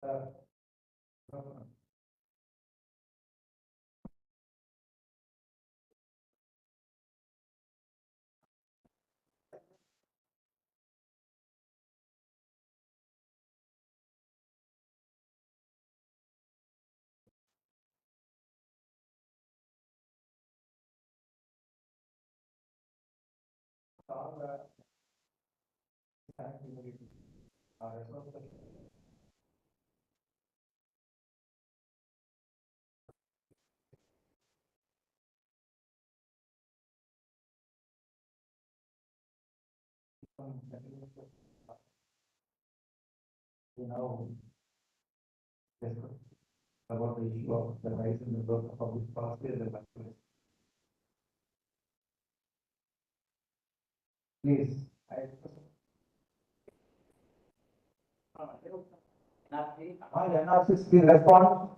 Now discuss about the issue of the rise in the growth of public policy and the language. Please, I all NRCs please respond.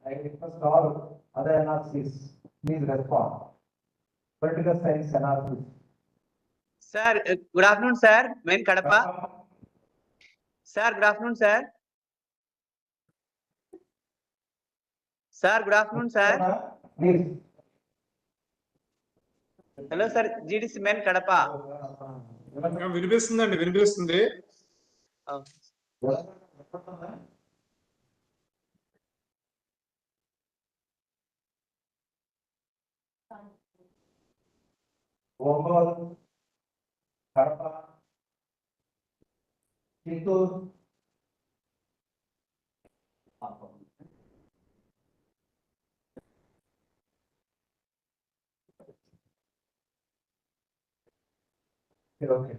I request all other NRCs please respond. Political science NRCs. Sir, good afternoon, sir. Main Kadapa. Sir, good afternoon, sir. Sir, good afternoon, sir. Please. Hello, sir. GDC Main Kadapa. వినిపిస్తుందండి వినిపిస్తుంది. Ongole, Kadapa, Chittoor, okay.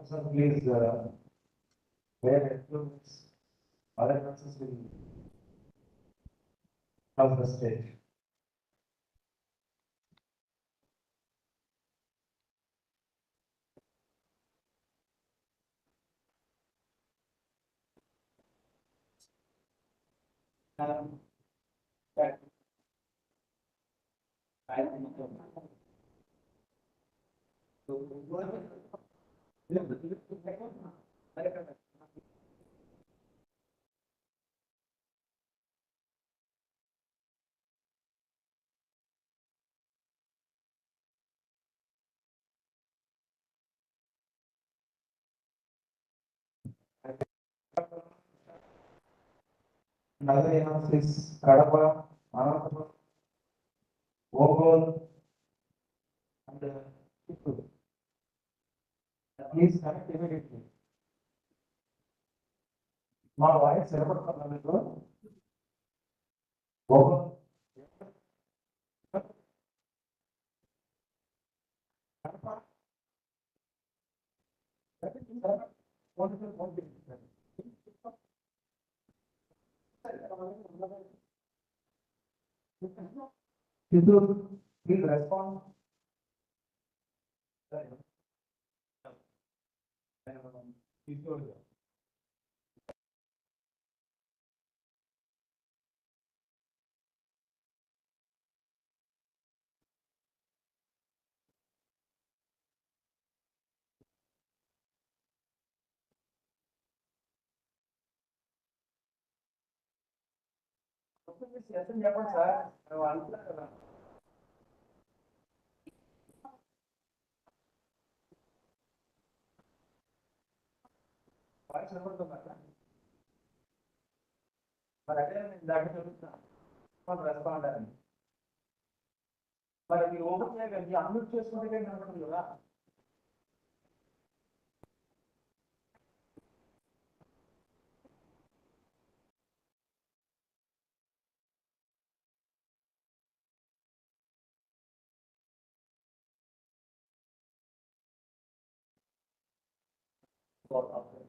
So please, where influence other countries will come the stage. Another is Kadapa, Anantapur, Vogol, and Chittoor. Please connect immediately. My voice ever come to Vogol. Chittoor, please respond. చెప్పండి sir voice వినపడుతుందా? మరి అదే నేను దాకా చెప్తున్నా respond అని. మరి మీరు ఓపెన్ చేయగలిగి అన్మ్యూట్ చేసుకుంటే కనపడుతుంది కదా. Okay.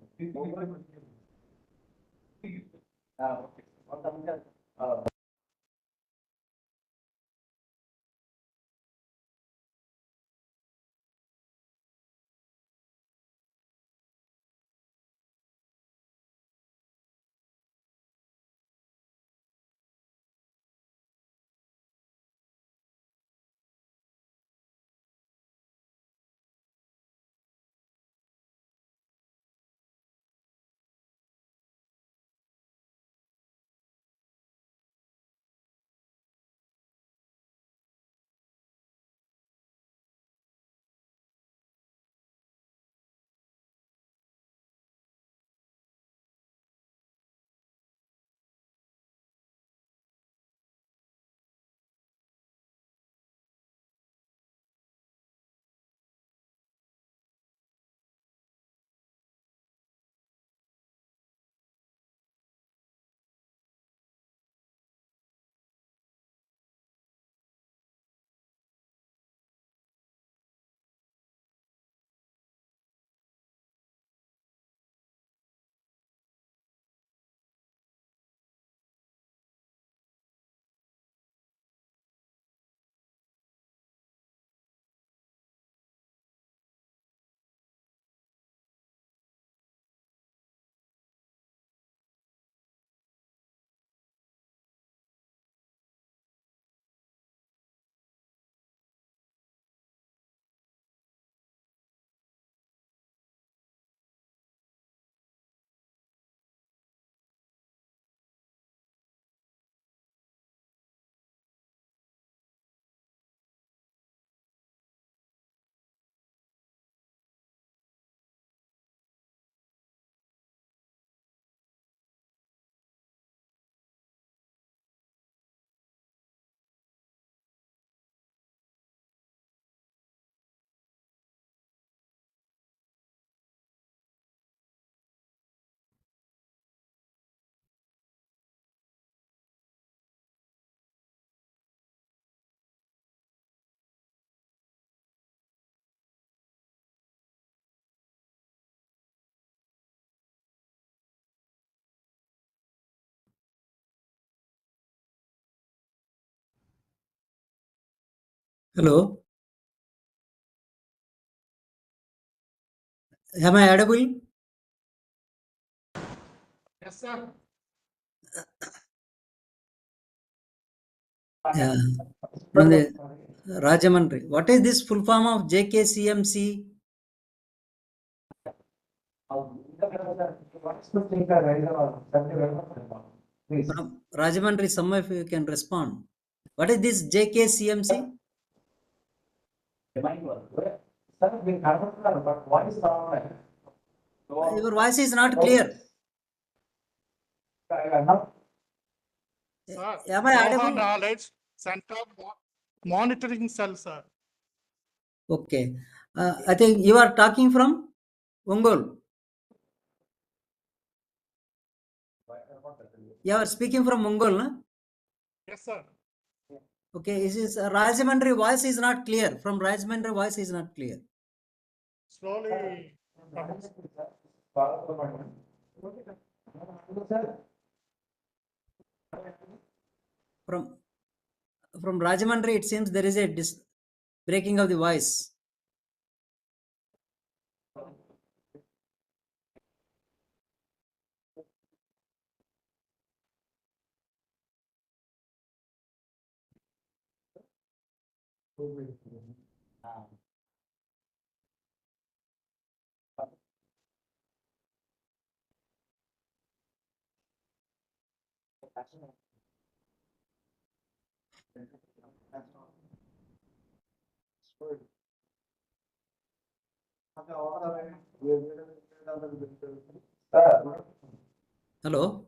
Hello, am I audible? Yes, sir. Yeah, from the Rajamandri. What is this full form of JKCMC? Please. From Rajamandri, some of you can respond. What is this JKCMC? Sir, we understand, but why is not? Your voice is not clear. Sir, Am I Nodal audible? Knowledge Center Monitoring Cell, sir. Okay. I think you are talking from Ongol. You are speaking from Ongol, no? Yes, sir. Okay. Is Rajamandri voice is not clear. From Rajamandri voice is not clear. Slowly. From Rajamandri, it seems there is a breaking of the voice. Hello.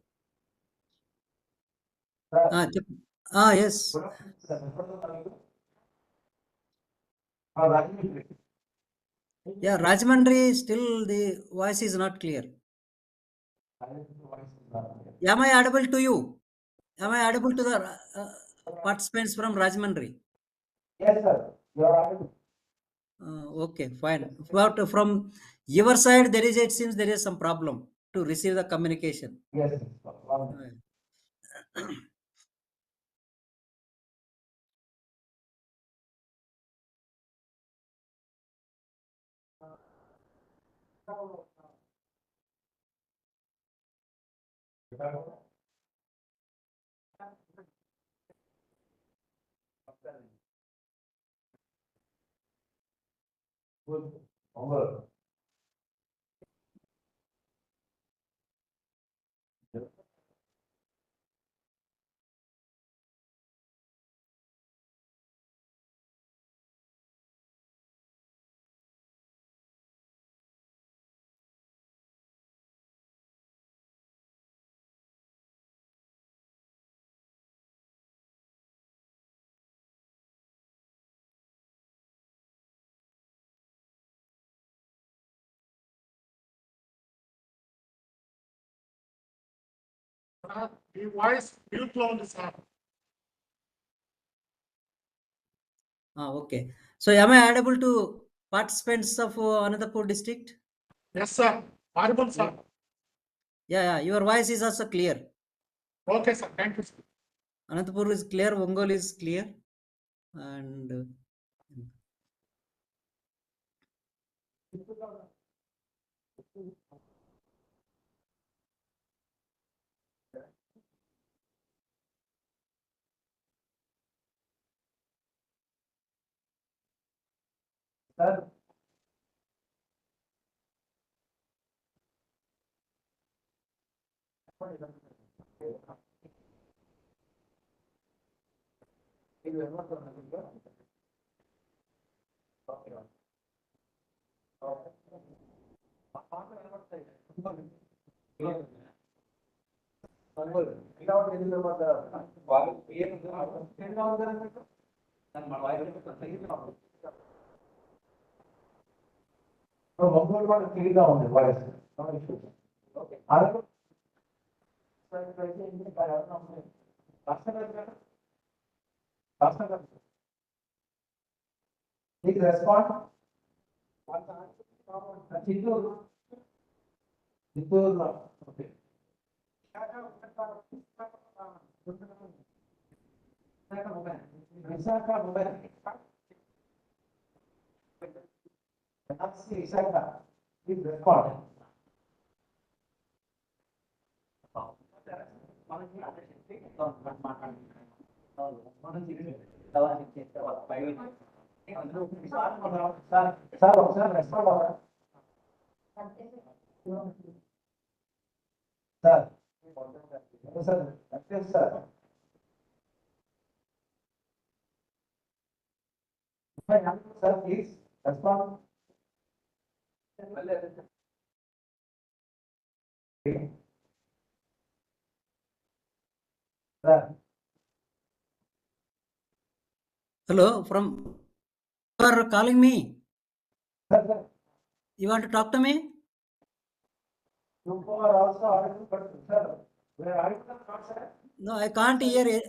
Yes. Yeah, Rajamandri, still the voice is not clear. Am I audible to you? Am I audible to the participants from Rajamandri? Yes, sir. You are audible. Okay, fine. But from your side, there is, it seems there is some problem to receive the communication. Yes, sir. Good. Homework. The voice mute loan, sir. Okay. So am I audible to participants of Anantapur district? Yes, sir. Audible, sir. Yeah, your voice is also clear. Okay, sir. Thank you, sir. Anantapur is clear, Ongol is clear. And Sir. Ongole వాళ్ళు ఫ్రీగా ఉంది voice నీకు response Chittoor చిత్తూరులో okay Visakha mobile NRC, Santa, please respond. Sir ఒకసారి respond అవ్వరా sir sir sir sir please respond sir Hello, from you are calling me. Sir sir You want to talk to me? you are also audible, but sir, we are audible or not, sir? No, I can't hear you.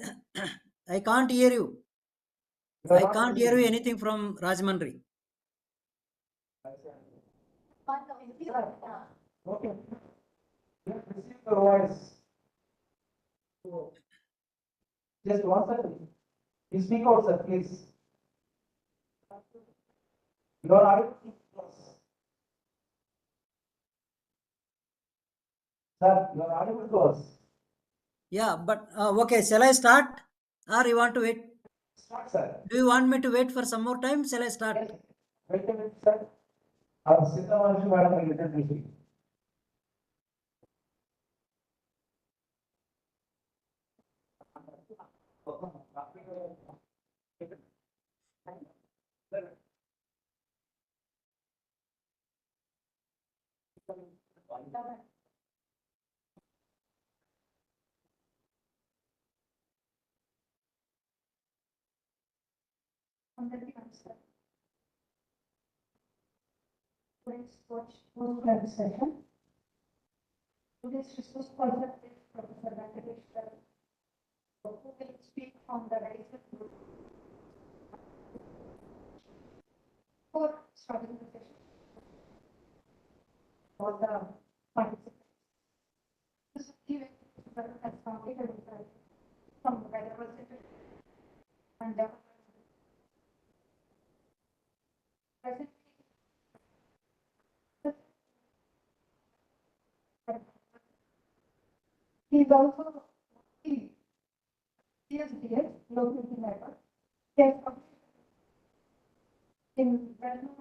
I can't hear you. You are I not can't hear you audible. anything from Rajamandri. Okay. You have received the voice. Just one second. You speak out, sir, please. You are audible to us. Sir, you are audible to us. Yeah, but okay, shall I start? Or you want to wait? Start, sir. Do you want me to wait for some more time? Shall I start? Wait a minute, sir. Our Sita Maharshi madam will listen to you. అందరికీ నమస్కారం. Today's post-grad session. Today's resource person is Professor Venkatesh Garu, who will speak on the rise of group for starting the session. For the participants. This event has completed from the representative and development. Presently, he is also CSDS, located in Nepal. He has published in well-known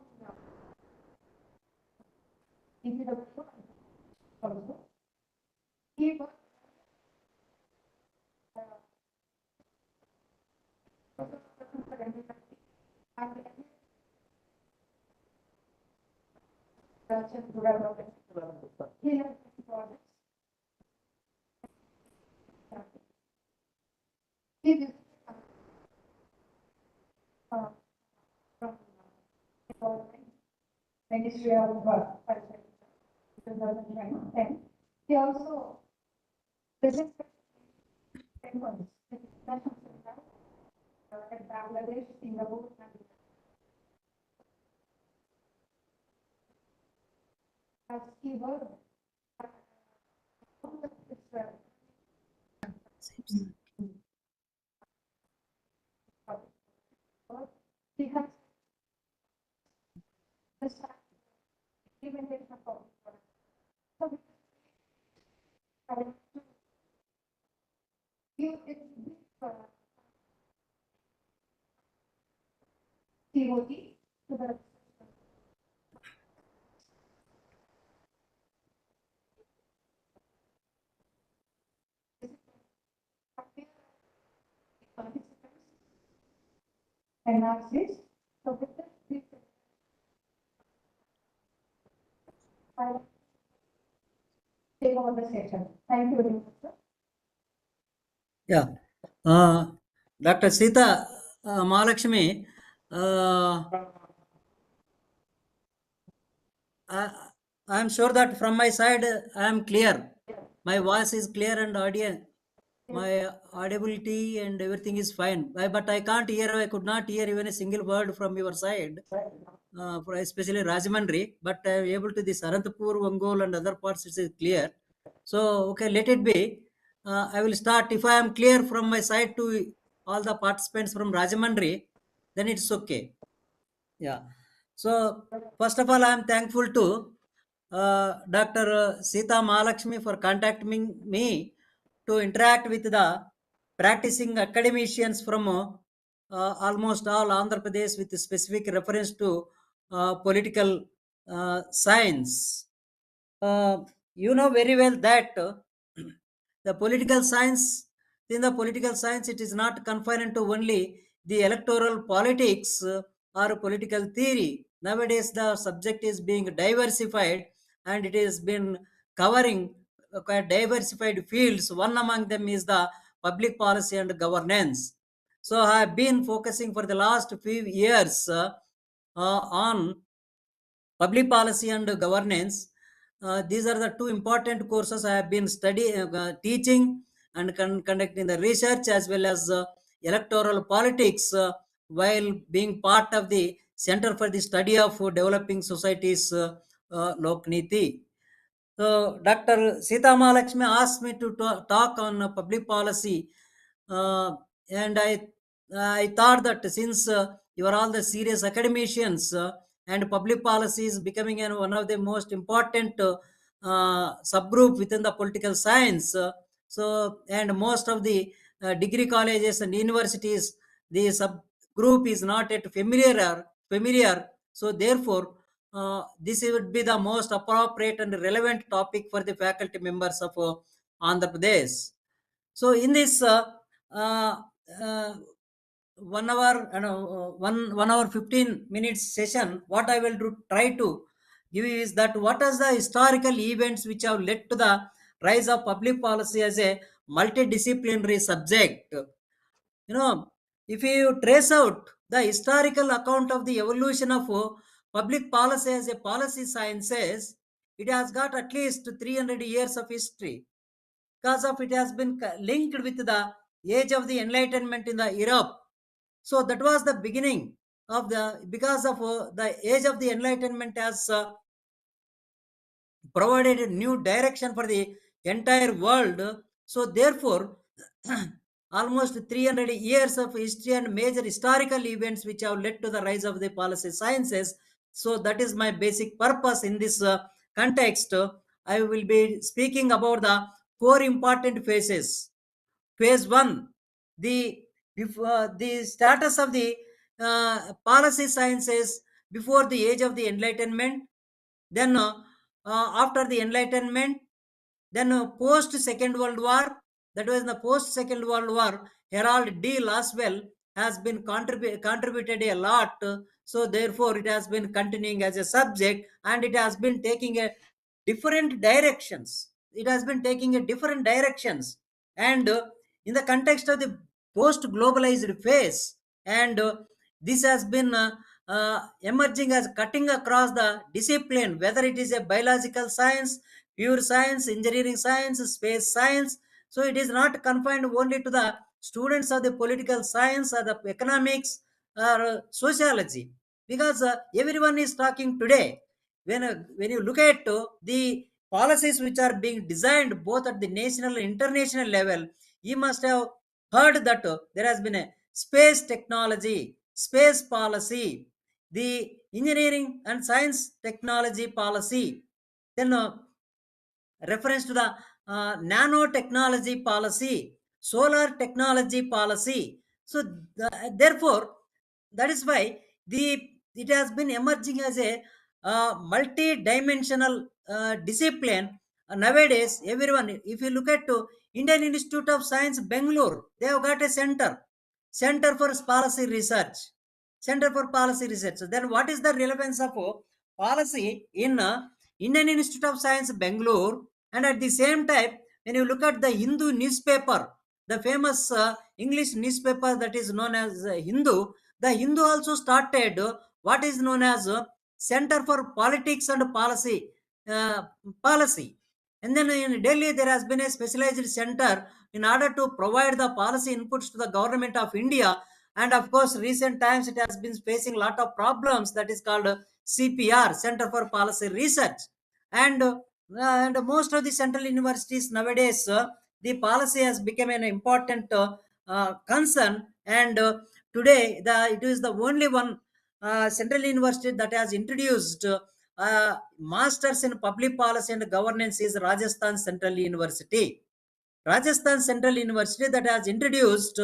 EPW also. He was and he has projects. He is from Ministry of 2010. He also presents temples in Bangladesh, Singapore, and as he worked he has this implementation of all. So I will give it TOT to the participants, NRCs. So with this, I will take over the session. Thank you very much, sir. Yeah. Dr. Sita Mahalakshmi, I am sure that from my side I am clear. My voice is clear and audio. My audibility and everything is fine. But I can't hear, I could not hear even a single word from your side, for especially Rajamandri. But I am able to this Anantapur, Ongole, and other parts, it is clear. So, okay, let it be. I will start. If I am clear from my side to all the participants from Rajamandri, then it's okay. Yeah. So, first of all, I am thankful to Dr. Sita Mahalakshmi for contacting me to interact with the practicing academicians from almost all Andhra Pradesh with specific reference to political science. You know very well that the political science, in the political science, it is not confined to only the electoral politics or political theory. Nowadays, the subject is being diversified and it has been covering quite diversified fields. One among them is the public policy and governance. So, I have been focusing for the last few years on public policy and governance. These are the two important courses I have been teaching and conducting the research as well as electoral politics while being part of the Center for the Study of Developing Societies, Lokniti. So Dr. Sita Mahalakshmi asked me to talk on public policy, and I thought that since you are all the serious academicians and public policy is becoming one of the most important subgroup within the political science, so and most of the degree colleges and universities, the subgroup is not yet familiar. So therefore this would be the most appropriate and relevant topic for the faculty members of Andhra Pradesh. So in this uh, uh, 1 hour, 1 hour 15 minutes session, what I will try to give you is that what are the historical events which have led to the rise of public policy as a multidisciplinary subject. You know, if you trace out the historical account of the evolution of public policy as a policy sciences, it has got at least 300 years of history because of it has been linked with the age of the enlightenment in the Europe. So that was the beginning of the, because of the age of the enlightenment has provided a new direction for the entire world. So therefore, almost 300 years of history and major historical events which have led to the rise of the policy sciences. So that is my basic purpose in this context. I will be speaking about the four important phases. Phase one, the the status of the policy sciences before the age of the enlightenment, then after the enlightenment, then post Second World War, that was in the post Second World War, Harold D. Laswell has been contributed a lot. So therefore, it has been continuing as a subject and it has been taking a different directions. It has been taking a different directions. And in the context of the post-globalized phase, and this has been emerging as cutting across the discipline, whether it is a biological science, pure science, engineering science, space science. So it is not confined only to the students of the political science or the economics or sociology, because everyone is talking today. When you look at the policies which are being designed both at the national and international level, you must have heard that there has been a space technology, space policy, the engineering and science technology policy, then reference to the nanotechnology policy, solar technology policy. So therefore, that is why the it has been emerging as a multi-dimensional discipline. Nowadays, everyone, if you look at Indian Institute of Science, Bangalore, they have got a center for policy research, center for policy research. So then, what is the relevance of policy in Indian Institute of Science, Bangalore? And at the same time, when you look at the Hindu newspaper, the famous English newspaper that is known as Hindu, the Hindu also started what is known as Center for Politics and Policy. And then in Delhi, there has been a specialized center in order to provide the policy inputs to the government of India. And of course, recent times it has been facing a lot of problems. That is called CPR, Center for Policy Research. And most of the central universities nowadays, the policy has become an important concern. And today, it is the only one central university that has introduced masters in public policy and governance is Rajasthan Central University. Rajasthan Central University that has introduced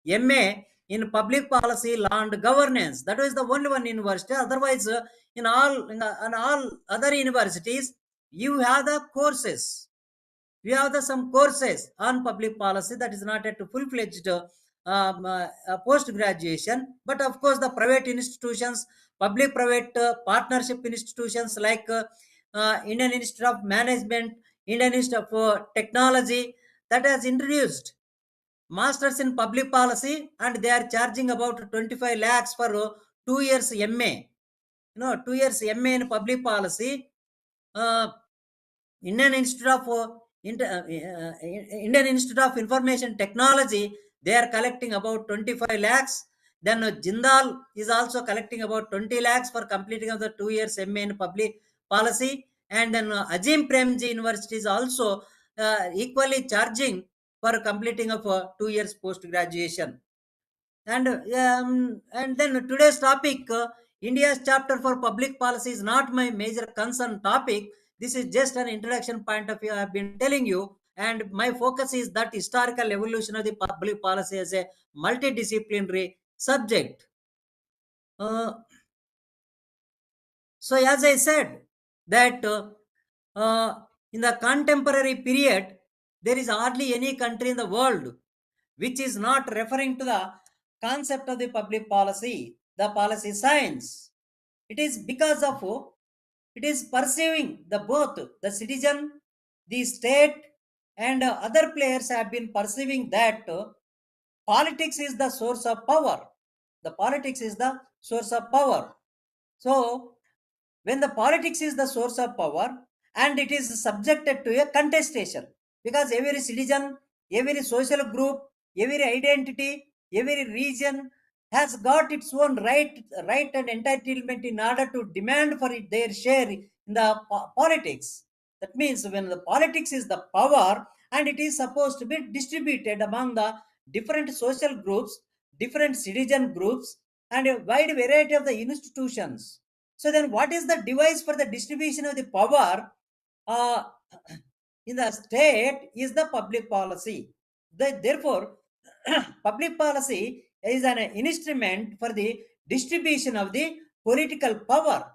MA in public policy, law and governance. That is the only one university. Otherwise, in all other universities, you have the courses. We have some courses on public policy that is not at full-fledged post-graduation. But of course, the private institutions, public-private partnership institutions like Indian Institute of Management, Indian Institute of Technology, that has introduced masters in public policy, and they are charging about 25 lakhs for 2 years MA. 2 years MA in public policy. Indian Institute of Indian Institute of Information Technology, they are collecting about 25 lakhs. Then Jindal is also collecting about 20 lakhs for completing of the 2 years MA in public policy. And then Ajim Premji University is also equally charging for completing of 2 years post graduation. And then today's topic, India's chapter for public policy is not my major concern topic. This is just an introduction point of view I have been telling you. And my focus is that historical evolution of the public policy as a multidisciplinary subject. So as I said, that in the contemporary period, there is hardly any country in the world which is not referring to the concept of the public policy, the policy science. It is because of it is perceiving the both the citizen, the state, and other players have been perceiving that politics is the source of power. The politics is the source of power. So when the politics is the source of power and it is subjected to a contestation, because every citizen, every social group, every identity, every region has got its own right and entitlement in order to demand for it their share in the politics. That means when the politics is the power and it is supposed to be distributed among the different social groups, different citizen groups, and a wide variety of the institutions. So then what is the device for the distribution of the power uh, in the state is the public policy. Therefore, public policy is an instrument for the distribution of the political power.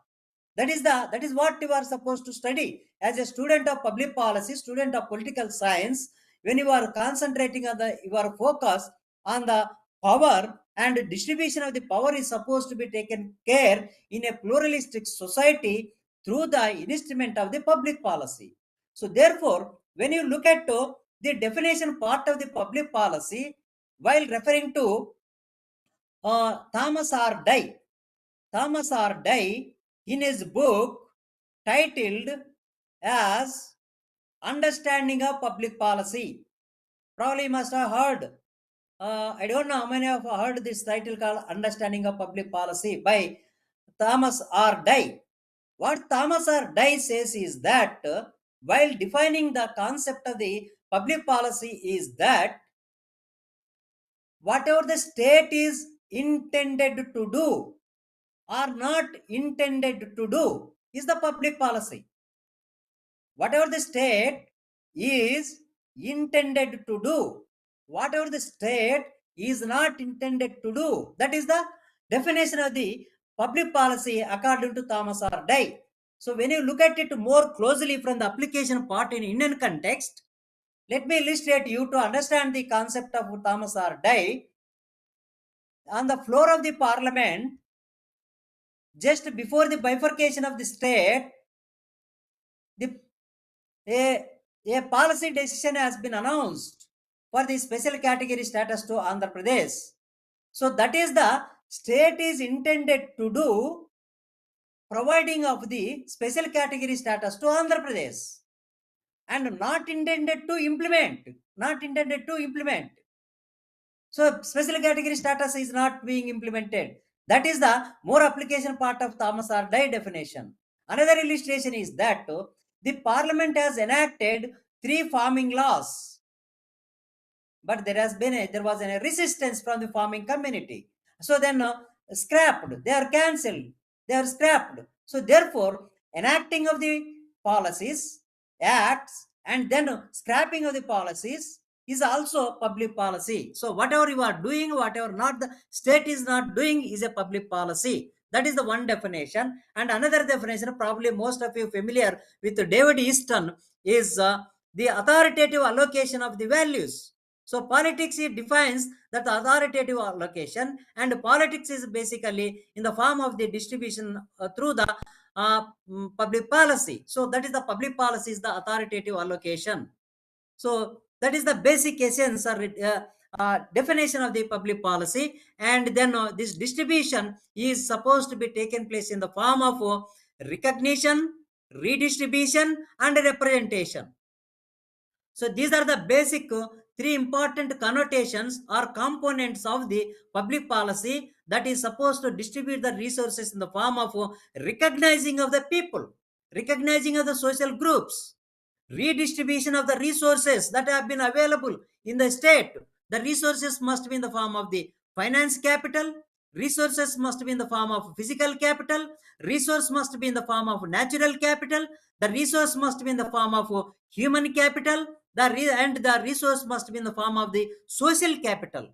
That is what you are supposed to study as a student of public policy, student of political science. When you are concentrating on your focus on the power, and distribution of the power is supposed to be taken care in a pluralistic society through the instrument of the public policy. So therefore, when you look at the definition part of the public policy, while referring to Thomas R. Dye in his book titled as Understanding of Public Policy. Probably you must have heard. I don't know how many have heard this title called Understanding of Public Policy by Thomas R. Dye. What Thomas R. Dye says is that while defining the concept of the public policy is that whatever the state is intended to do or not intended to do is the public policy. Whatever the state is intended to do, whatever the state is not intended to do, that is the definition of the public policy according to Thomas R. Dye. So when you look at it more closely from the application part in Indian context, let me illustrate you to understand the concept of Thomas R. Dye. On the floor of the parliament, just before the bifurcation of the state, a policy decision has been announced for the special category status to Andhra Pradesh. So that is the state is intended to do providing of the special category status to Andhra Pradesh and not intended to implement. So special category status is not being implemented. That is the more application part of Thomas R. Dye definition. Another illustration is that the parliament has enacted 3 farming laws, but there was a resistance from the farming community. So then scrapped, they are cancelled, they are scrapped. So therefore, enacting of the policies, acts, and then scrapping of the policies is also public policy. So whatever you are doing, whatever not the state is not doing is a public policy. That is the one definition. And another definition, probably most of you familiar with David Easton, is the authoritative allocation of the values. So politics, it defines that the authoritative allocation, and politics is basically in the form of the distribution through the public policy. So that is the public policy is the authoritative allocation. So that is the basic essence or definition of the public policy. And then this distribution is supposed to be taken place in the form of recognition, redistribution, and representation. So these are the basic three important connotations or components of the public policy that is supposed to distribute the resources in the form of recognizing of the people, recognizing of the social groups, redistribution of the resources that have been available in the state. The resources must be in the form of the finance capital, resources must be in the form of physical capital, resource must be in the form of natural capital, the resource must be in the form of human capital, and the resource must be in the form of the social capital.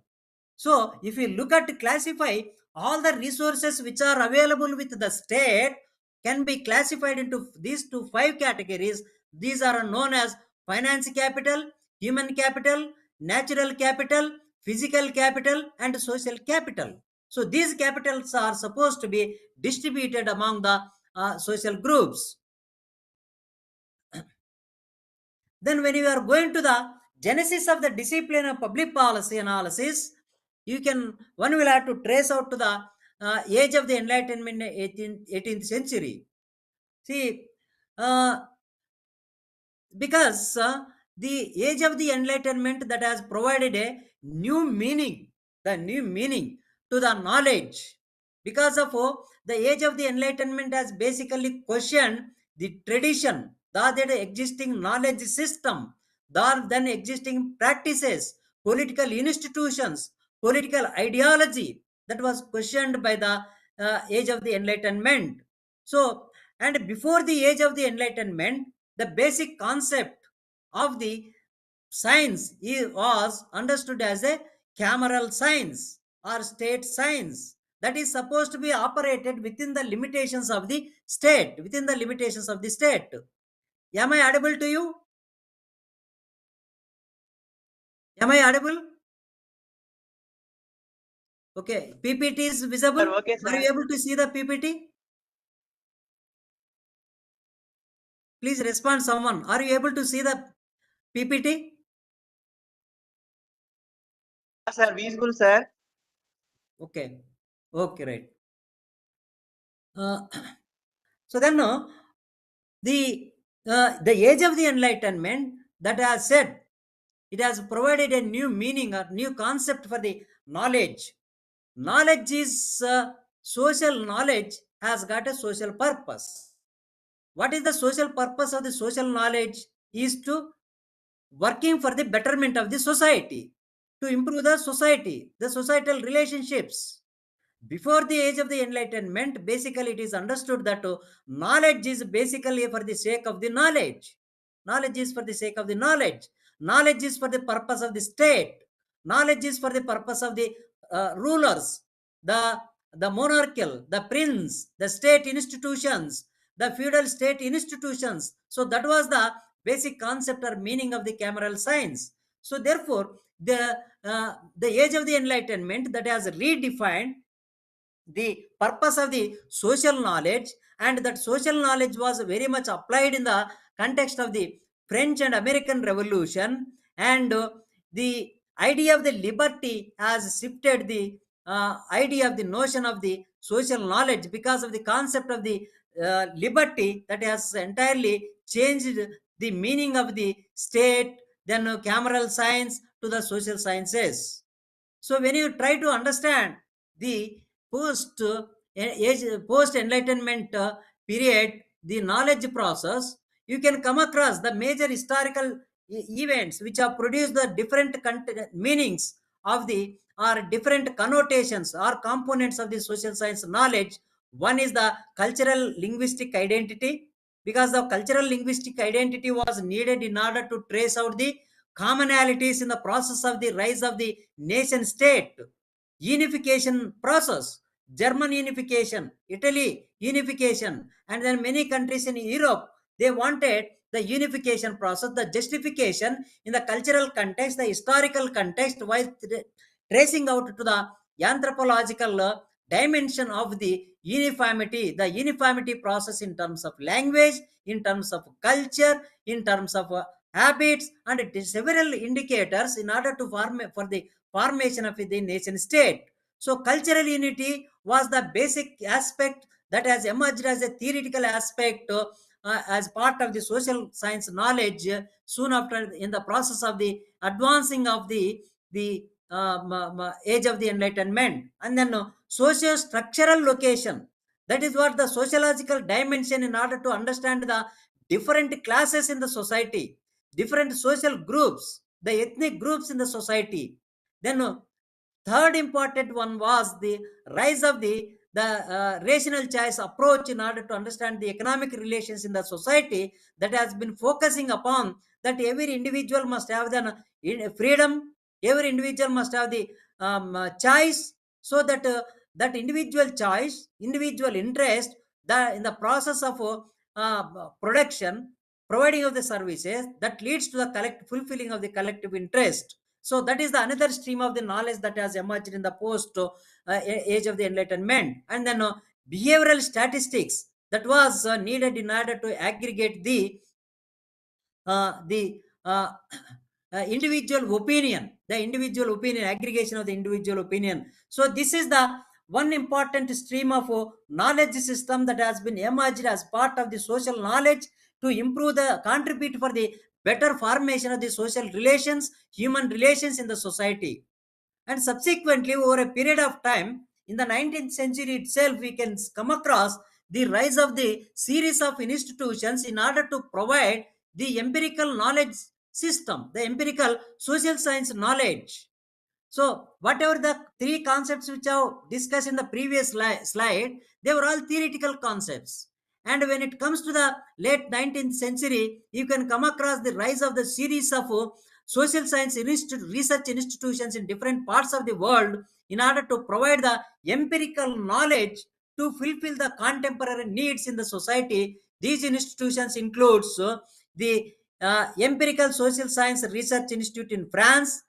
So if you look at classify all the resources which are available with the state can be classified into these five categories. These are known as finance capital, human capital, natural capital, physical capital, and social capital. So these capitals are supposed to be distributed among the social groups. Then when you are going to the genesis of the discipline of public policy analysis, one will have to trace out to the age of the Enlightenment, 18th century. See, because the age of the Enlightenment that has provided a new meaning, to the knowledge. Because of the age of the Enlightenment has basically questioned the tradition, the existing knowledge system, the then existing practices, political institutions, political ideology that was questioned by the age of the Enlightenment. So, and before the age of the Enlightenment, the basic concept of the science was understood as a cameral science or state science that is supposed to be operated within the limitations of the state, Am I audible to you? Am I audible? Okay, PPT is visible. Sir, okay, Are you sir. able to see the PPT? Please respond someone. Are you able to see the PPT? Sir, visible, sir. Okay. Okay, right. So then the age of the Enlightenment that has said, it has provided a new meaning or new concept for the knowledge. Knowledge is social knowledge has got a social purpose. What is the social purpose of the social knowledge? Is to working for the betterment of the society, to improve the society, the societal relationships. Before the age of the Enlightenment, basically it is understood that knowledge is basically for the sake of the knowledge. Knowledge is for the sake of the knowledge. Knowledge is for the purpose of the state. Knowledge is for the purpose of the rulers, the monarchical, the prince, the state institutions, the feudal state institutions. So that was the basic concept or meaning of the cameral science. So therefore, the age of the Enlightenment that has redefined the purpose of the social knowledge, and that social knowledge was very much applied in the context of the French and American Revolution, and the idea of the liberty has shifted the idea of the notion of the social knowledge because of the concept of the liberty that has entirely changed the meaning of the state, then cameral science to the social sciences. So when you try to understand the post enlightenment period, the knowledge process, you can come across the major historical events which have produced the different meanings of the or different connotations or components of the social science knowledge. One is the cultural linguistic identity, because the cultural linguistic identity was needed in order to trace out the commonalities in the process of the rise of the nation state unification process. German unification, Italy unification, and then many countries in Europe, they wanted the unification process, the justification in the cultural context, the historical context, while tracing out to the anthropological dimension of the uniformity process in terms of language, in terms of culture, in terms of habits, and several indicators in order to form for the formation of the nation state. So cultural unity was the basic aspect that has emerged as a theoretical aspect as part of the social science knowledge soon after in the process of the advancing of the age of the enlightenment. And then socio structural location, that is what the sociological dimension in order to understand the different classes in the society, different social groups, the ethnic groups in the society. Then third important one was the rise of the rational choice approach in order to understand the economic relations in the society, that has been focusing upon that every individual must have the freedom, every individual must have the choice, so that that individual choice, individual interest, the in the process of production, providing of the services, that leads to the fulfilling of the collective interest. So that is the another stream of the knowledge that has emerged in the post age of the enlightenment. And then behavioral statistics, that was needed in order to aggregate the individual opinion, aggregation of the individual opinion. So this is the one important stream of knowledge system that has been emerged as part of the social knowledge to improve the contribute for the better formation of the social relations, human relations in the society. And subsequently, over a period of time, in the 19th century itself, we can come across the rise of the series of institutions in order to provide the empirical knowledge system, the empirical social science knowledge. So whatever the three concepts which I discussed in the previous slide, they were all theoretical concepts. And when it comes to the late 19th century, you can come across the rise of the series of social science research institutions in different parts of the world in order to provide the empirical knowledge to fulfill the contemporary needs in the society. These institutions includes the Empirical Social Science Research Institute in France,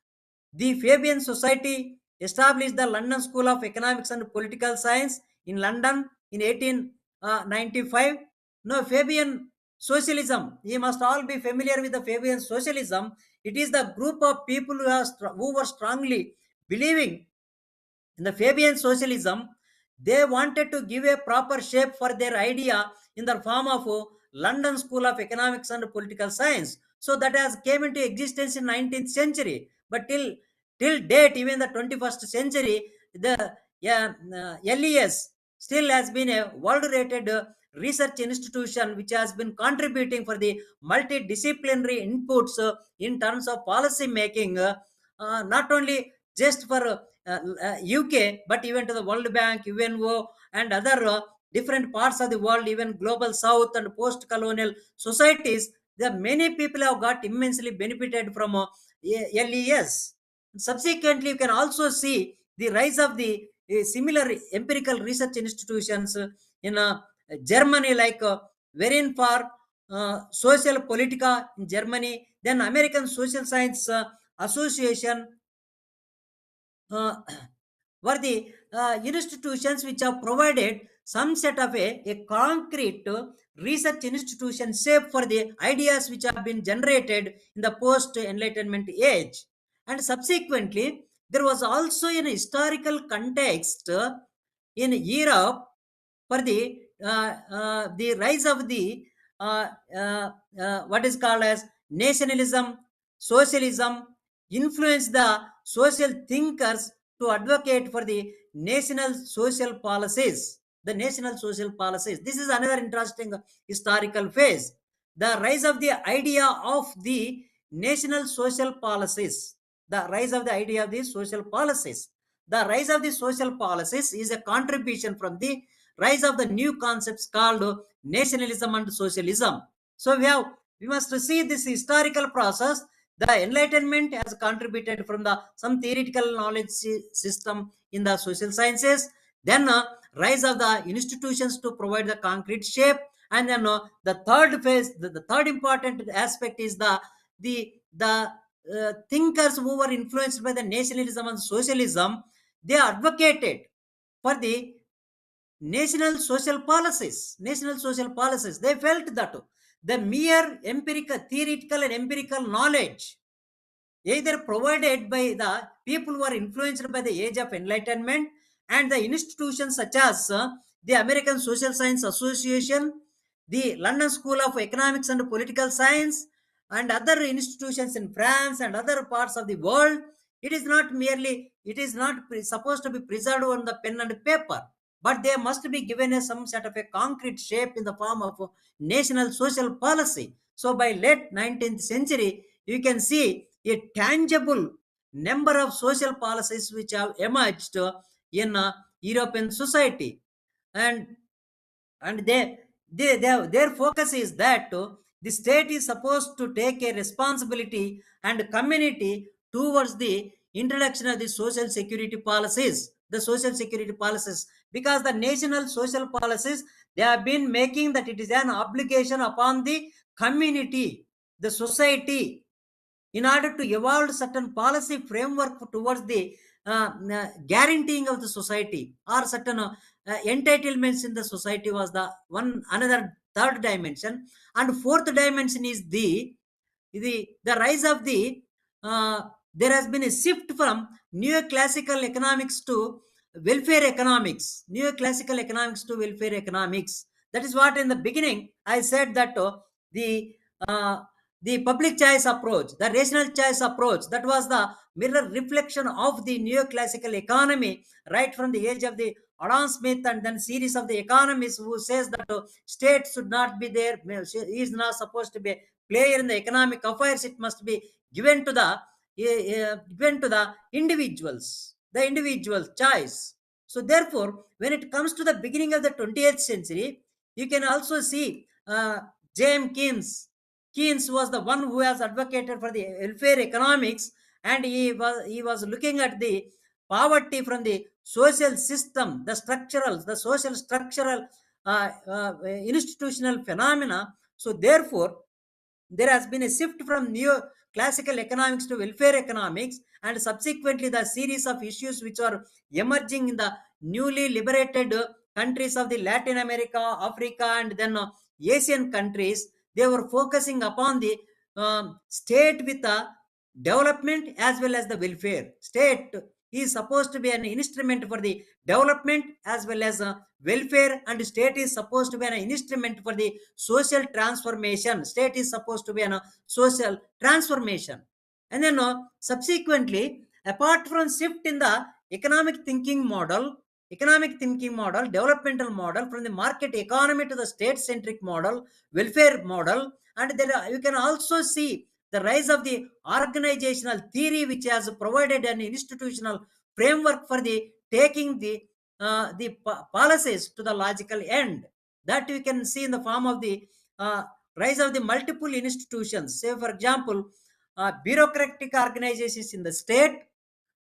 the Fabian Society established the London School of Economics and Political Science in London in 1895. No, Fabian Socialism, you must all be familiar with the Fabian Socialism. It is the group of people who were strongly believing in the Fabian Socialism. They wanted to give a proper shape for their idea in the form of London School of Economics and Political Science. So that has came into existence in 19th century. But till date, even the 21st century, the LES still has been a world-rated research institution which has been contributing for the multidisciplinary inputs in terms of policy making, not only just for UK, but even to the World Bank, UNO, and other different parts of the world, even global south and post-colonial societies. The many people have got immensely benefited from LES. Subsequently, you can also see the rise of the similar empirical research institutions in Germany, like Verein for Social Politica in Germany, then American Social Science Association, were the institutions which have provided some set of a concrete research institution shape for the ideas which have been generated in the post-enlightenment age. And subsequently, there was also an historical context in Europe for the rise of the what is called as nationalism, socialism, influenced the social thinkers to advocate for the national social policies. The national social policies. This is another interesting historical phase. The rise of the idea of the national social policies. The rise of the idea of the social policies. The rise of the social policies is a contribution from the rise of the new concepts called nationalism and socialism. So we must see this historical process. The Enlightenment has contributed from the some theoretical knowledge system in the social sciences. Then rise of the institutions to provide the concrete shape. And then the third phase, the third important aspect is the thinkers who were influenced by the nationalism and socialism. They advocated for the national social policies. National social policies. They felt that the mere empirical, theoretical, and empirical knowledge, either provided by the people who are influenced by the age of enlightenment and the institutions such as the American Social Science Association, the London School of Economics and Political Science, and other institutions in France and other parts of the world. It is not supposed to be preserved on the pen and paper, but they must be given some sort of a concrete shape in the form of national social policy. So by late 19th century, you can see a tangible number of social policies which have emerged in European society. And their focus is that the state is supposed to take a responsibility and community towards the introduction of the social security policies. The social security policies, because the national social policies, they have been making that it is an obligation upon the community, the society, in order to evolve certain policy framework towards the guaranteeing of the society, or certain entitlements in the society was the one another third dimension. And fourth dimension is the rise of the there has been a shift from neoclassical economics to welfare economics. Neoclassical economics to welfare economics. That is what in the beginning I said, that the uh, the public choice approach, the rational choice approach, that was the mirror reflection of the neoclassical economy, right from the age of the Adam Smith and then series of the economists who says that state should not be there, is not supposed to be a player in the economic affairs. It must be given to the individuals, the individual choice. So therefore, when it comes to the beginning of the 20th century, you can also see James Keynes was the one who has advocated for the welfare economics, and he was looking at the poverty from the social system, the social structural institutional phenomena. So therefore, there has been a shift from neo-classical economics to welfare economics, and subsequently the series of issues which are emerging in the newly liberated countries of the Latin America, Africa, and then Asian countries. They were focusing upon the state with the development as well as the welfare. State is supposed to be an instrument for the development as well as welfare, and state is supposed to be an instrument for the social transformation. State is supposed to be a social transformation. And then subsequently, apart from shift in the economic thinking model, developmental model from the market economy to the state centric model, welfare model, and then you can also see the rise of the organizational theory, which has provided an institutional framework for the taking the policies to the logical end. That we can see in the form of the rise of the multiple institutions. Say, for example, bureaucratic organizations in the state,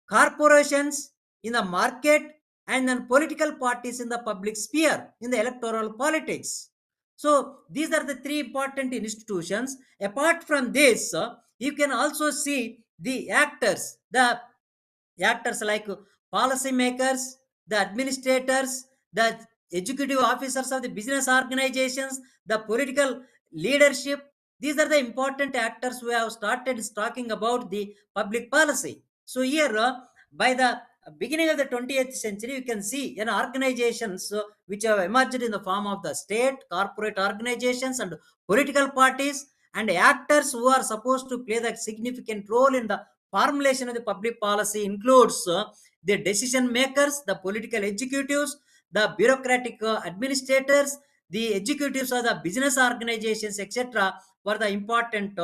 corporations in the market, and then political parties in the public sphere, in the electoral politics. So these are the three important institutions. Apart from this, you can also see the actors like policymakers, the administrators, the executive officers of the business organizations, the political leadership. These are the important actors who have started talking about the public policy. So here, by the beginning of the 20th century, you can see organizations which have emerged in the form of the state, corporate organizations, and political parties, and actors who are supposed to play the significant role in the formulation of the public policy includes the decision makers, the political executives, the bureaucratic administrators, the executives of the business organizations, etc. were the important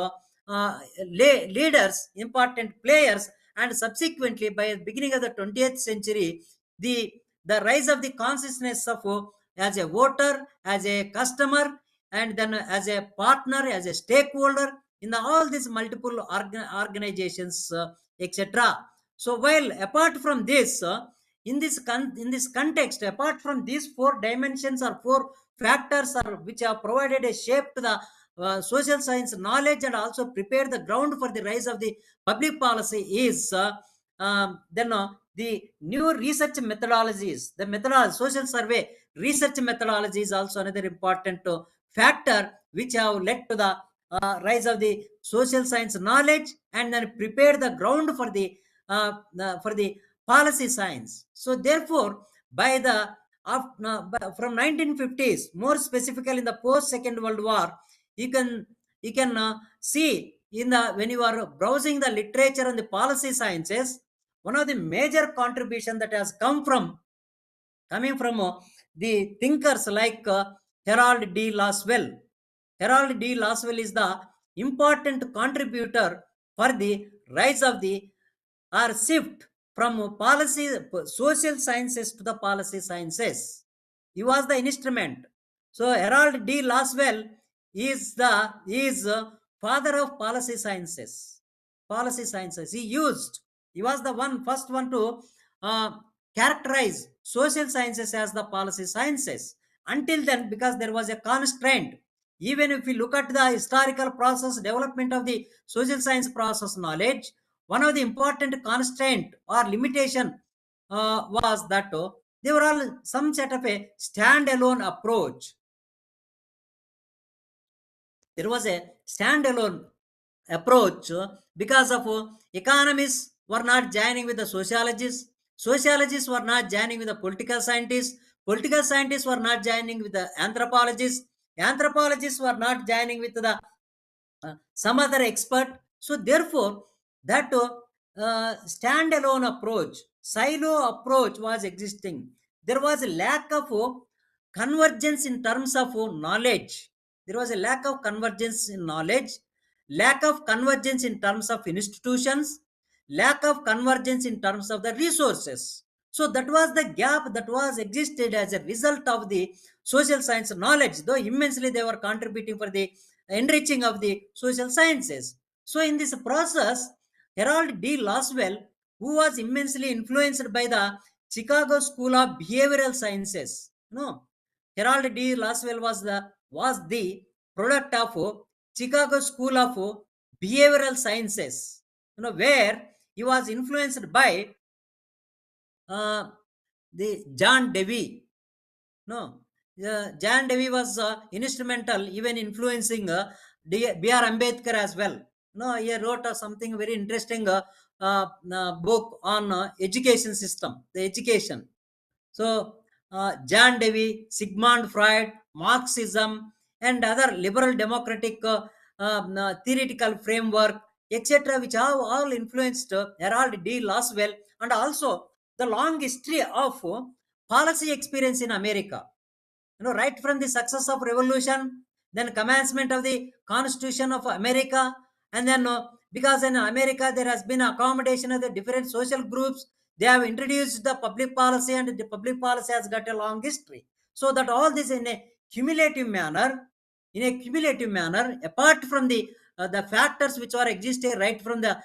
leaders, important players, and subsequently by the beginning of the 20th century, the rise of the consciousness of as a voter, as a customer, and then as a partner, as a stakeholder in all these multiple organizations, etc. So while apart from this, in this context, apart from these four dimensions or four factors are which have provided a shape to the social science knowledge and also prepare the ground for the rise of the public policy is then the new research methodologies, the social survey research methodology is also another important factor which have led to the rise of the social science knowledge and then prepare the ground for the policy science. So therefore, by the from 1950s, more specifically in the post Second World War, you can see in the when you are browsing the literature and the policy sciences, one of the major contribution that has coming from the thinkers like Harold D. Laswell. Harold D. Laswell is the important contributor for the rise of the or shift from social sciences to the policy sciences. He was the instrument. So Harold D. Laswell is father of policy sciences. Policy sciences. He was the first one to uh, characterize social sciences as the policy sciences. Until then, because there was a constraint, even if we look at the historical process development of the social science process knowledge, one of the important constraint or limitation was that they were all some set of a standalone approach. There was a standalone approach because of economists were not joining with the sociologists, sociologists were not joining with the political scientists, political scientists were not joining with the anthropologists, anthropologists were not joining with the some other expert. So therefore, that standalone approach, silo approach was existing. There was a lack of convergence in terms of knowledge. There was a lack of convergence in knowledge, lack of convergence in terms of institutions, lack of convergence in terms of the resources. So that was the gap that was existed as a result of the social science knowledge, though immensely they were contributing for the enriching of the social sciences. So in this process, Harold D. Laswell, who was immensely influenced by the Chicago School of Behavioral Sciences, Harold D. Laswell was the product of Chicago School of Behavioral Sciences, where he was influenced by the John Dewey. John Dewey was instrumental, even influencing B.R. Ambedkar as well. He wrote something very interesting book on education system, the education. So John Dewey, Sigmund Freud, Marxism, and other liberal democratic theoretical framework, etc., which have all influenced Harold D. Laswell, and also the long history of policy experience in America. Right from the success of revolution, then commencement of the Constitution of America, and then because in America there has been accommodation of the different social groups, they have introduced the public policy, and the public policy has got a long history. So that all this in a cumulative manner, apart from the factors which are existing right from the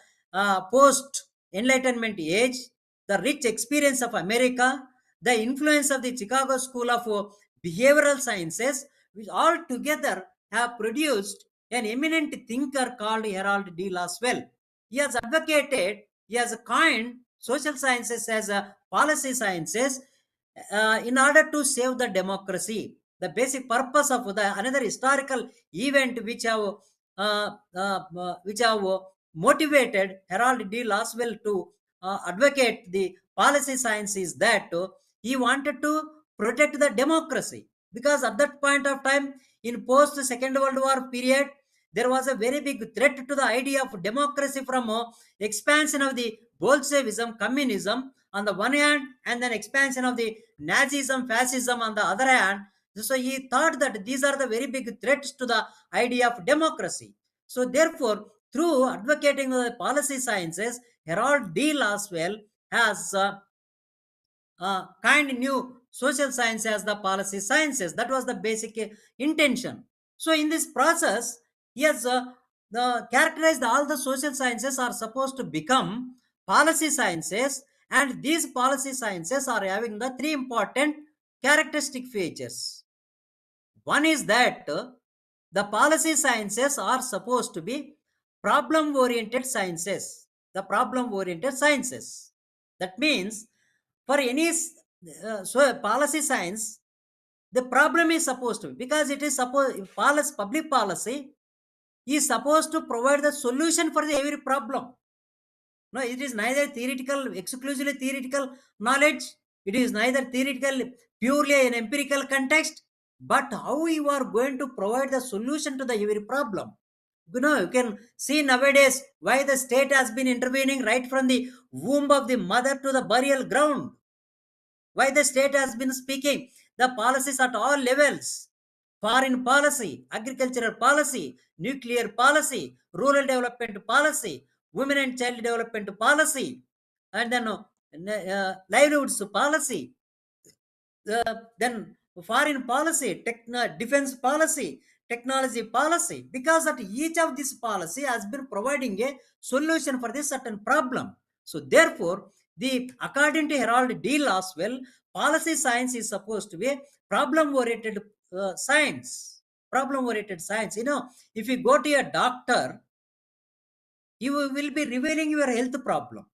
post Enlightenment age, the rich experience of America, the influence of the Chicago School of Behavioral Sciences, which all together have produced an eminent thinker called Harold D. Laswell. He has coined social sciences as a policy sciences in order to save the democracy. The basic purpose of another historical event which have motivated Harold D. Laswell to advocate the policy science is that he wanted to protect the democracy, because at that point of time in post Second World War period, there was a very big threat to the idea of democracy from expansion of the Bolshevism, communism on the one hand, and then expansion of the Nazism, fascism on the other hand. So he thought that these are the very big threats to the idea of democracy. So therefore, Through advocating the policy sciences, Harold D. Laswell has kind new social science as the policy sciences. That was the basic intention. So in this process, yes, the characterized all the social sciences are supposed to become policy sciences, and these policy sciences are having the three important characteristic features. One is that the policy sciences are supposed to be problem oriented sciences. The problem oriented sciences. That means for any so policy science, the problem is supposed to be, because it is supposed public policy is supposed to provide the solution for the every problem. No, it is neither theoretical, exclusively theoretical knowledge. It is neither theoretical, purely an empirical context, but how you are going to provide the solution to the every problem. You can see nowadays why the state has been intervening right from the womb of the mother to the burial ground. Why the state has been speaking the policies at all levels: foreign policy, agricultural policy, nuclear policy, rural development policy, women and child development policy, and then livelihoods policy, then foreign policy, defense policy, technology policy, because that each of these policy has been providing a solution for this certain problem. So therefore, according to Harold D. Laswell, policy science is supposed to be problem oriented science. Problem oriented science. If you go to a doctor, you will be revealing your health problem.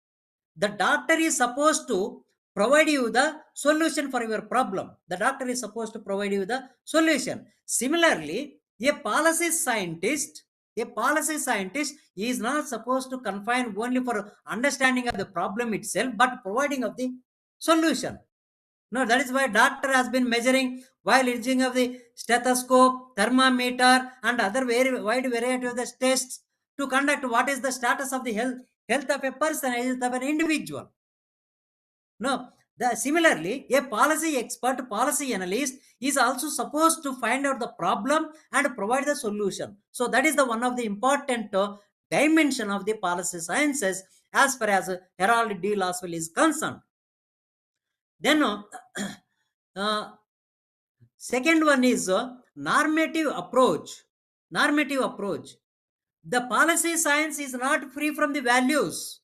The doctor is supposed to provide you the solution for your problem. The doctor is supposed to provide you the solution. Similarly, a policy scientist is not supposed to confine only for understanding of the problem itself, but providing of the solution. No, that is why doctor has been measuring while using of the stethoscope, thermometer, and other very wide variety of the tests to conduct what is the status of the health of a person, health of an individual. No, similarly, a policy expert, policy analyst is also supposed to find out the problem and provide the solution. So that is the one of the important dimension of the policy sciences as far as Harold D. Laswell is concerned. Then second one is normative approach. Normative approach. The policy science is not free from the values.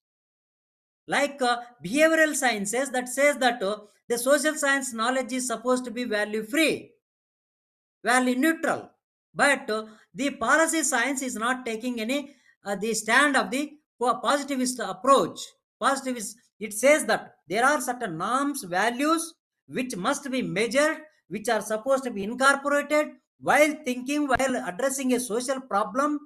Like behavioral sciences that says that the social science knowledge is supposed to be value free, value neutral. But the policy science is not taking any the stand of the positivist approach. Positivist, it says that there are certain norms, values which must be measured, which are supposed to be incorporated while thinking, while addressing a social problem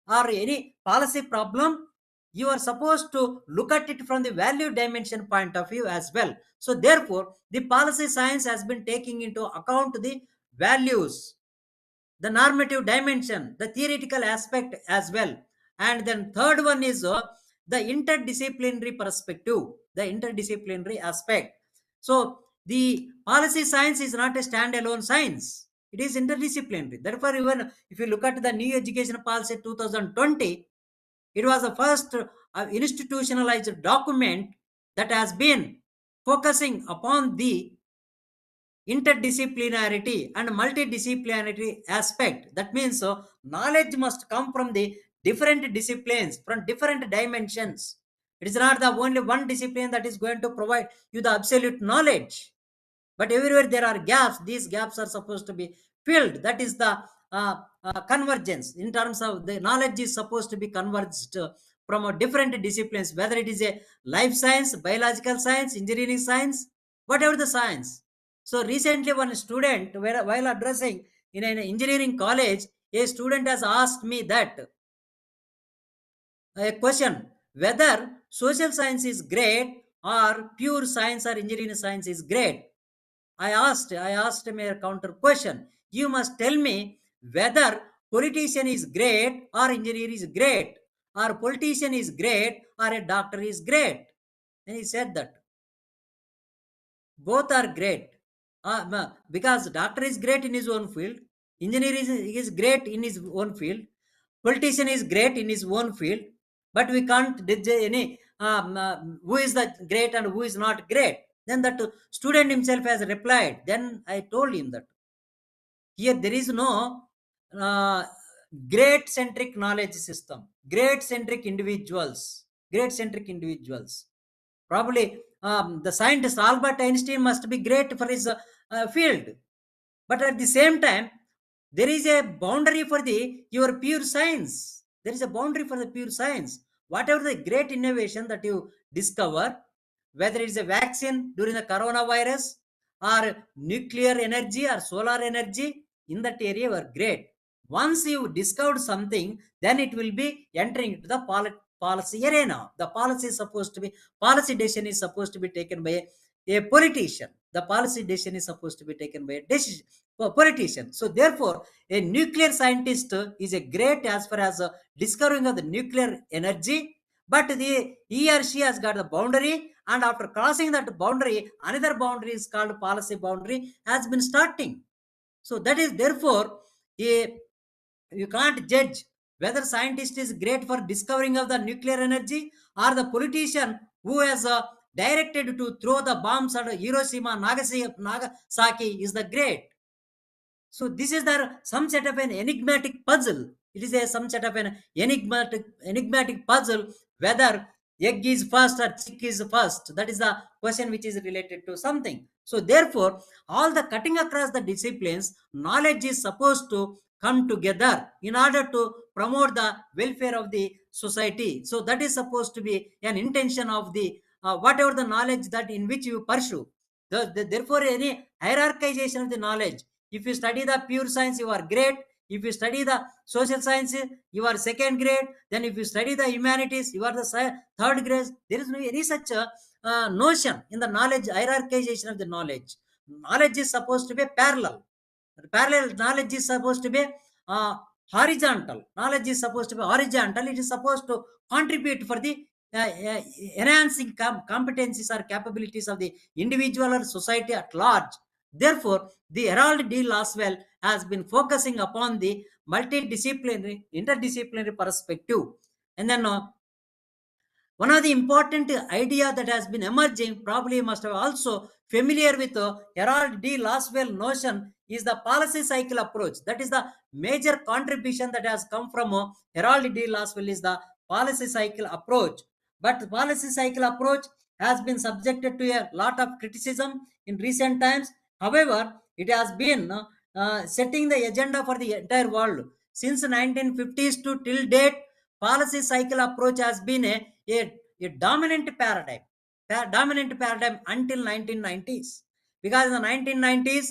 or any policy problem. You are supposed to look at it from the value dimension point of view as well. So therefore, the policy science has been taking into account the values, the normative dimension, the theoretical aspect as well. And then third one is the interdisciplinary perspective, the interdisciplinary aspect. So the policy science is not a standalone science. It is interdisciplinary. Therefore, even if you look at the new education policy 2020, it was the first institutionalized document that has been focusing upon the interdisciplinarity and multidisciplinarity aspect. That means knowledge must come from the different disciplines, from different dimensions. It is not the only one discipline that is going to provide you the absolute knowledge, but everywhere there are gaps. These gaps are supposed to be filled. That is the convergence. In terms of the knowledge is supposed to be converged from different disciplines, whether it is a life science, biological science, engineering science, whatever the science. So recently one student, while addressing in an engineering college, a student has asked me that a question whether social science is great or pure science or engineering science is great. I asked him a counter question. You must tell me whether politician is great or engineer is great, or politician is great or a doctor is great. And he said that both are great. Because doctor is great in his own field, engineer is great in his own field, politician is great in his own field, but we can't judge any who is the great and who is not great. Then that student himself has replied. Then I told him that here there is no uh, great centric knowledge system, great centric individuals. Probably the scientist Albert Einstein must be great for his field, but at the same time, there is a boundary for the your pure science. There is a boundary for the pure science. Whatever the great innovation that you discover, whether it is a vaccine during the coronavirus or nuclear energy or solar energy, in that area you are great. Once you discovered something, then it will be entering into the policy arena. The policy is supposed to be, policy decision is supposed to be taken by a politician. The policy decision is supposed to be taken by a politician. So therefore, a nuclear scientist is a great as far as discovering of the nuclear energy, but he or she has got the boundary, and after crossing that boundary, another boundary is called policy boundary has been starting. So that is therefore a, you can't judge whether scientist is great for discovering of the nuclear energy or the politician who has directed to throw the bombs at Hiroshima, Nagasaki is the great. So this is the some set of an enigmatic puzzle. It is a some set of an enigmatic puzzle whether egg is first or chick is first. That is the question which is related to something. So therefore, all the cutting across the disciplines, knowledge is supposed to come together in order to promote the welfare of the society. So that is supposed to be an intention of the whatever the knowledge that in which you pursue. Therefore, any hierarchization of the knowledge. If you study the pure science, you are great. If you study the social sciences, you are second grade. Then if you study the humanities, you are the third grade. There is no any such notion in the knowledge, hierarchization of the knowledge. Knowledge is supposed to be parallel. Parallel knowledge is supposed to be uh, horizontal. Knowledge is supposed to be horizontal. It is supposed to contribute for the enhancing competencies or capabilities of the individual or society at large. Therefore, the Herald D. Laswell has been focusing upon the multidisciplinary, interdisciplinary perspective. And then one of the important idea that has been emerging, probably you must have also familiar with Herald D. Laswell notion, is the policy cycle approach. That is the major contribution that has come from Herald D. Laswell is the policy cycle approach. But the policy cycle approach has been subjected to a lot of criticism in recent times. However, it has been setting the agenda for the entire world. Since 1950s to till date, policy cycle approach has been a dominant paradigm until 1990s. Because in the 1990s,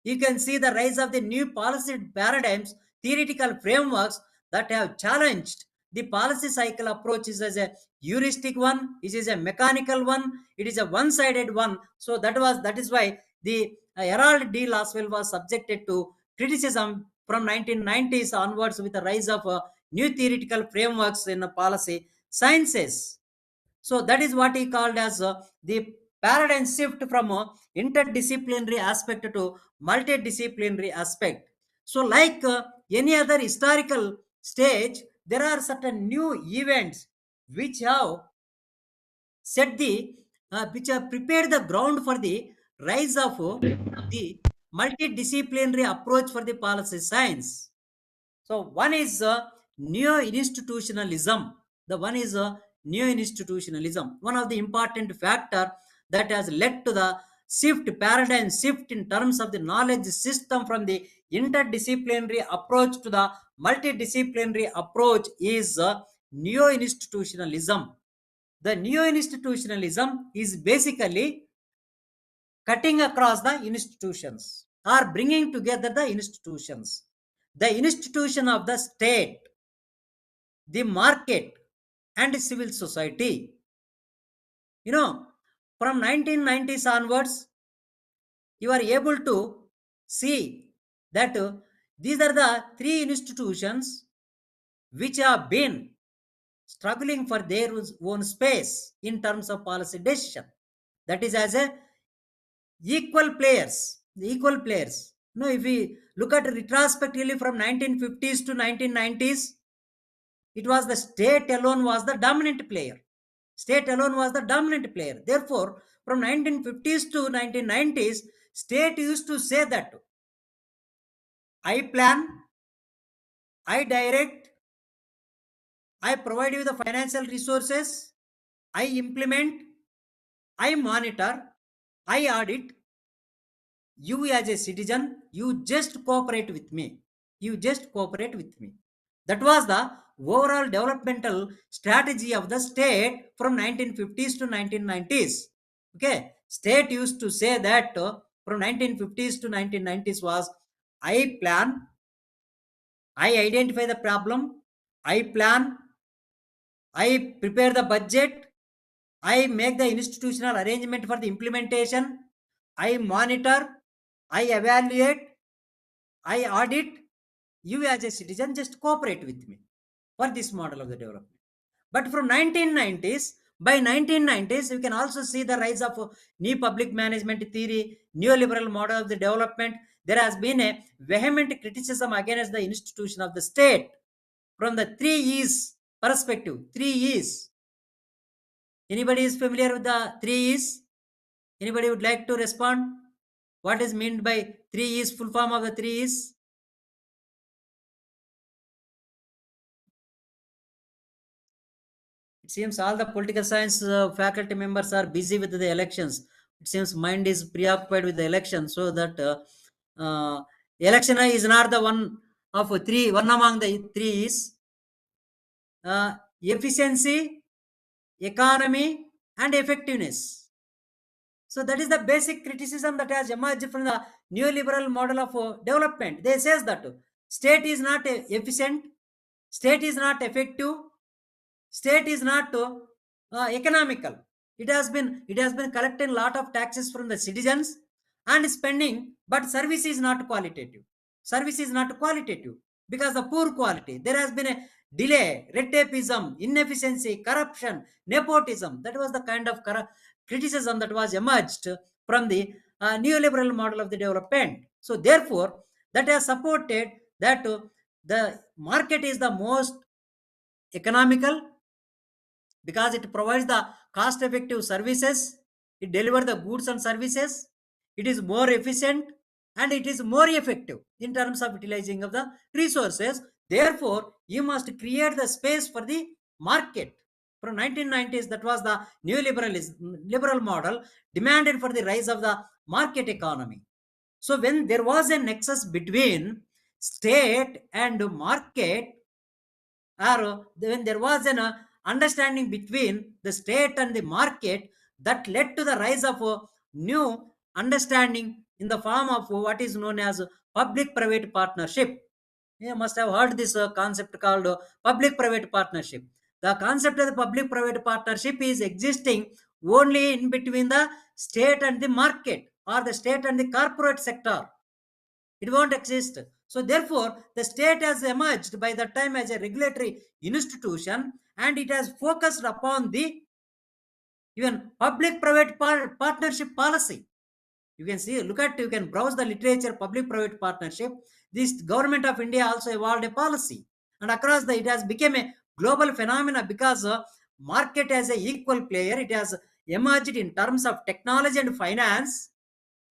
you can see the rise of the new policy paradigms, theoretical frameworks that have challenged the policy cycle approaches as a heuristic one, it is a mechanical one, it is a one-sided one. So that is why the Herald D. Laswell was subjected to criticism from 1990s onwards with the rise of new theoretical frameworks in policy sciences. So that is what he called as the paradigm shift from interdisciplinary aspect to multidisciplinary aspect. So like any other historical stage, there are certain new events which have set the which have prepared the ground for the rise of the multidisciplinary approach for the policy science. So one is neo-institutionalism. The one is neo-institutionalism. One of the important factor that has led to the paradigm shift in terms of the knowledge system from the interdisciplinary approach to the multidisciplinary approach is neo-institutionalism. The neo-institutionalism is basically cutting across the institutions or bringing together the institutions. The institution of the state, the market, and civil society. You know, from 1990s onwards, you are able to see that these are the three institutions which have been struggling for their own space in terms of policy decision. That is as a equal players, the equal players. If we look at retrospectively from 1950s to 1990s, it was the state alone was the dominant player. State alone was the dominant player. Therefore, from 1950s to 1990s, state used to say that I plan, I direct, I provide you the financial resources, I implement, I monitor, I audit. You as a citizen, you just cooperate with me. You just cooperate with me. That was the overall developmental strategy of the state from 1950s to 1990s. Okay, state used to say that from 1950s to 1990s was I plan, I identify the problem, I plan, I prepare the budget, I make the institutional arrangement for the implementation, I monitor, I evaluate, I audit. You as a citizen just cooperate with me for this model of the development. But from 1990s, by 1990s, you can also see the rise of new public management theory, neoliberal model of the development. There has been a vehement criticism against the institution of the state from the 3 E's perspective. 3 E's. Anybody is familiar with the 3 E's? Anybody would like to respond? What is meant by 3 E's, full form of the 3 E's? It seems all the political science faculty members are busy with the elections. It seems mind is preoccupied with the election, so that election is not the one of one among the 3 E's. Efficiency, economy, and effectiveness. So that is the basic criticism that has emerged from the neoliberal model of development. They says that state is not efficient, state is not effective, state is not economical. It has been collecting a lot of taxes from the citizens and spending, but service is not qualitative. Service is not qualitative because of poor quality. There has been a delay, red tapeism, inefficiency, corruption, nepotism. That was the kind of criticism that was emerged from the neoliberal model of the development. So therefore, that has supported that the market is the most economical because it provides the cost effective services, it delivers the goods and services, it is more efficient, and it is more effective in terms of utilizing of the resources. Therefore, you must create the space for the market. From 1990s, that was the liberal model demanded for the rise of the market economy. So when there was a nexus between state and market, or when there was an understanding between the state and the market, that led to the rise of a new understanding in the form of what is known as public-private partnership. You must have heard this concept called public-private partnership. The concept of the public-private partnership is existing only in between the state and the market, or the state and the corporate sector. It won't exist. So therefore, the state has emerged by that time as a regulatory institution, and it has focused upon the even public-private partnership policy. You can see, you can browse the literature, public-private partnership. This government of India also evolved a policy, and across it has become a global phenomena because market as a equal player, it has emerged in terms of technology and finance,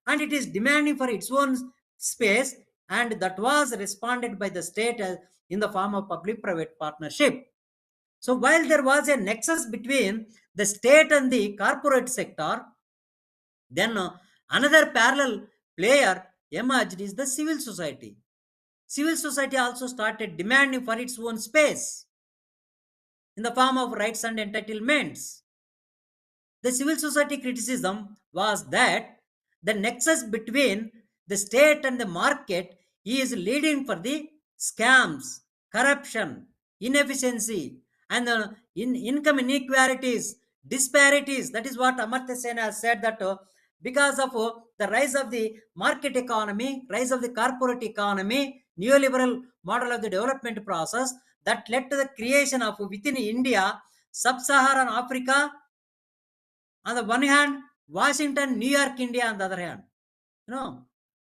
and it is demanding for its own space, and that was responded by the state in the form of public-private partnership. So while there was a nexus between the state and the corporate sector, then another parallel player emerged is the civil society. Civil society also started demanding for its own space in the form of rights and entitlements. The civil society criticism was that the nexus between the state and the market is leading for the scams, corruption, inefficiency, and income inequalities, disparities. That is what Amartya Sen has said, that because of the rise of the market economy, rise of the corporate economy, neoliberal model of the development process, that led to the creation of within India, sub-Saharan Africa, on the one hand, Washington, New York, India on the other hand.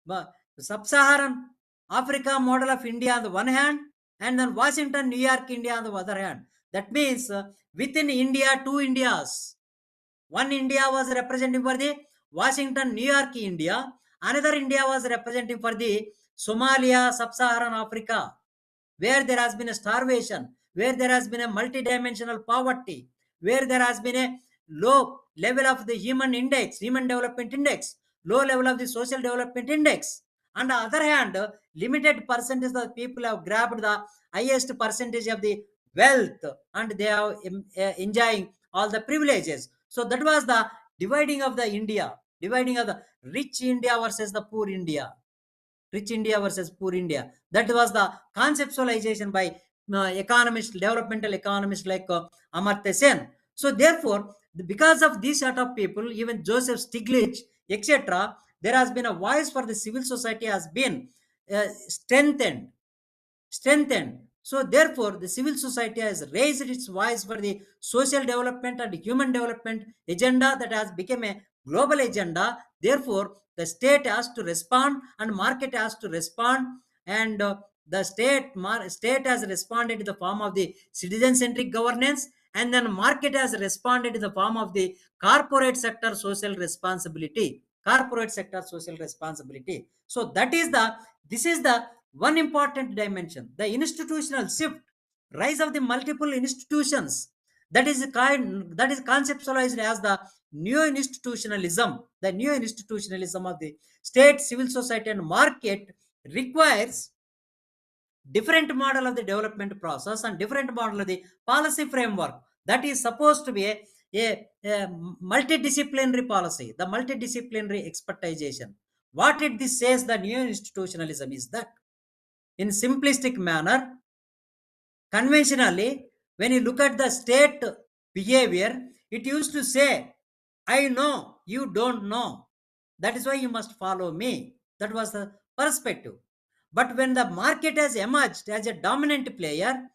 But sub-Saharan Africa model of India on the one hand, and then Washington, New York, India on the other hand. That means within India, two Indias. One India was representing for the Washington, New York, India. Another India was representing for the Somalia, Sub-Saharan Africa, where there has been a starvation, where there has been a multidimensional poverty, where there has been a low level of the human index, human development index, low level of the social development index. On the other hand, limited percentage of the people have grabbed the highest percentage of the wealth and they are enjoying all the privileges. So that was the dividing of the India, dividing of the rich India versus the poor India. Rich India versus poor India. That was the conceptualization by economists, developmental economists like Amartya Sen. So therefore, because of these sort of people, even Joseph Stiglitz, etc., there has been a voice for the civil society has been strengthened. So therefore, the civil society has raised its voice for the social development and human development agenda that has become a global agenda. Therefore, the state has to respond and market has to respond, and the state has responded in the form of the citizen-centric governance, and then market has responded in the form of the corporate sector social responsibility. Corporate sector social responsibility. So this is the one important dimension, the institutional shift, rise of the multiple institutions. That is conceptualized as the neo-institutionalism. The neo-institutionalism of the state, civil society, and market requires different model of the development process and different model of the policy framework. That is supposed to be a multidisciplinary policy, the multidisciplinary expertization. What this says, the neo-institutionalism is that in simplistic manner, conventionally, when you look at the state behavior, it used to say, I know, you don't know. That is why you must follow me. That was the perspective. But when the market has emerged as a dominant player,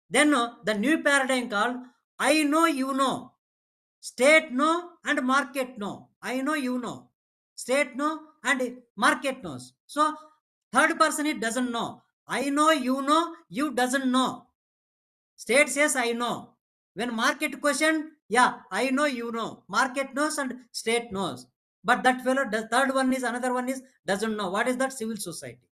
then the new paradigm called I know, you know. State know and market know. I know, you know. State know and market knows. So third person, it doesn't know. I know, you doesn't know. State says I know. When market question, yeah, I know, you know. Market knows and state knows. But that fellow, the third one is, another one is, doesn't know. What is that? Civil society.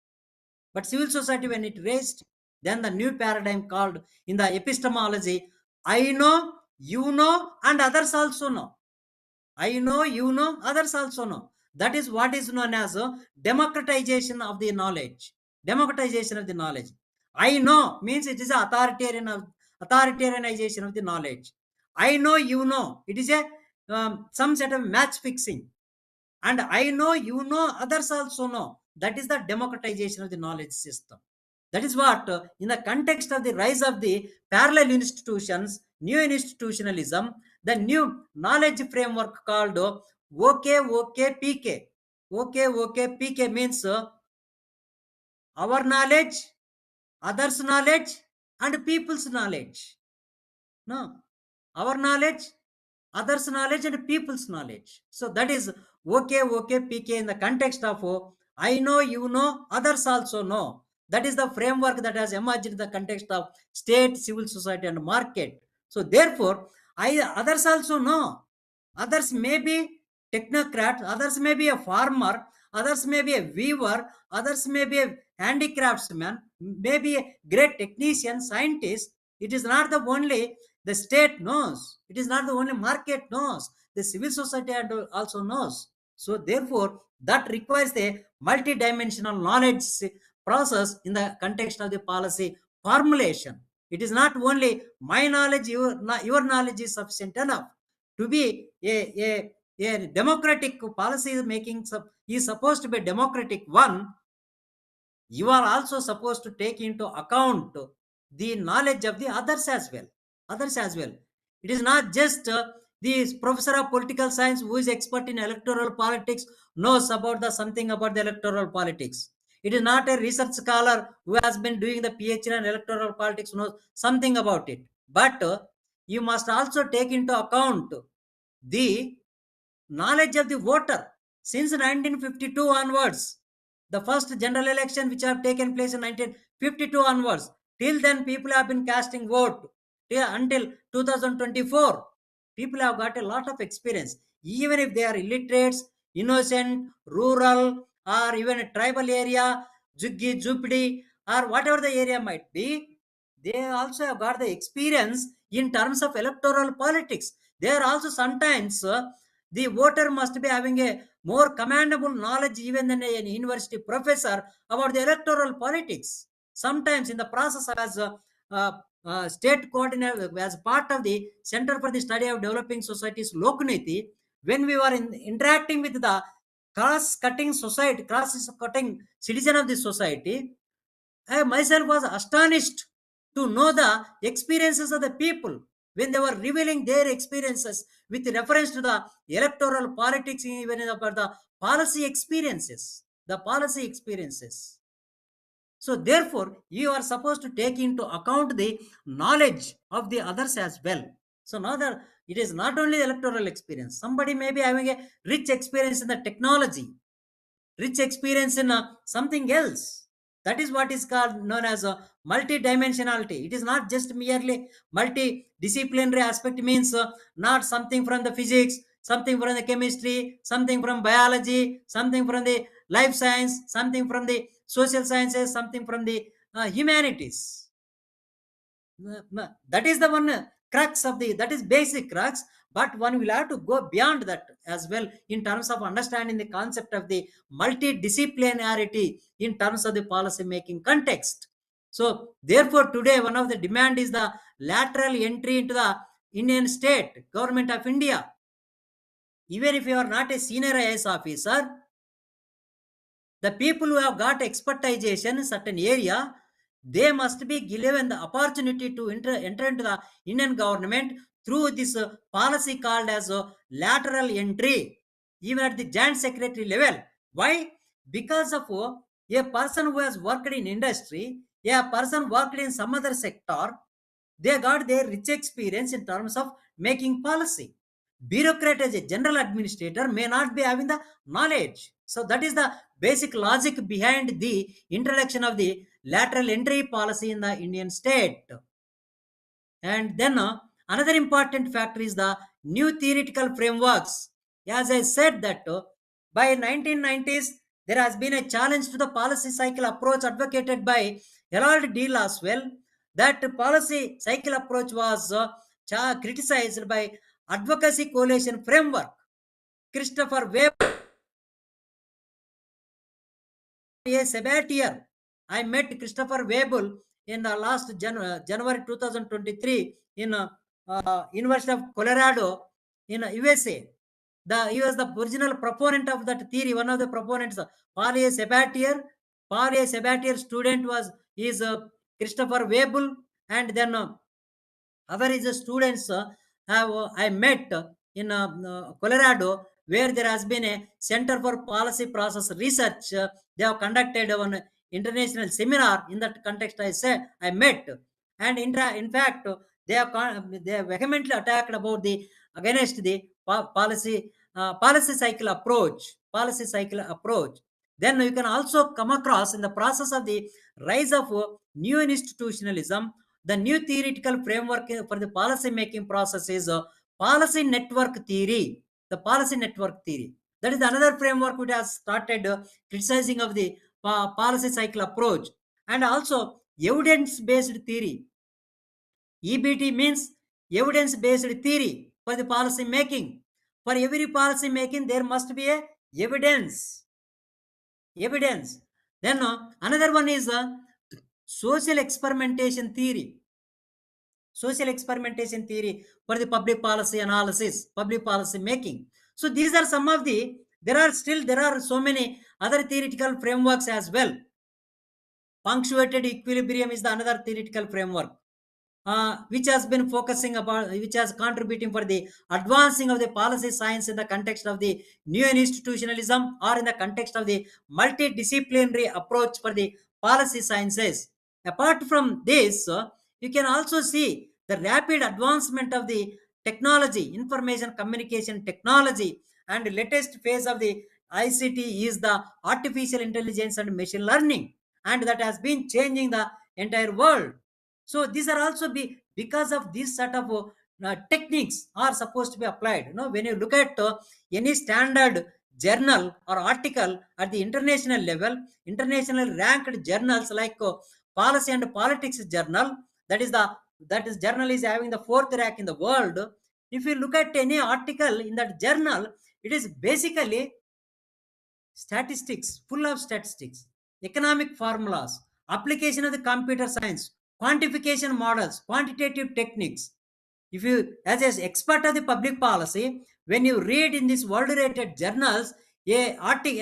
But civil society, when it raised, then the new paradigm called in the epistemology, I know, you know, and others also know. I know, you know, others also know. That is what is known as a democratization of the knowledge. Democratization of the knowledge. I know means it is a authoritarianization of the knowledge. I know, you know. It is a some set of match fixing. And I know, you know, others also know. That is the democratization of the knowledge system. That is what, in the context of the rise of the parallel institutions, new institutionalism, the new knowledge framework called OKOKPK. OKOKPK means our knowledge, others' knowledge, and people's knowledge. No, our knowledge, others' knowledge, and people's knowledge. So that is OKOKPK in the context of I know, you know, others also know. That is the framework that has emerged in the context of state, civil society, and market. So therefore, others also know. Others may be technocrat, others may be a farmer, others may be a weaver, others may be a handicraftsman, may be a great technician, scientist. It is not the only the state knows. It is not the only market knows. The civil society also knows. So therefore, that requires a multidimensional knowledge process in the context of the policy formulation. It is not only my knowledge, your knowledge is sufficient enough. To be a democratic policy making is supposed to be a democratic one. You are also supposed to take into account the knowledge of the others as well. Others as well. It is not just the professor of political science who is expert in electoral politics knows about the something about the electoral politics. It is not a research scholar who has been doing the PhD in electoral politics knows something about it. But you must also take into account the knowledge of the voter. Since 1952 onwards, the first general election which have taken place in 1952 onwards, Till then, people have been casting vote until 2024. People have got a lot of experience, even if they are illiterates, innocent, rural, or even a tribal area, Juggi, Jupidi, or whatever the area might be. They also have got the experience in terms of electoral politics. They are also sometimes the voter must be having a more commendable knowledge even than a university professor about the electoral politics. Sometimes in the process as uh, state coordinator, as part of the Center for the Study of Developing Societies, Lokuniti, when we were interacting with the cross-cutting society, cross-cutting citizen of the society, I myself was astonished to know the experiences of the people when they were revealing their experiences with reference to the electoral politics, even about the policy experiences. The policy experiences. So therefore, you are supposed to take into account the knowledge of the others as well. So now that it is not only the electoral experience, somebody may be having a rich experience in the technology, rich experience in something else. That is what is called known as a multidimensionality. It is not just merely multidisciplinary aspect, means not something from the physics, something from the chemistry, something from biology, something from the life science, something from the social sciences, something from the humanities. That is the one crux of the, that is basic crux, but one will have to go beyond that as well in terms of understanding the concept of the multidisciplinarity in terms of the policy making context. So therefore today one of the demand is the lateral entry into the Indian state government of India. Even if you are not a senior IAS officer, the people who have got expertization in certain area, they must be given the opportunity to enter into the Indian government through this policy called as lateral entry, even at the joint secretary level. Why? Because of a person who has worked in industry, a person worked in some other sector, they got their rich experience in terms of making policy. Bureaucrat as a general administrator may not be having the knowledge. So that is the basic logic behind the introduction of the lateral entry policy in the Indian state. And then another important factor is the new theoretical frameworks. As I said that by 1990s, there has been a challenge to the policy cycle approach advocated by Harold D. Laswell. That policy cycle approach was criticized by advocacy coalition framework. Christopher Webb, a sabbatier. I met Christopher Webel in the last January 2023 in University of Colorado in USA. He was the original proponent of that theory, one of the proponents. For a sabbatier student was Christopher Webel, and then other is the students have I met in Colorado, where there has been a Center for Policy Process Research. They have conducted one international seminar. In that context, I met, and in fact, they have vehemently attacked about the against the policy cycle approach. Policy cycle approach. Then you can also come across in the process of the rise of new institutionalism. The new theoretical framework for the policy making process is policy network theory. The policy network theory. That is another framework which has started criticizing of the policy cycle approach, and also evidence-based theory. EBT means evidence-based theory for the policy making. For every policy making, there must be a evidence. Evidence. Then another one is social experimentation theory. Social experimentation theory for the public policy analysis, public policy making. So these are some of the, there are so many other theoretical frameworks as well. Punctuated equilibrium is the another theoretical framework, which has been focusing about, which has contributing for the advancing of the policy science in the context of the new institutionalism, or in the context of the multidisciplinary approach for the policy sciences. Apart from this, you can also see the rapid advancement of the technology, information communication technology, and the latest phase of the ICT is the artificial intelligence and machine learning, and that has been changing the entire world. So these are also because of this sort of techniques are supposed to be applied. When you look at any standard journal or article at the international level, international ranked journals like Policy and Politics Journal, that is journal is having the 4th rank in the world. If you look at any article in that journal, it is basically statistics, full of statistics, economic formulas, application of the computer science, quantification models, quantitative techniques. If you, as an expert of the public policy, when you read in these world-rated journals an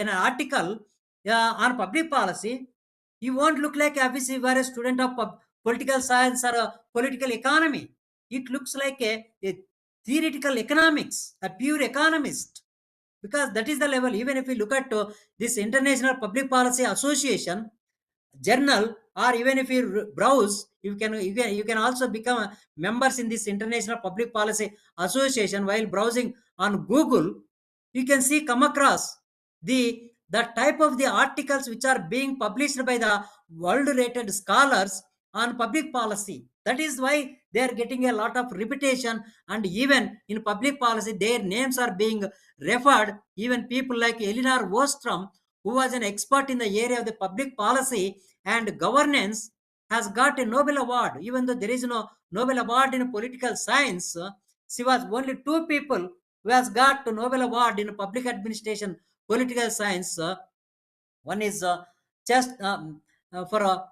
article on public policy, you won't look like obviously you are a student of political science or political economy. It looks like a theoretical economics, a pure economist, because that is the level. Even if we look at this International Public Policy Association journal, or even if you browse, you can also become members in this International Public Policy Association. While browsing on Google, you can come across the type of the articles which are being published by the world rated scholars on public policy. That is why they are getting a lot of reputation, and even in public policy their names are being referred. Even people like Elinor Ostrom, who was an expert in the area of the public policy and governance, has got a Nobel Award. Even though there is no Nobel Award in political science, she was only 2 people who has got a Nobel Award in public administration, political science. One is just for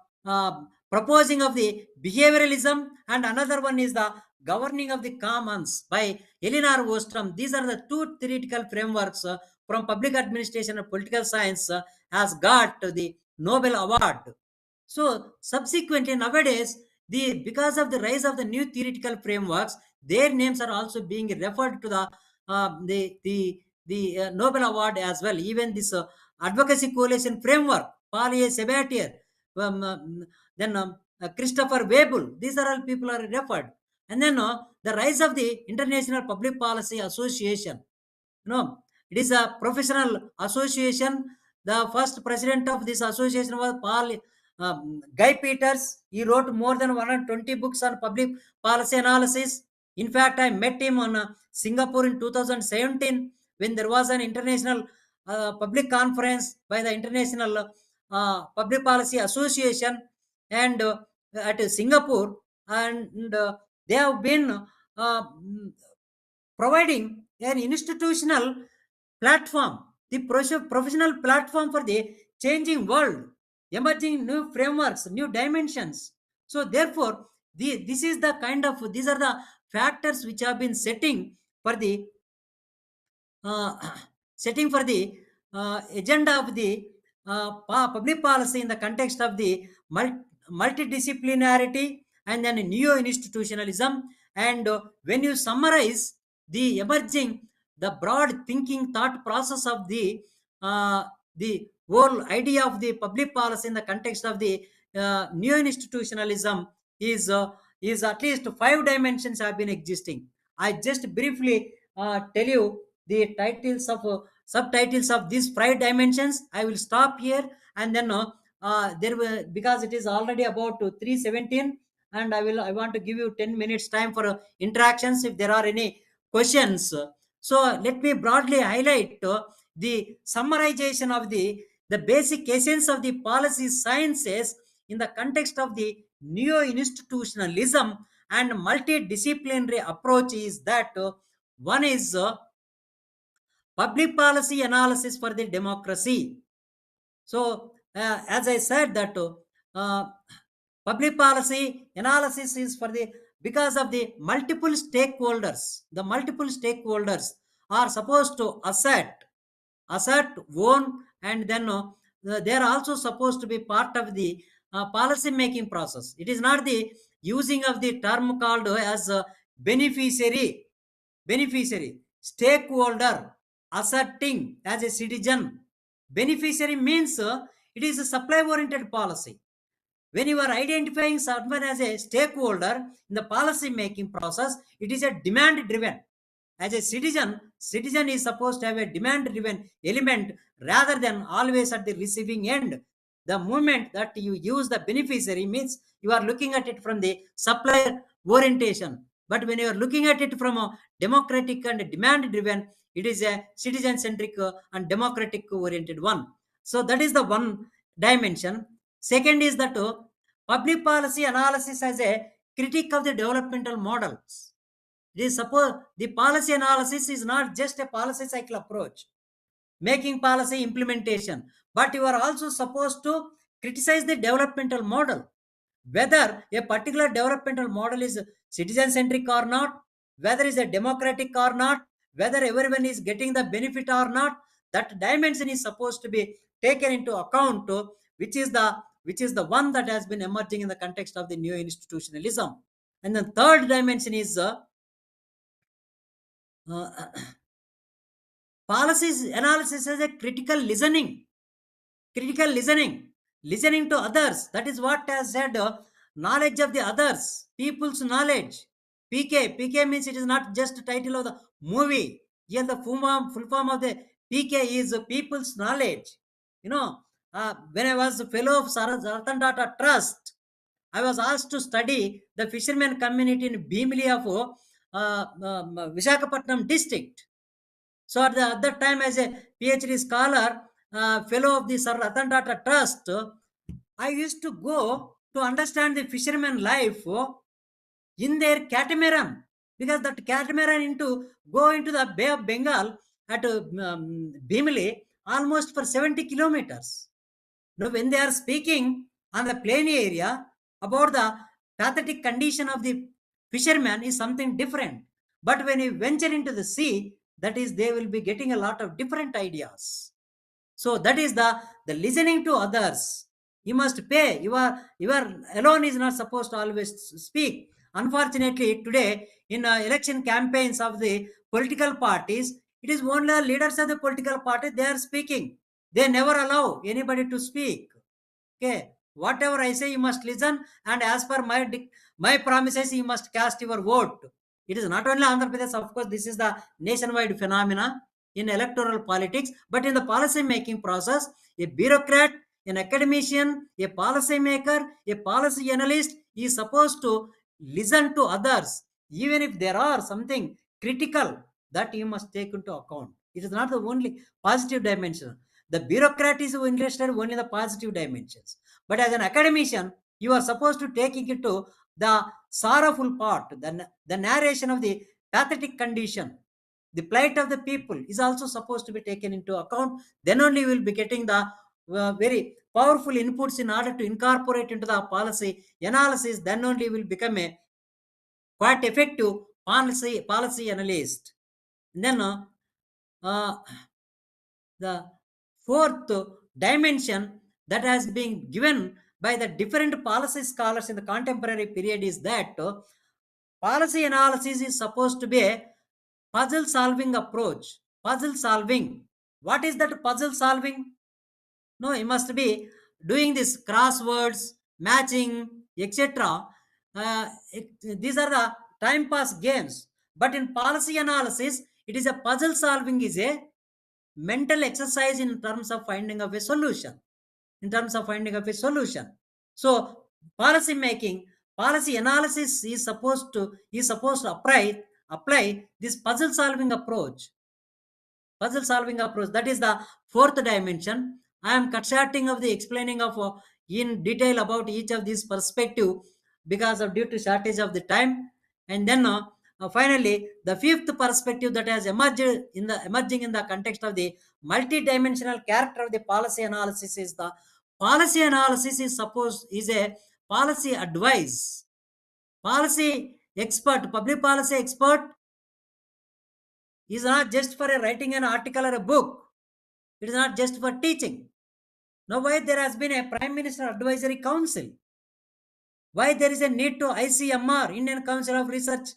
proposing of the behavioralism, and another one is the governing of the commons by Elinor Ostrom. These are the 2 theoretical frameworks from public administration and political science has got the Nobel Award. So subsequently nowadays, because of the rise of the new theoretical frameworks, their names are also being referred to the Nobel Award as well. Even this advocacy coalition framework, Paul A. Sabatier, then Christopher Webel, these are all people are referred. And then the rise of the International Public Policy Association. It is a professional association. The first president of this association was Paul Guy Peters. He wrote more than 120 books on public policy analysis. In fact, I met him on Singapore in 2017 when there was an international public conference by the International Public Policy Association and at Singapore, and they have been providing an institutional platform, the professional platform for the changing world, emerging new frameworks, new dimensions. So therefore, these are the factors which have been setting for the uh, agenda of the public policy in the context of the multidisciplinarity and then neo-institutionalism. And when you summarize the broad thinking thought process of the whole idea of the public policy in the context of the neo-institutionalism is at least 5 dimensions have been existing. I just briefly tell you the titles of subtitles of these 5 dimensions. I will stop here, and then there will, because it is already about 3:17, and I want to give you 10 minutes time for interactions if there are any questions. So let me broadly highlight the summarization of the basic essence of the policy sciences in the context of the neo-institutionalism and multidisciplinary approach is that one is public policy analysis for the democracy. So as I said that public policy analysis is for the, because of the multiple stakeholders. The multiple stakeholders are supposed to assert, own, and then they are also supposed to be part of the policy making process. It is not the using of the term called as beneficiary, stakeholder, asserting as a citizen. Beneficiary means it is a supply oriented policy. When you are identifying someone as a stakeholder in the policy making process, it is a demand driven. As a citizen is supposed to have a demand driven element rather than always at the receiving end. The moment that you use the beneficiary means you are looking at it from the supplier orientation. But when you are looking at it from a democratic and demand driven, it is a citizen centric and democratic oriented one. So that is the one dimension. Second is that public policy analysis as a critique of the developmental models. Suppose the policy analysis is not just a policy cycle approach, making policy implementation, but you are also supposed to criticize the developmental model, whether a particular developmental model is citizen centric or not, whether is a democratic or not, whether everyone is getting the benefit or not. That dimension is supposed to be taken into account, which is the one that has been emerging in the context of the new institutionalism. And the third dimension is uh, policies analysis as a critical listening to others. That is what has said, knowledge of the others, people's knowledge. PK means it is not just a title of the movie. Here the full form of the PK is people's knowledge. You know, when I was a fellow of Ratan Tata Trust, I was asked to study the fishermen community in Bhimli of Visakhapatnam district. So at that time, as a PhD scholar, fellow of the Sir Ratan Tata Trust, I used to go to understand the fishermen life in their catamaran, because that catamaran go into the Bay of Bengal at Bhimli almost for 70 kilometers. Now, when they are speaking on the plain area about the pathetic condition of the fisherman is something different. But when you venture into the sea, that is, they will be getting a lot of different ideas. So that is the listening to others. You must pay. You are alone is not supposed to always speak. Unfortunately, today in election campaigns of the political parties, it is only the leaders of the political party they are speaking. They never allow anybody to speak. Okay, whatever I say, you must listen, and as per my promises, you must cast your vote. It is not only Andhra Pradesh, of course, this is the nationwide phenomena in electoral politics, but in the policy making process, a bureaucrat, an academician, a policy maker, a policy analyst is supposed to listen to others, even if there are something critical that you must take into account. It is not the only positive dimension. The bureaucrat is interested only in the positive dimensions. But as an academician, you are supposed to take into the sorrowful part, the narration of the pathetic condition, the plight of the people is also supposed to be taken into account. Then only we will be getting the very powerful inputs in order to incorporate into the policy analysis. Then only will become a quite effective policy analyst. And then the fourth dimension that has been given by the different policy scholars in the contemporary period is that policy analysis is supposed to be a puzzle solving approach. Puzzle solving. What is that puzzle solving? No, you must be doing this crosswords, matching, etc. These are the time pass games. But in policy analysis, it is a puzzle solving is a mental exercise in terms of finding of a solution. So policy making, policy analysis is supposed to apply this puzzle solving approach. That is the fourth dimension. I am cutting of the explaining of in detail about each of these perspective because of due to shortage of the time. And then finally, the fifth perspective that has emerging in the context of the multidimensional character of the policy analysis is the policy analysis is a policy advice. Policy expert, public policy expert is not just for writing an article or a book. It is not just for teaching. Now, why there has been a Prime Minister Advisory Council? Why there is a need to ICMR, Indian Council of Research,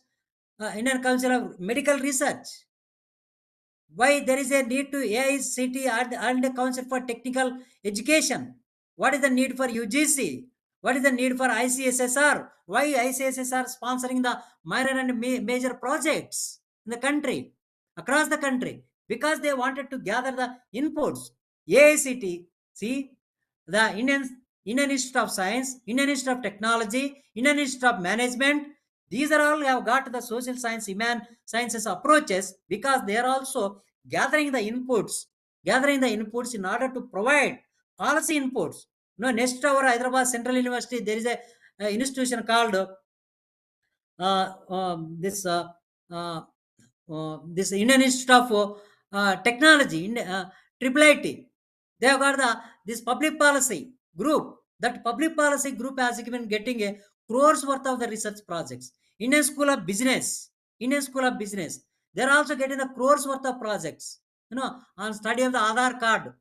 Indian Council of Medical Research? Why there is a need to AICT and the Council for Technical Education? What is the need for UGC? What is the need for ICSSR? Why ICSSR sponsoring the minor and major projects in the country, across the country? Because they wanted to gather the inputs. AICT, see, the Indian Institute of Science, Indian Institute of Technology, Indian Institute of Management. These are all have got the social science, human sciences approaches, because they are also gathering the inputs in order to provide policy inputs. Next to our Hyderabad Central University, there is a institution called this this Indian Institute of Technology, Triple IT. They have got this public policy group. That public policy group has been getting a crores worth of the research projects. Indian School of Business, they are also getting the crores worth of projects. On study of the Aadhaar card,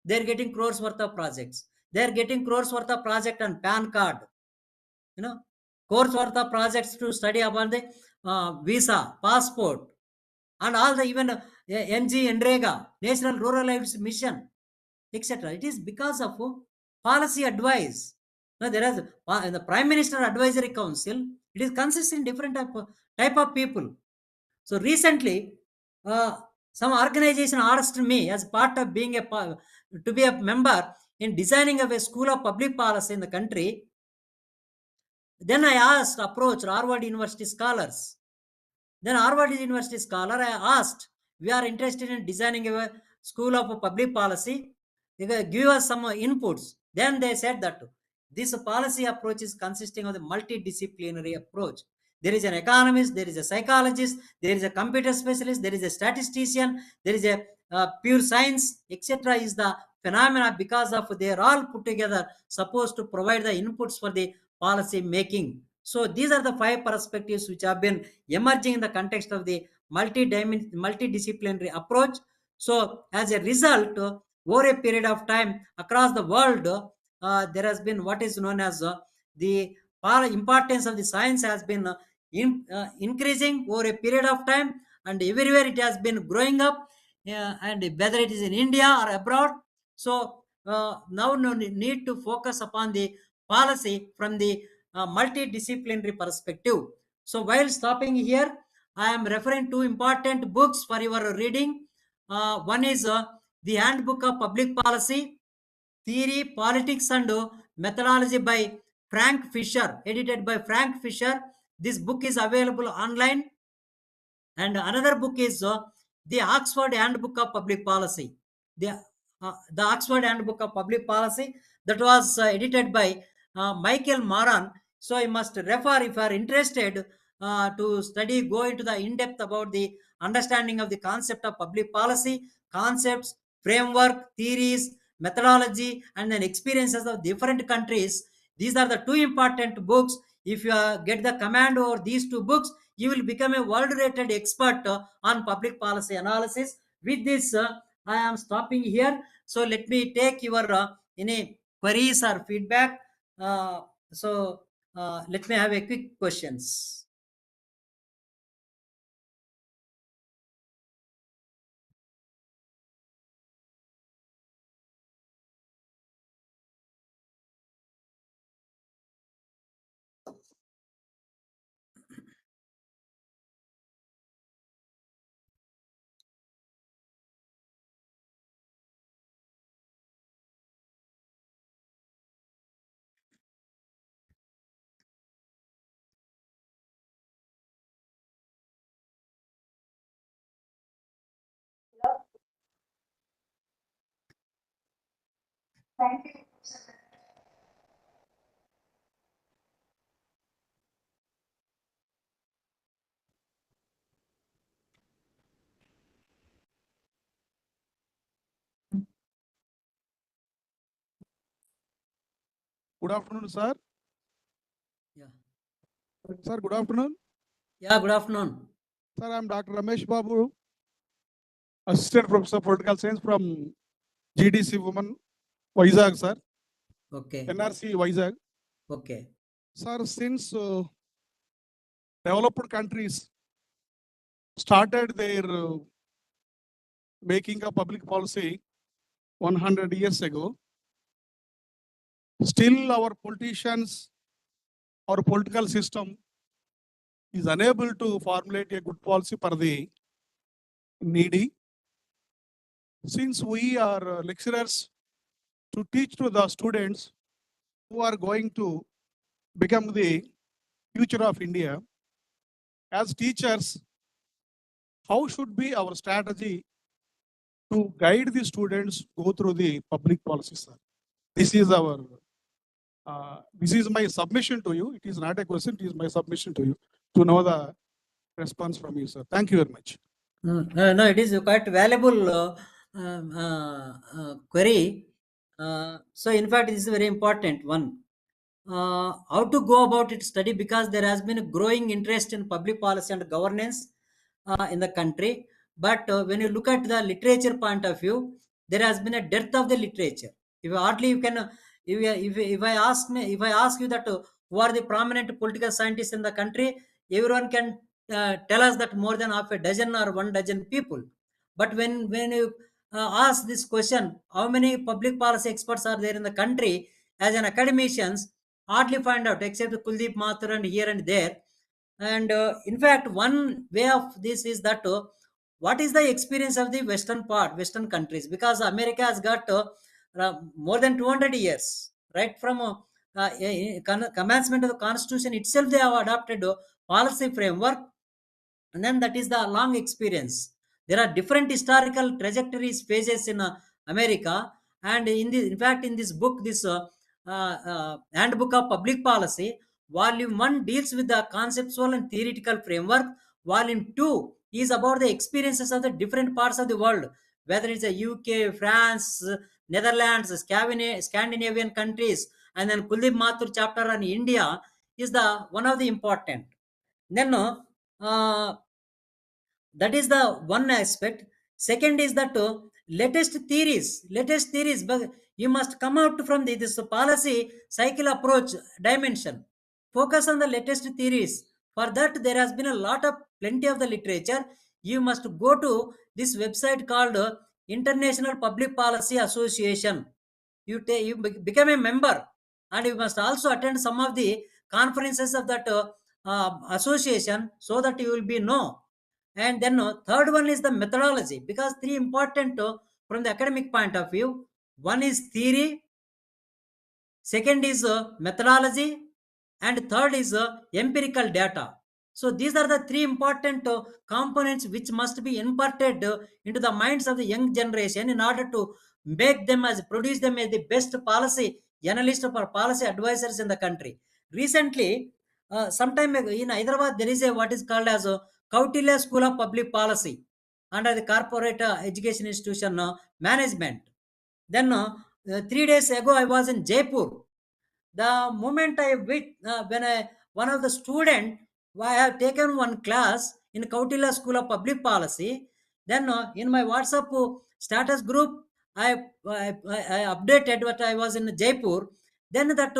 they are getting crores worth of projects. They are getting crores worth of project on PAN card. Course worth of projects to study about the visa, passport, and all the even NG, NREGA, National Rural Lives Mission, etc. It is because of policy advice. Now, there is the Prime Minister Advisory Council. It is consisting different type of people. So recently, some organization asked me as part of being to be a member in designing of a school of public policy in the country. Then I approached Harvard University scholars. Then Harvard University scholar, I asked, we are interested in designing a school of public policy. Give us some inputs. Then they said that this policy approach is consisting of the multidisciplinary approach. There is an economist, there is a psychologist, there is a computer specialist, there is a statistician, there is a pure science, etc. is the phenomena, because of they are all put together, supposed to provide the inputs for the policy making. So these are the 5 perspectives which have been emerging in the context of the multidisciplinary approach. So as a result, over a period of time across the world, there has been what is known as the importance of the science has been increasing over a period of time, and everywhere it has been growing up, and whether it is in India or abroad. So now no need to focus upon the policy from the multidisciplinary perspective. So while stopping here, I am referring to important books for your reading. One is the Handbook of Public Policy, Theory, Politics and Methodology by Frank Fisher, edited by Frank Fisher. This book is available online. And another book is the Oxford Handbook of Public Policy. The Oxford Handbook of Public Policy, that was edited by Michael Moran. So you must refer if you are interested to study, go into the in-depth about the understanding of the concept of public policy, concepts, framework, theories, methodology, and then experiences of different countries. These are the 2 important books. If you get the command over these 2 books, you will become a world-rated expert on public policy analysis. With this, I am stopping here. So let me take your any queries or feedback. Let me have a quick questions. Thank you. Good afternoon, sir. Yeah. Sir, good afternoon. Yeah, good afternoon. Sir, I'm Dr. Ramesh Babu, Assistant Professor of Political Science from GDC Women, Vizag, sir. Okay. NRC Vizag. Okay. Sir, since developed countries started their making a public policy 100 years ago, still our politicians, our political system is unable to formulate a good policy for the needy. Since we are lecturers to teach to the students who are going to become the future of India. As teachers, how should be our strategy to guide the students go through the public policy, sir? This is our, this is my submission to you. It is not a question, it is my submission to you to know the response from you, sir. Thank you very much. No, it is quite valuable query. So, in fact, this is a very important one. How to go about it study, because there has been a growing interest in public policy and governance in the country. But when you look at the literature point of view, there has been a dearth of the literature. If hardly you can, if I ask you that who are the prominent political scientists in the country, everyone can tell us that more than half a dozen or 1 dozen people. But when you ask this question, how many public policy experts are there in the country? As an academicians, hardly find out except Kuldeep Mathur and here and there. And in fact, one way of this is that what is the experience of the Western countries? Because America has got more than 200 years, right? From commencement of the Constitution itself, they have adopted policy framework, and then that is the long experience. There are different historical trajectories, phases in America, and in fact, in this book, this Handbook of Public Policy, Volume 1 deals with the conceptual and theoretical framework. Volume 2 is about the experiences of the different parts of the world, whether it's the UK, France, Netherlands, Scandinavian countries, and then Kuldeep Mathur chapter on India is the one of the important. Then that is the one aspect. Second is that latest theories, but you must come out from this policy cycle approach dimension. Focus on the latest theories. For that, there has been a lot of plenty of the literature. You must go to this website called International Public Policy Association. You become a member, and you must also attend some of the conferences of that association, so that you will be know. And then third one is the methodology, because three important from the academic point of view. One is theory, second is methodology, and third is empirical data. So these are the three important components which must be imparted into the minds of the young generation in order to produce them as the best policy analysts or policy advisors in the country. Recently, sometime ago in Hyderabad, there is a what is called as a Kautilya School of Public Policy under the Corporate Education Institution Management. Then 3 days ago, I was in Jaipur. The moment when one of the student, I have taken one class in Kautilya School of Public Policy. Then in my WhatsApp status group, I updated what I was in Jaipur. Then that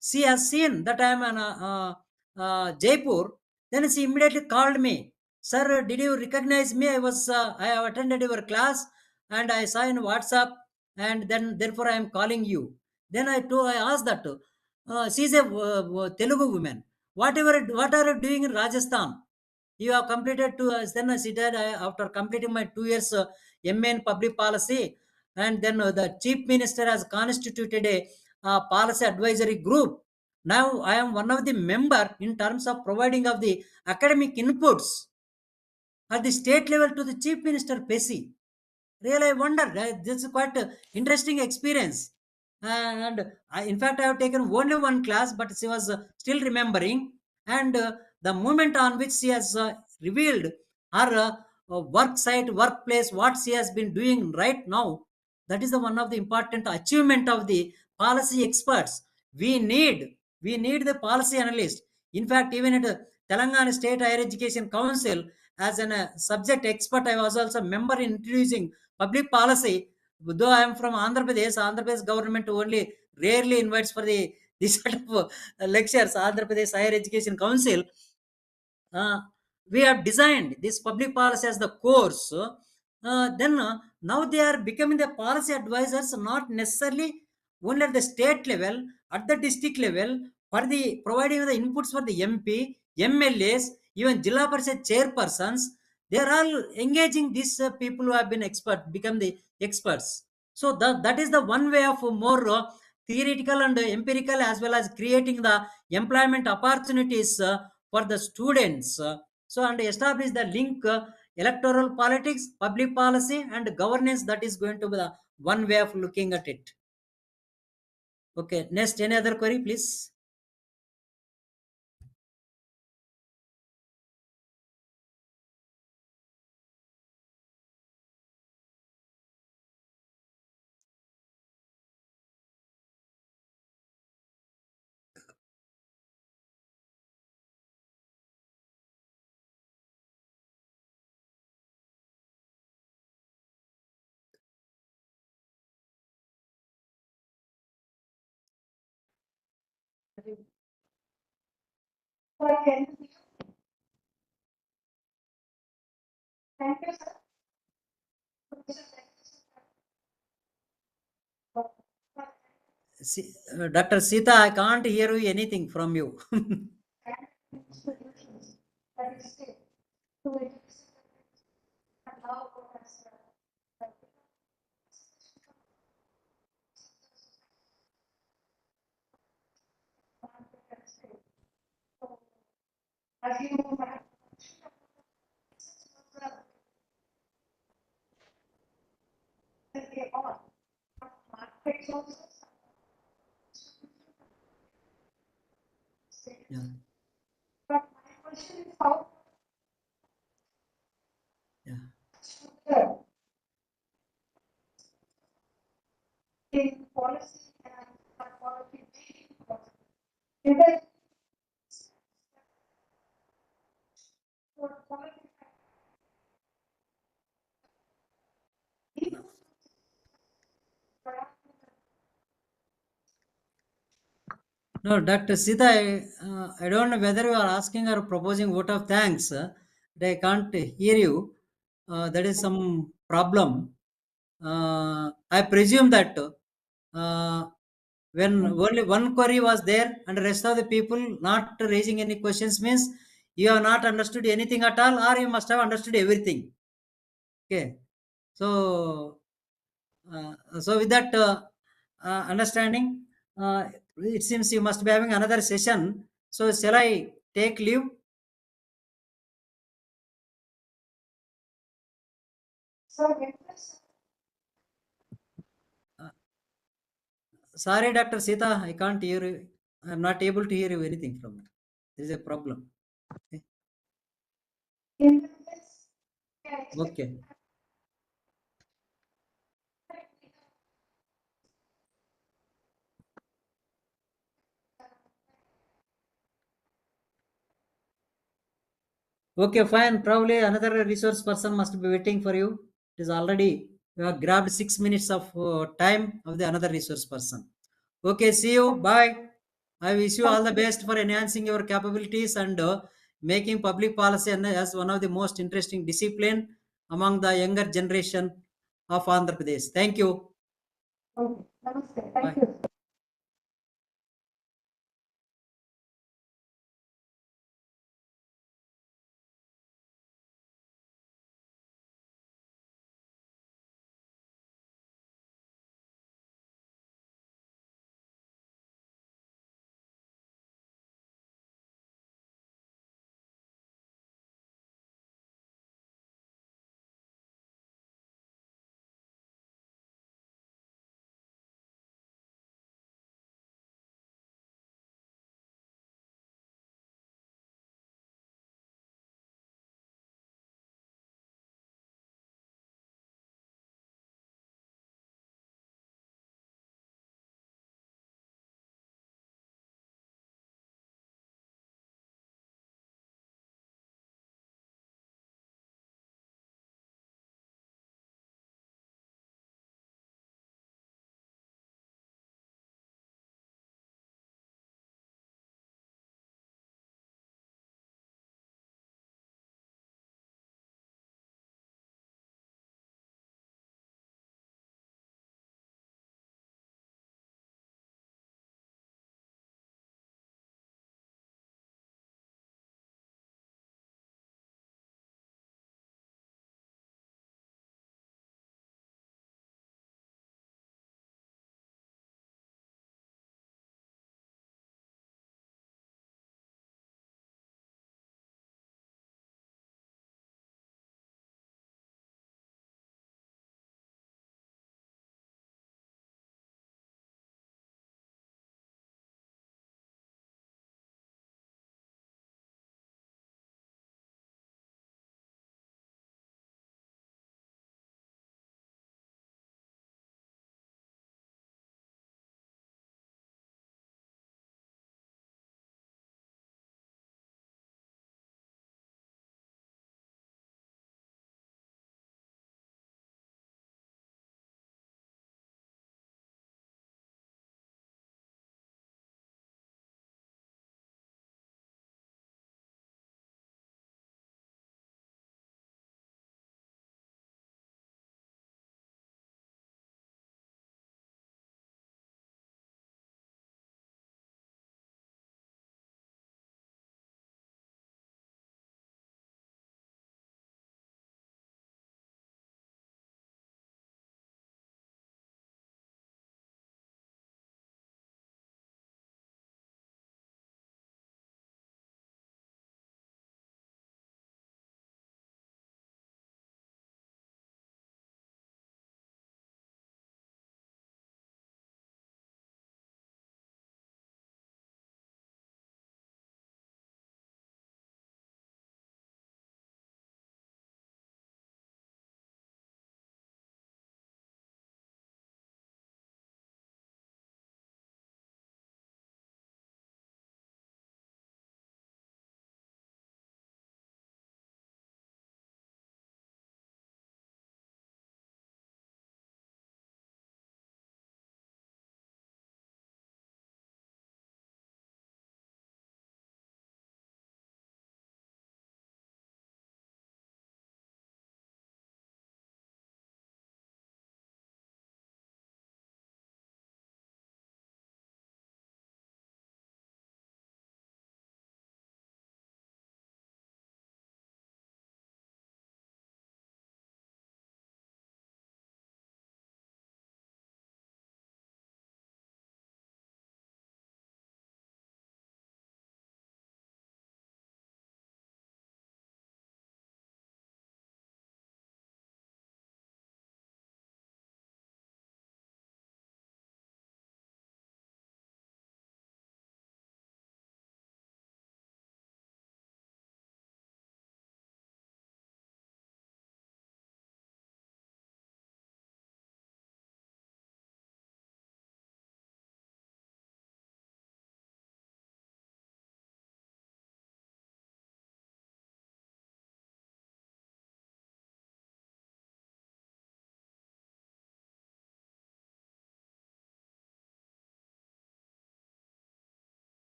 she has seen that I am in Jaipur. Then she immediately called me. Sir, did you recognize me? I have attended your class and I saw in WhatsApp, and then therefore I am calling you. Then I asked that she is a Telugu woman. What are you doing in Rajasthan? You have completed then she said, after completing my 2 years MA in public policy, and then the chief minister has constituted a policy advisory group. Now I am one of the member in terms of providing of the academic inputs at the state level to the chief minister Pesi. Really, I wonder. This is quite an interesting experience. And in fact, I have taken only one class, but she was still remembering. And the moment on which she has revealed her work site, workplace, what she has been doing right now, that is the one of the important achievement of the policy experts. We need the policy analyst. In fact, even at Telangana State Higher Education Council, as a subject expert, I was also a member in introducing public policy. Though I am from Andhra Pradesh government only rarely invites for this sort of lectures. Andhra Pradesh Higher Education Council, we have designed this public policy as the course. Then now they are becoming the policy advisors, not necessarily only at the state level, at the district level, for the providing the inputs for the MP, MLAs, even Jilla Parishad chairpersons. They are all engaging these people who have been become the experts. So that is the one way of more theoretical and empirical, as well as creating the employment opportunities for the students. So and establish the link electoral politics, public policy, and governance. That is going to be the one way of looking at it. Okay, next, any other query, please? Okay. Thank you, sir. Dr. Sita, I can't hear you anything from you. Institutions that is state to education and now as so as you have they are market sources. Yeah. But my question is how Yeah. in policy and policy because for policy No, Dr. Sita, I don't know whether you are asking or proposing vote of thanks. But I can't hear you. That is some problem. I presume that when only one query was there and rest of the people not raising any questions means you have not understood anything at all, or you must have understood everything. Okay. So, so with that understanding, it seems you must be having another session. So shall I take leave? so interest Sorry, Dr. Sita, I can't hear you. I'm not able to hear you anything from it. There is a problem. in this Okay. Okay, fine. Probably another resource person must be waiting for you. It is already, you have grabbed 6 minutes of time of the another resource person. Okay, see you. Bye. I wish you all the best for enhancing your capabilities and making public policy and as one of the most interesting discipline among the younger generation of Andhra Pradesh. Thank you. okay. Namaste. Thank Bye. you.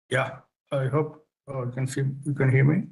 Yeah, I hope you can hear me.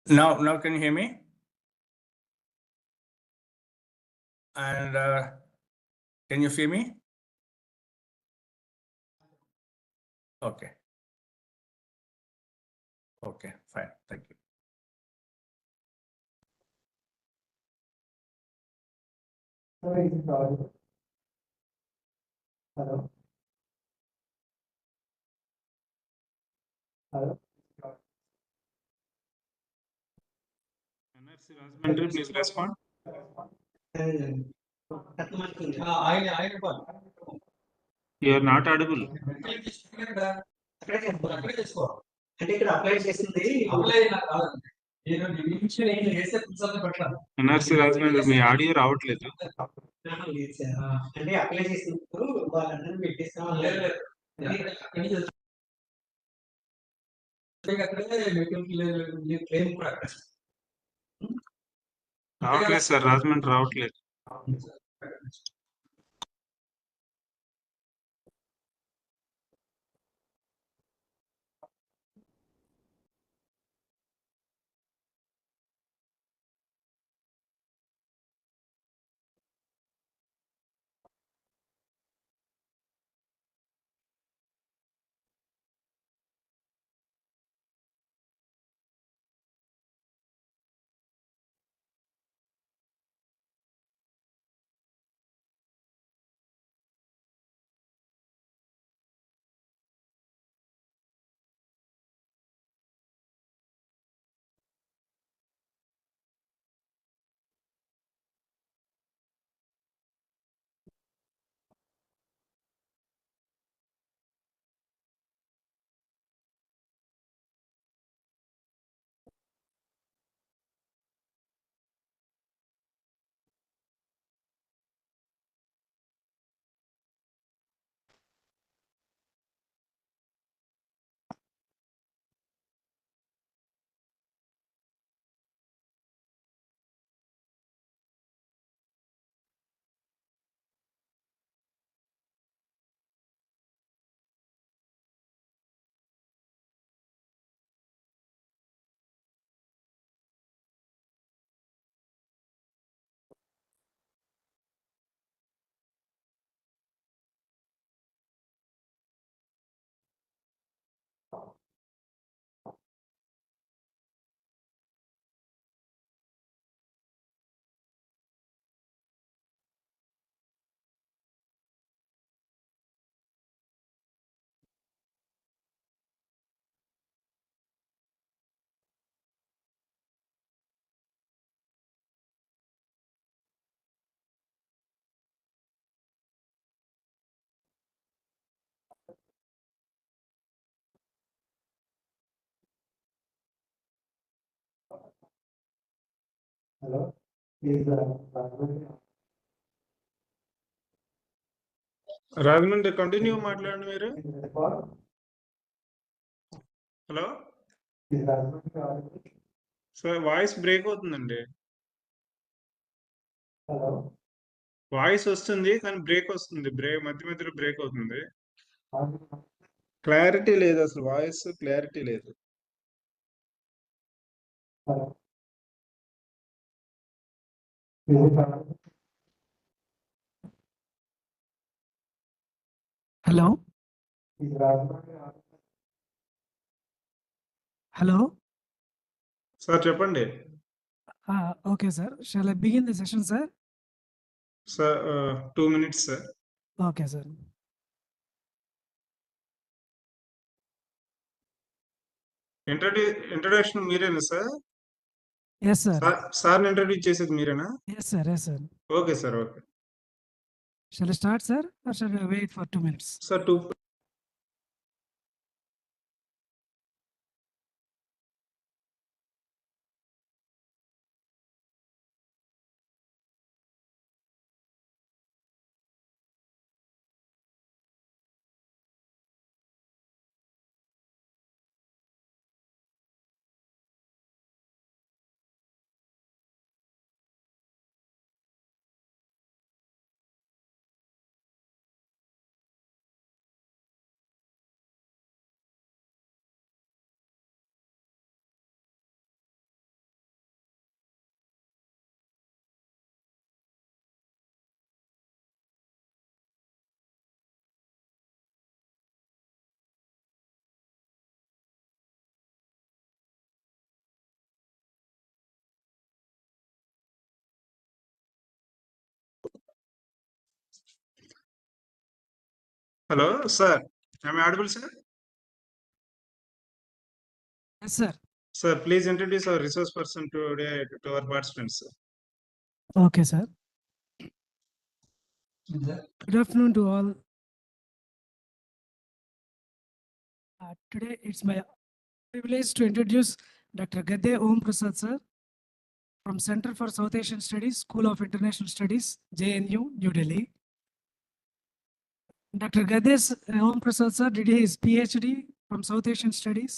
Now can you hear me? And can you see me? Okay. Okay, fine. Thank you. Sorry, is it audible? Hello? Hello? NRC Rajmundry, please respond. You are not audible. అంటే ఇక్కడ apply చేసింది NRC Rajmundry, మీ audio రావట్లేదు. అంటే apply చేసినప్పుడు వాళ్ళందరూ పెట్టేస్తాం. రావట్లేదు sir, Rajahmundry రావట్లేదు. Hello? Is Rajmundry? Rajahmundry continue మాట్లాడండి మీరు. Is it call? Hello Is Rajmundry audible? Sir, voice break అవుతుందండి. Hello? వాయిస్ వస్తుంది కానీ బ్రేక్ వస్తుంది, మధ్య మధ్యలో బ్రేక్ అవుతుంది. Audible? క్లారిటీ లేదు, అసలు వాయిస్ క్లారిటీ లేదు. Hello? Is it audible? Hello, Is Rajmani audible? hello. Sir చెప్పండి Okay, sir. Shall I begin the session, sir? Sir 2 minutes sir Okay, sir. Introduction మీరేనా sir Yes, sir. Sir introduce చేసేది మీరేనా Yes, sir. Yes, sir. Okay sir okay Shall I start, sir, or shall I wait for 2 minutes? Sir 2 hello sir am I audible sir Yes, sir. sir please introduce our resource person today to our participants sir. Okay, sir. Good afternoon to all. Today it's my privilege to introduce Dr. Gadde Om Prasad, sir, from Center for South Asian Studies, School of International Studies, JNU, New Delhi. Dr. Gadde Om Prasad, sir, did his PhD from South Asian Studies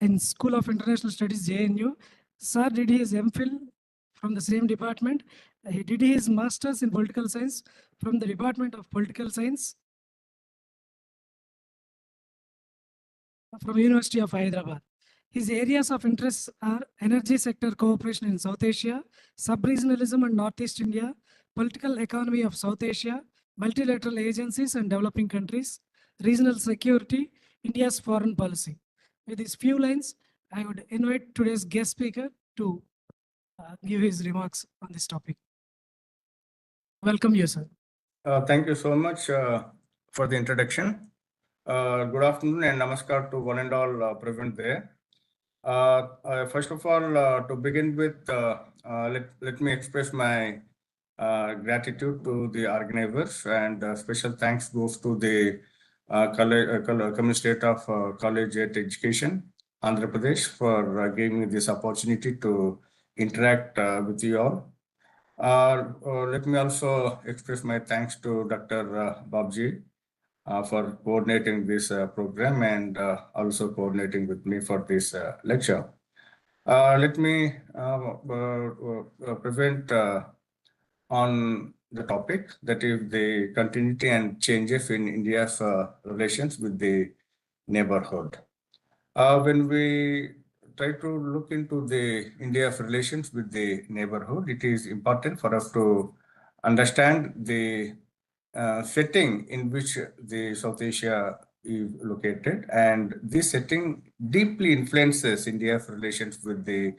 in School of International Studies, JNU. Sir did his MPhil from the same department. He did his Masters in Political Science from the Department of Political Science from University of Hyderabad. His areas of interest are energy sector cooperation in South Asia, sub-regionalism and Northeast India, political economy of South Asia, multilateral agencies and developing countries, regional security, India's foreign policy. With these few lines, I would invite today's guest speaker to give his remarks on this topic. Welcome you, sir. Thank you so much for the introduction. Good afternoon and namaskar to one and all present there. First of all, to begin with, let me express my gratitude to the organizers, and special thanks goes to the Communist State of Collegiate Education, Andhra Pradesh, for giving me this opportunity to interact with you all. Let me also express my thanks to Dr. Babji for coordinating this program and also coordinating with me for this lecture. Let me present on the topic, that is the continuity and changes in India's relations with the neighborhood. When we try to look into the India's relations with the neighborhood, it is important for us to understand the setting in which the South Asia is located, and this setting deeply influences India's relations with the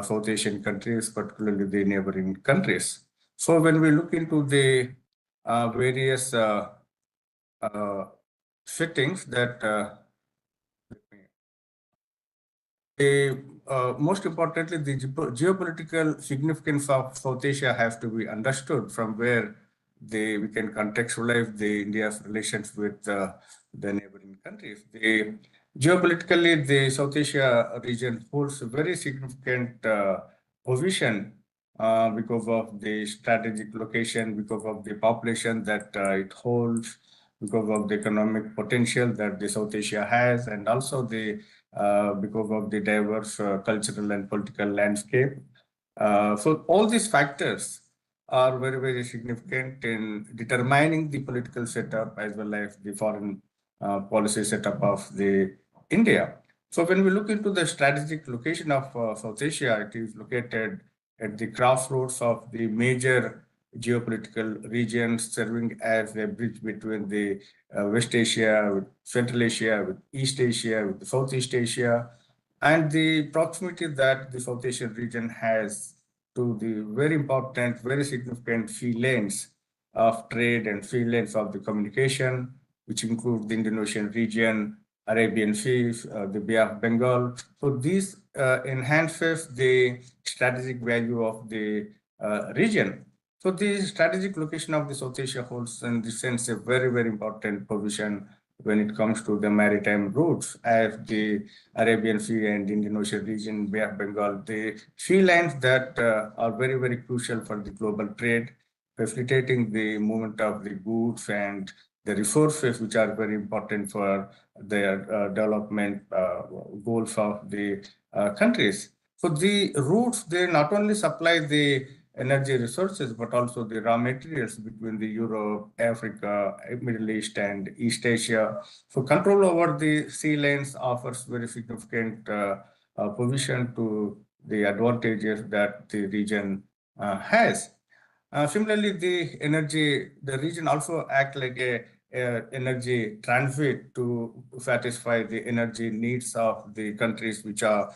South Asian countries, particularly the neighboring countries. So when we look into the various settings that most importantly, the geopolitical significance of South Asia has to be understood, from where we can contextualize the India's relations with the neighboring countries. Geopolitically, the South Asia region holds a very significant position because of the strategic location, because of the population that it holds, because of the economic potential that the South Asia has, and also because of the diverse cultural and political landscape. So all these factors are very, very significant in determining the political setup as well as the foreign policy setup of the India. So when we look into the strategic location of South Asia, it is located at the crossroads of the major geopolitical regions, serving as a bridge between the West Asia, with Central Asia, with East Asia, with Southeast Asia, and the proximity that the South Asian region has to the very important, very significant sea lanes of trade and sea lanes of the communication, which include the Indian Ocean region, Arabian Sea, the Bay of Bengal. So these enhances the strategic value of the region. So the strategic location of the South Asia holds in this sense a very, very important position when it comes to the maritime routes, as the Arabian Sea and Indian Ocean region, Bay of Bengal, the sea lines that are very, very crucial for the global trade, facilitating the movement of the goods and the resources, which are very important for the development goals of the countries. So the routes, they not only supply the energy resources, but also the raw materials between the Europe, Africa, Middle East, and East Asia. So control over the sea lanes offers very significant position to the advantages that the region has. Similarly, the region also act like a energy transit to satisfy the energy needs of the countries which are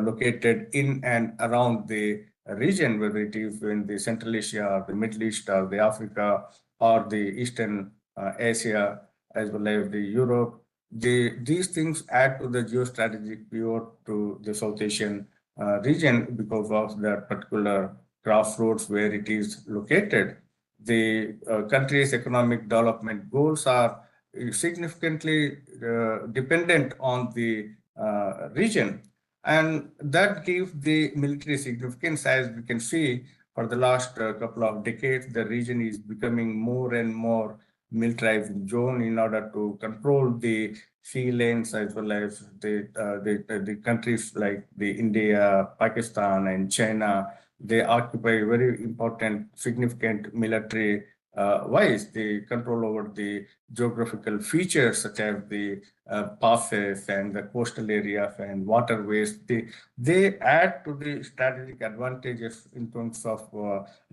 located in and around the region, whether it is in the Central Asia, or the Middle East, or the Africa, or the Eastern Asia, as well as the Europe. These things add to the geostrategic pivot to the South Asian region because of that particular crossroads where it is located. The country's economic development goals are significantly dependent on the region. And that gives the military significance. As we can see, for the last couple of decades, the region is becoming more and more militarized zone in order to control the sea lanes, as well as the countries like the India, Pakistan, and China. They occupy very important, significant military wise. They control over the geographical features such as the passes and the coastal areas and waterways. They add to the strategic advantages in terms of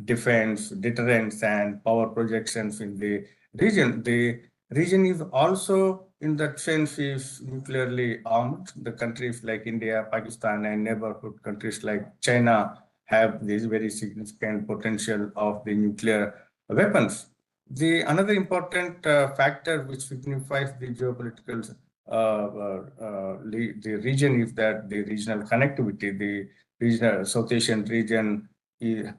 defense, deterrence, and power projections in the region. The region is also, in that sense, is nuclearly armed. The countries like India, Pakistan, and neighborhood countries like China have this very significant potential of the nuclear weapons. Another important factor which signifies the geopolitical the region is that the regional connectivity. The regional South Asian region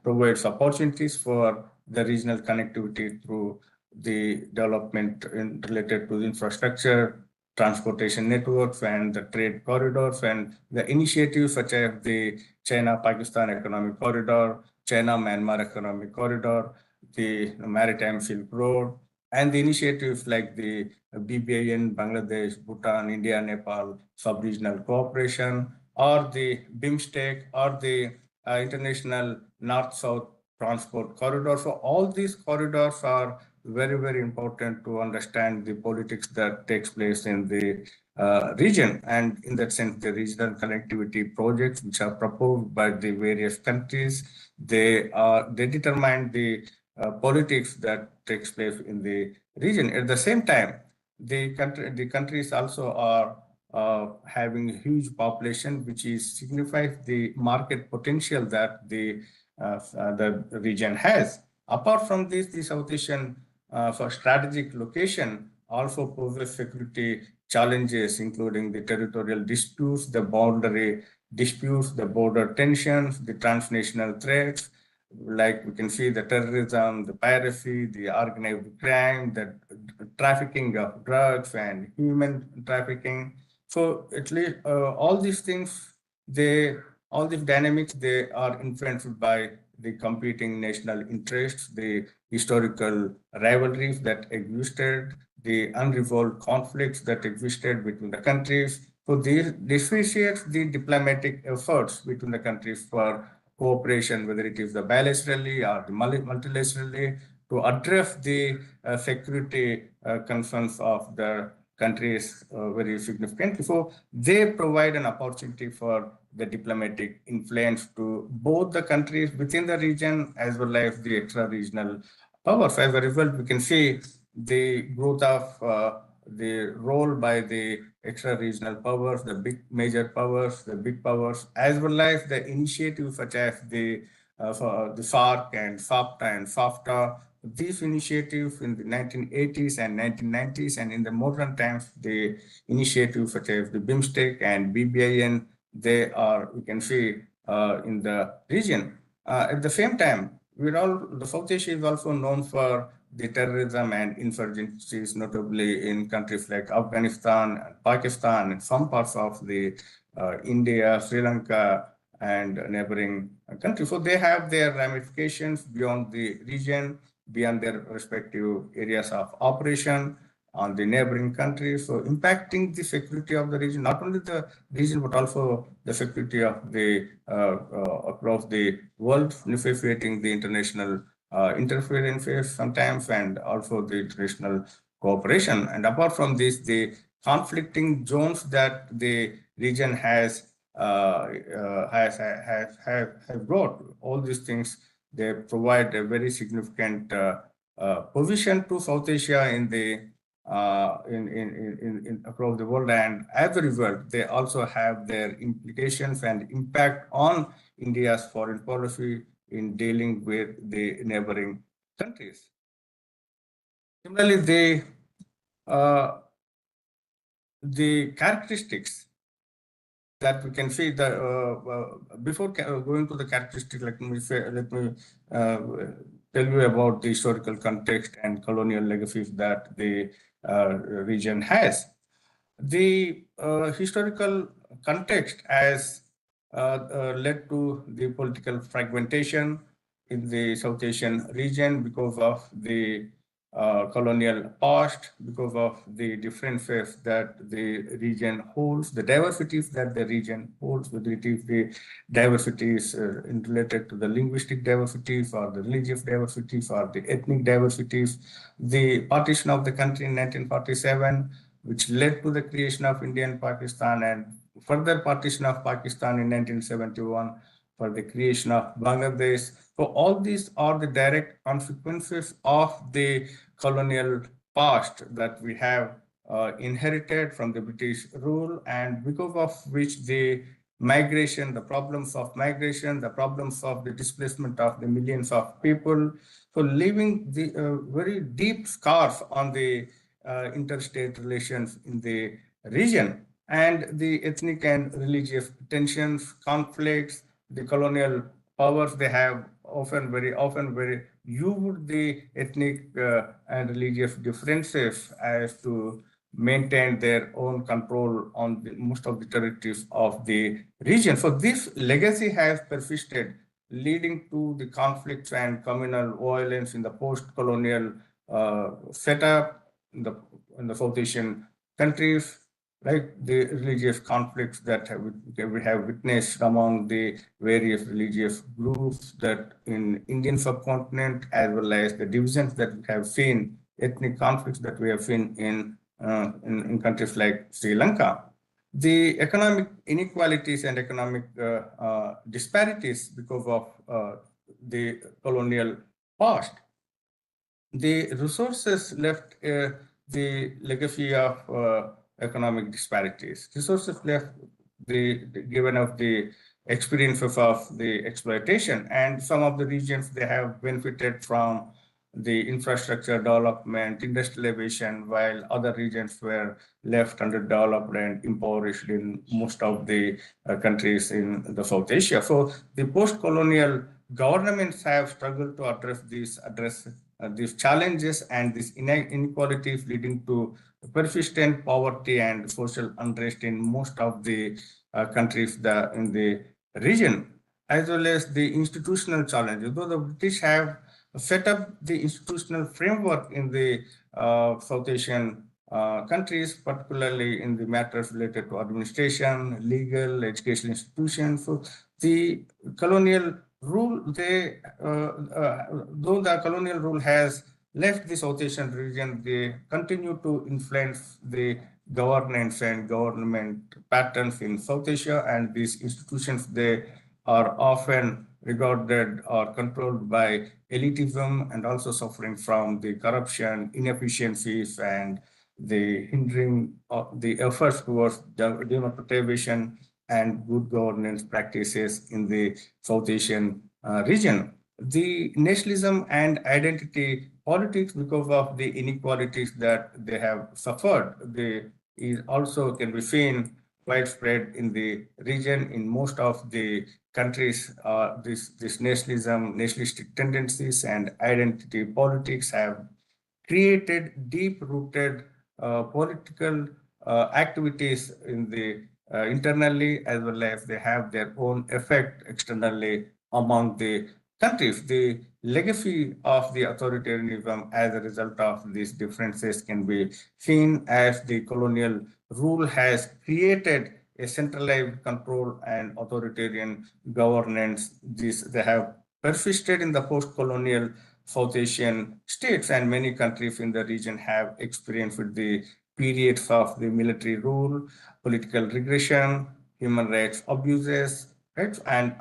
provides opportunities for the regional connectivity through the development related to the infrastructure, transportation networks, and the trade corridors, and the initiatives such as the China-Pakistan Economic Corridor, China-Myanmar Economic Corridor, the Maritime Silk Road, and the initiatives like the BBIN, Bangladesh, Bhutan, India, Nepal, sub-regional cooperation, or the BIMSTEC, or the International North-South Transport Corridor. So all these corridors are very, very important to understand the politics that takes place in the region. And in that sense, the regional connectivity projects which are proposed by the various countries, they determine the politics that takes place in the region. At the same time, the countries also are having a huge population, which signifies the market potential that the region has. Apart from this, the South Asian for strategic location also poses security challenges, including the territorial disputes, the boundary disputes, the border tensions, the transnational threats. Like we can see the terrorism, the piracy, the organized crime, the trafficking of drugs and human trafficking. So at least all these things, all these dynamics, they are influenced by the competing national interests, the historical rivalries that existed, the unresolved conflicts that existed between the countries. So this differentiates the diplomatic efforts between the countries for cooperation, whether it is the bilaterally or the multilaterally, to address the security concerns of the countries very significantly. So they provide an opportunity for the diplomatic influence to both the countries within the region as well as the extra-regional powers. As a result, we can see the growth of the role by the extra-regional powers, the big major powers, the big powers, as well as the initiatives such as the FARC and FAPTA and FAFTA. These initiatives in the 1980s and 1990s, and in the modern times, the initiatives such as the BIMSTEC and BBIN, they are, we can see, in the region. At the same time, the South Asia is also known for the terrorism and insurgencies, notably in countries like Afghanistan, Pakistan, and some parts of the India, Sri Lanka, and neighboring countries. So they have their ramifications beyond the region, beyond their respective areas of operation on the neighboring countries. So impacting the security of the region, not only the region, but also the security of the across the world, necessitating the international interferences sometimes, and also the international cooperation. And apart from this, the conflicting zones that the region has brought, all these things, they provide a very significant position to South Asia in the across the world, and as a result, they also have their implications and impact on India's foreign policy in dealing with the neighboring countries. Similarly, the characteristics that we can see before going to the characteristics, let me tell you about the historical context and colonial legacies that the region has. The historical context has led to the political fragmentation in the South Asian region because of the colonial past, because of the differences that the region holds, the diversities that the region holds, whether it is the diversities related to the linguistic diversities or the religious diversities or the ethnic diversities. The partition of the country in 1947, which led to the creation of India and Pakistan, and further partition of Pakistan in 1971 for the creation of Bangladesh. So all these are the direct consequences of the colonial past that we have inherited from the British rule, and because of which the migration, the problems of migration, the problems of the displacement of the millions of people, so leaving the very deep scars on the interstate relations in the region, and the ethnic and religious tensions, conflicts, the colonial powers, they have very often used the ethnic and religious differences as to maintain their own control on most of the territories of the region. So this legacy has persisted, leading to the conflicts and communal violence in the post-colonial setup in the South Asian countries, like the religious conflicts that we have witnessed among the various religious groups that in Indian subcontinent, as well as the divisions that we have seen, ethnic conflicts that we have seen in countries like Sri Lanka. The economic inequalities and economic disparities because of the colonial past. The resources left the legacy of economic disparities. Resources left given of the experiences of the exploitation, and some of the regions, they have benefited from the infrastructure development, industrialization, while other regions were left underdeveloped and impoverished in most of the countries in the South Asia. So the post-colonial governments have struggled to address these challenges and these inequalities, leading to persistent poverty and social unrest in most of the countries in the region, as well as the institutional challenges. Though the British have set up the institutional framework in the South Asian countries, particularly in the matters related to administration, legal, educational institutions. So the colonial rule, though the colonial rule has left the South Asian region, they continue to influence the governance and government patterns in South Asia, and these institutions, they are often regarded or controlled by elitism and also suffering from the corruption, inefficiencies, and the hindering of the efforts towards democratization and good governance practices in the South Asian region. The nationalism and identity politics, because of the inequalities that they have suffered, they is also can be seen widespread in the region. In most of the countries, this nationalism, nationalistic tendencies and identity politics have created deep-rooted political activities in the internally, as well as they have their own effect externally among the countries. The legacy of the authoritarianism as a result of these differences can be seen as the colonial rule has created a centralized control and authoritarian governance. They have persisted in the post-colonial South Asian states, and many countries in the region have experienced the periods of the military rule, political regression, human rights abuses, right, and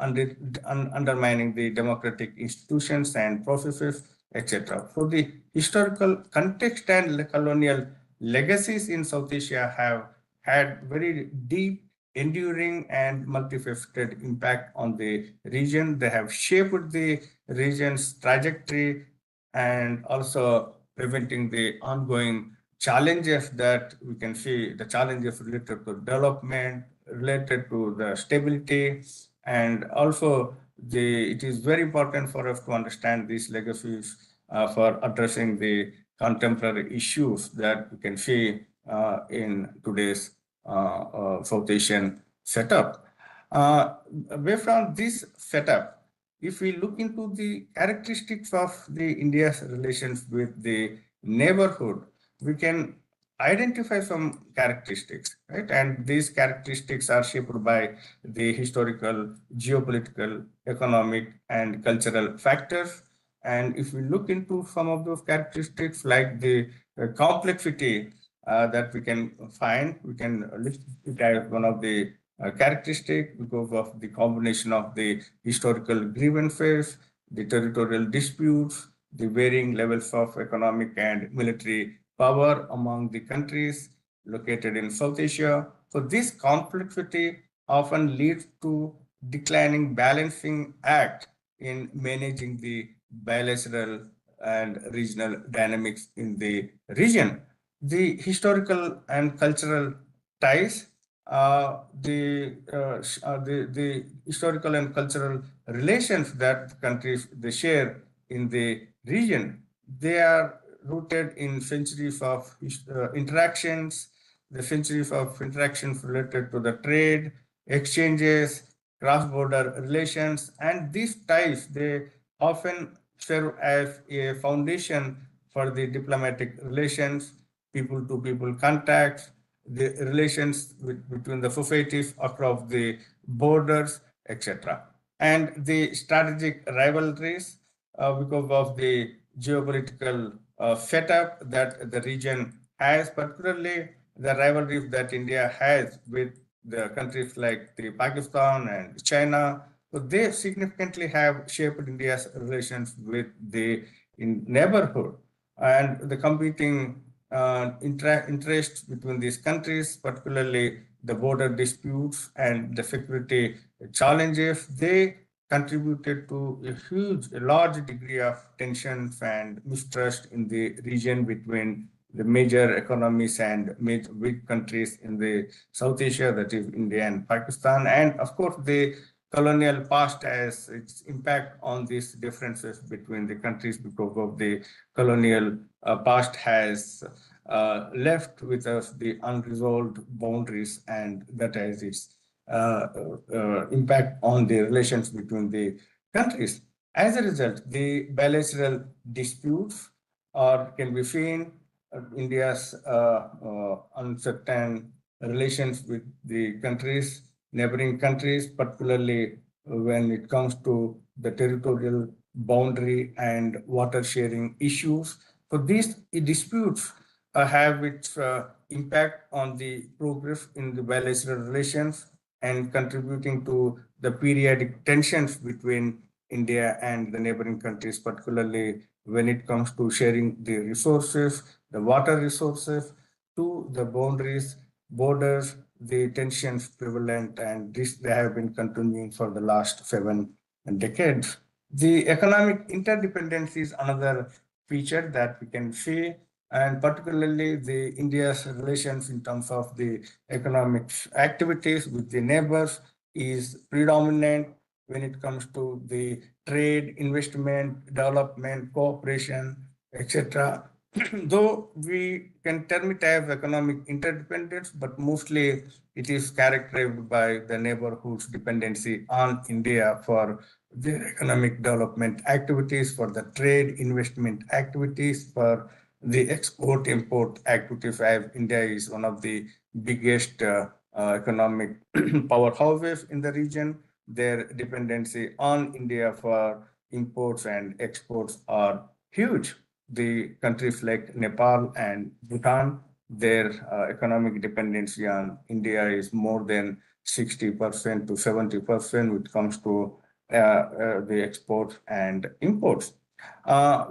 undermining the democratic institutions and processes, etc. So the historical context and colonial legacies in South Asia have had very deep, enduring, and multifaceted impact on the region. They have shaped the region's trajectory and also preventing the ongoing challenges that we can see, the challenges related to development, related to the stability, and also it is very important for us to understand these legacies for addressing the contemporary issues that we can see in today's South Asian setup. Based on this setup, if we look into the characteristics of the India's relations with the neighborhood, we can identify some characteristics, right? And these characteristics are shaped by the historical, geopolitical, economic, and cultural factors. And if we look into some of those characteristics, like the complexity that we can find, we can list it as one of the characteristic because of the combination of the historical grievances, the territorial disputes, the varying levels of economic and military power among the countries located in South Asia. So this complexity often leads to declining balancing act in managing the bilateral and regional dynamics in the region. The historical and cultural ties, the historical and cultural relations that countries they share in the region, they are rooted in centuries of interactions, the centuries of interactions related to the trade, exchanges, cross-border relations, and these ties, they often serve as a foundation for the diplomatic relations, people-to-people contacts, the relations between the societies across the borders, etc. And the strategic rivalries because of the geopolitical setup that the region has, particularly the rivalries that India has with the countries like the Pakistan and China. So they significantly have shaped India's relations with the neighborhood, and the competing interests between these countries, particularly the border disputes and the security challenges, they contributed to a large degree of tensions and mistrust in the region between the major economies and major big countries in the South Asia, that is India and Pakistan. And of course, the colonial past has its impact on these differences between the countries because of the colonial past has left with us the unresolved boundaries, and that has its impact on the relations between the countries. As a result, the bilateral disputes can be seen India's uncertain relations with the countries, neighboring countries, particularly when it comes to the territorial boundary and water sharing issues. So these disputes have its impact on the progress in the bilateral relations and contributing to the periodic tensions between India and the neighboring countries, particularly when it comes to sharing the resources, the water resources, to the boundaries, borders, the tensions prevalent, and this they have been continuing for the last 7 decades. The economic interdependence is another feature that we can see, and particularly the India's relations in terms of the economic activities with the neighbors is predominant when it comes to the trade, investment, development, cooperation, etc. Though we can term it as economic interdependence, but mostly it is characterized by the neighborhood's dependency on India for their economic development activities, for the trade investment activities, for the export import activities, as India is one of the biggest economic powerhouses in the region. Their dependency on India for imports and exports are huge. The countries like Nepal and Bhutan, their economic dependency on India is more than 60% to 70% when it comes to the exports and imports.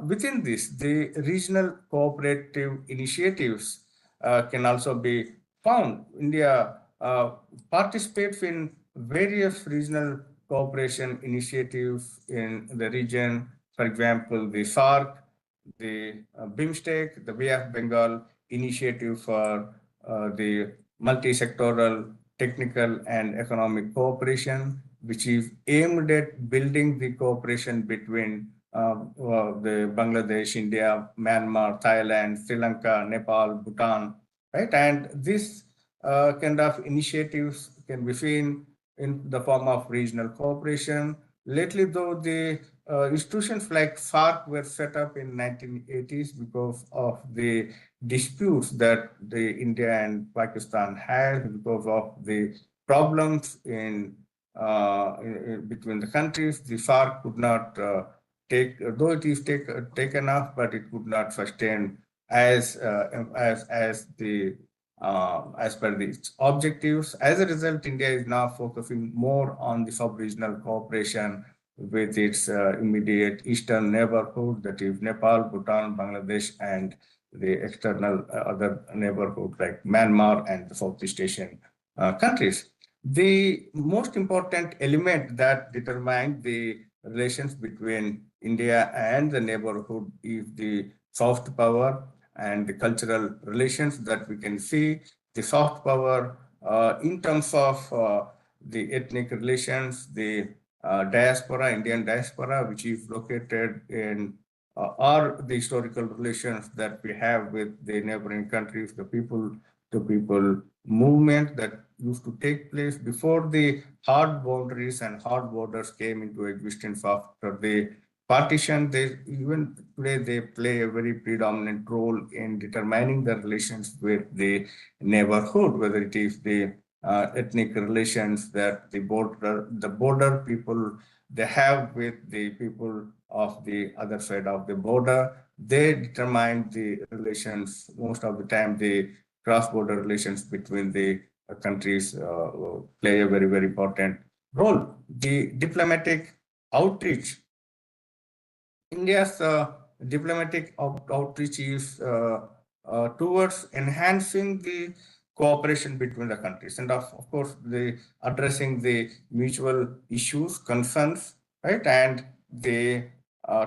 Within this, the regional cooperative initiatives can also be found. India participates in various regional cooperation initiatives in the region. For example, the SAARC, the BIMSTEC, the Bay of Bengal initiative for the multi-sectoral technical and economic cooperation, which is aimed at building the cooperation between the Bangladesh, India, Myanmar, Thailand, Sri Lanka, Nepal, Bhutan, right? And this kind of initiatives can be seen in the form of regional cooperation. Lately, though, the institutions like SAARC were set up in 1980s because of the disputes that the India and Pakistan had because of the problems in between the countries. The SAARC could not though it is taken off, but it could not sustain as the as per its objectives. As a result, India is now focusing more on the sub-regional cooperation with its immediate eastern neighborhood, that is Nepal, Bhutan, Bangladesh, and the external other neighborhood like Myanmar and the Southeast Asian countries. The most important element that determined the relations between India and the neighborhood is the soft power and the cultural relations that we can see. The soft power in terms of the ethnic relations, the diaspora, Indian diaspora, which is located in or the historical relations that we have with the neighboring countries, the people to people movement that used to take place before the hard boundaries and hard borders came into existence after the partition. They even today they play a very predominant role in determining the relations with the neighborhood, whether it is the ethnic relations that the border people they have with the people of the other side of the border. They determine the relations most of the time. The cross-border relations between the countries play a very, very important role. The diplomatic outreach. India's diplomatic outreach is towards enhancing the cooperation between the countries, and of course, the addressing the mutual issues, concerns, right, and the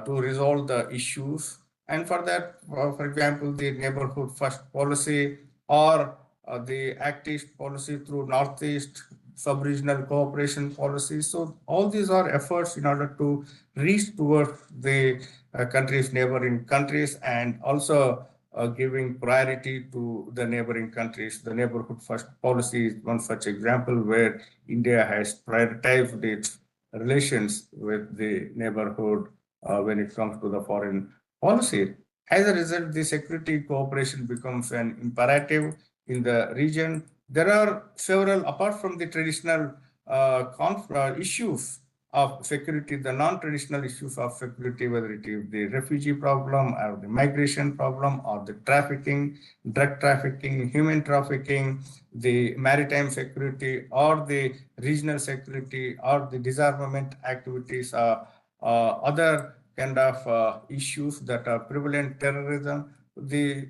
to resolve the issues. And for that, for example, the neighborhood first policy or the Act East policy through Northeast sub-regional cooperation policies. So all these are efforts in order to reach towards the countries, neighboring countries, and also giving priority to the neighboring countries. The neighborhood first policy is one such example where India has prioritized its relations with the neighborhood when it comes to the foreign policy. As a result, the security cooperation becomes an imperative in the region. There are several, apart from the traditional issues of security, the non-traditional issues of security, whether it is the refugee problem or the migration problem or the trafficking, drug trafficking, human trafficking, the maritime security or the regional security or the disarmament activities, other kind of issues that are prevalent, terrorism, the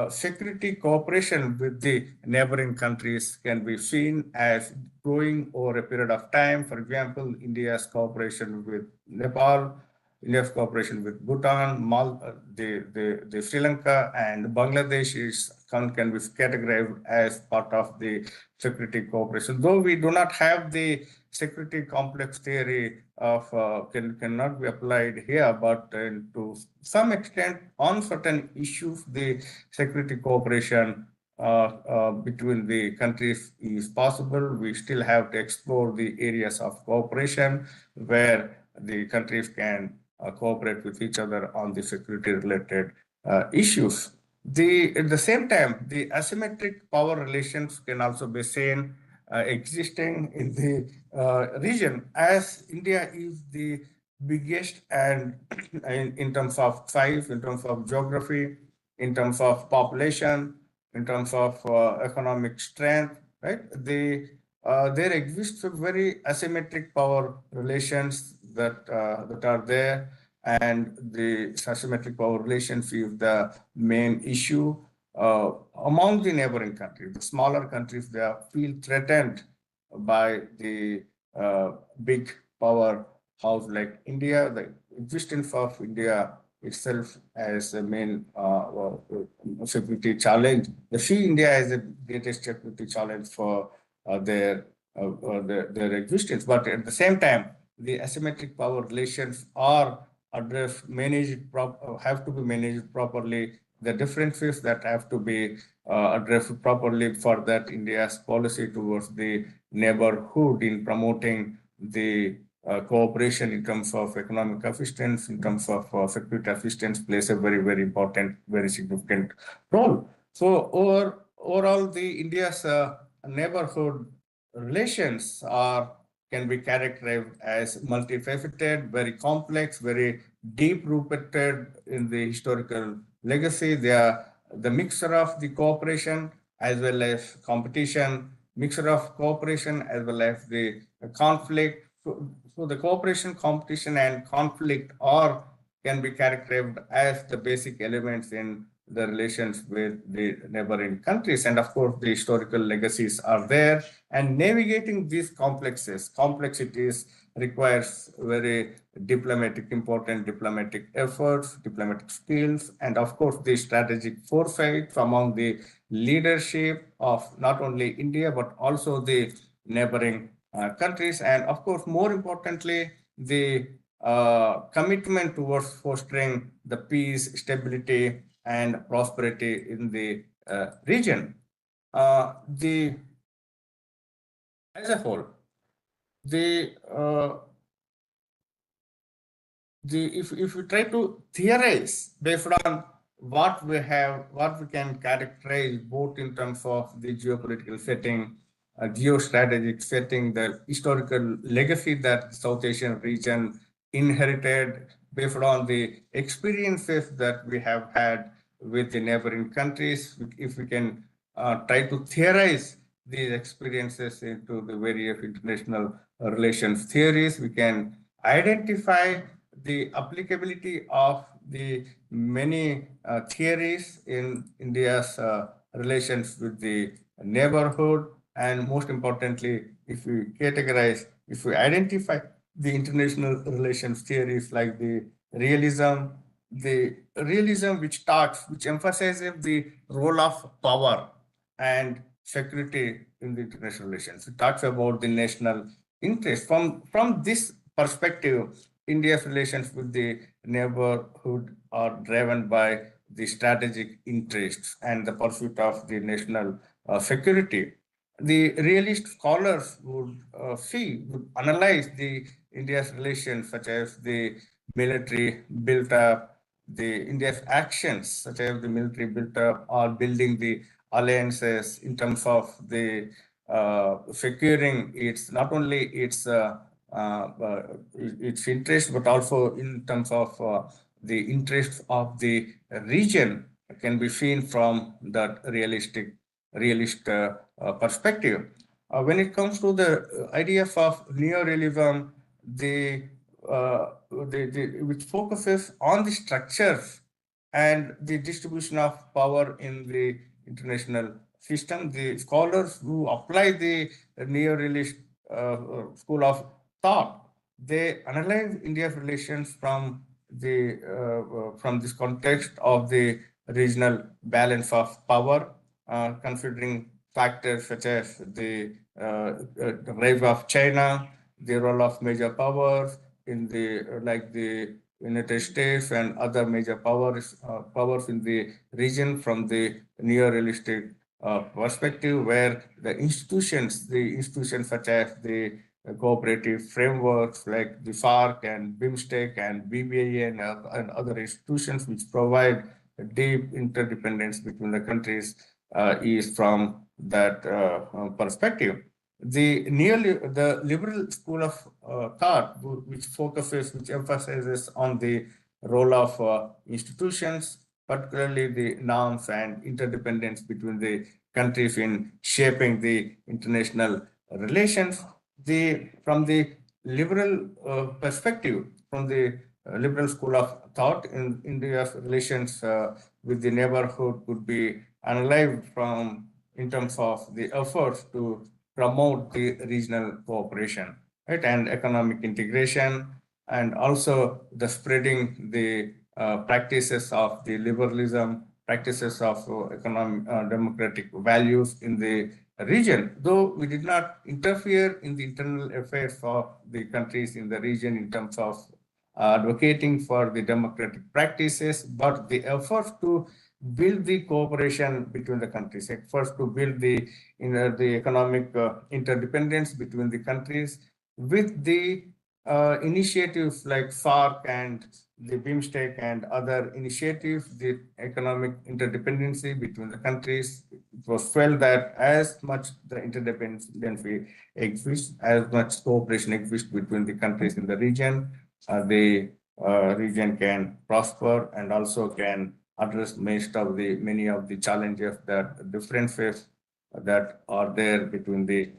security cooperation with the neighboring countries can be seen as growing over a period of time. For example, India's cooperation with Nepal, India's cooperation with Bhutan, the Sri Lanka and Bangladesh can be categorized as part of the security cooperation. Though we do not have the security complex theory of cannot be applied here, but to some extent on certain issues, the security cooperation between the countries is possible. We still have to explore the areas of cooperation where the countries can cooperate with each other on the security related issues. At the same time, the asymmetric power relations can also be seen existing in the region, as India is the biggest and in terms of size, in terms of geography, in terms of population, in terms of economic strength, right? There exists a very asymmetric power relations that are there, and the asymmetric power relations is the main issue among the neighboring countries. The smaller countries, they feel threatened by the big power house like India. The existence of India itself as a main security challenge. They see India as the greatest security challenge for their existence. But at the same time, the asymmetric power relations are addressed, have to be managed properly. The differences that have to be addressed properly. For that, India's policy towards the neighborhood in promoting the cooperation in terms of economic assistance, in terms of security assistance, plays a very, very important, very significant role. So overall, the India's neighborhood relations can be characterized as multifaceted, very complex, very deep-rooted in the historical legacy. They are the mixture of the cooperation as well as competition, mixture of cooperation as well as the conflict. So the cooperation, competition, and conflict can be characterized as the basic elements in the relations with the neighboring countries. And of course, the historical legacies are there. And navigating these complexities requires very important diplomatic efforts, diplomatic skills, and of course, the strategic foresight among the leadership of not only India, but also the neighboring countries. And of course, more importantly, the commitment towards fostering the peace, stability, and prosperity in the region. As a whole, if we try to theorize based on what we can characterize both in terms of the geopolitical setting, geostrategic setting, the historical legacy that the South Asian region inherited based on the experiences that we have had with the neighboring countries. If we can try to theorize these experiences into the various international relations theories, we can identify the applicability of the many theories in India's relations with the neighborhood. And most importantly, if we identify the international relations theories like the realism which emphasizes the role of power and security in the international relations. It talks about the national interest. From this perspective, India's relations with the neighborhood are driven by the strategic interests and the pursuit of the national security. The realist scholars would analyze the India's relations, such as the military built up, the India's actions, such as the military built up, or building the alliances in terms of the securing not only its its interest, but also in terms of the interest of the region can be seen from that realist perspective. When it comes to the idea of neorealism, which focuses on the structures and the distribution of power in the international system, the scholars who apply the neorealist school of thought, they analyze India's relations from this context of the regional balance of power, considering factors such as the rise of China, the role of major powers in the like the United States and other major powers in the region from the neo-realistic perspective, where the institutions such as the cooperative frameworks like the FARC and BIMSTEC and BBA and other institutions which provide deep interdependence between the countries is from that perspective. The liberal school of thought, which emphasizes on the role of institutions, particularly the norms and interdependence between the countries in shaping the international relations. From the liberal perspective, from the liberal school of thought, in India's relations with the neighborhood could be analyzed in terms of the efforts to promote the regional cooperation, right, and economic integration, and also the spreading the practices of the liberalism, practices of economic democratic values in the region. Though we did not interfere in the internal affairs of the countries in the region in terms of advocating for the democratic practices, but the efforts to build the cooperation between the countries, efforts to build the economic interdependence between the countries with the initiatives like FARC and the BIMSTEC and other initiatives, the economic interdependency between the countries. It was felt that as much the interdependency exists, as much cooperation exists between the countries in the region region can prosper and also can address many of the challenges that differences that are there between the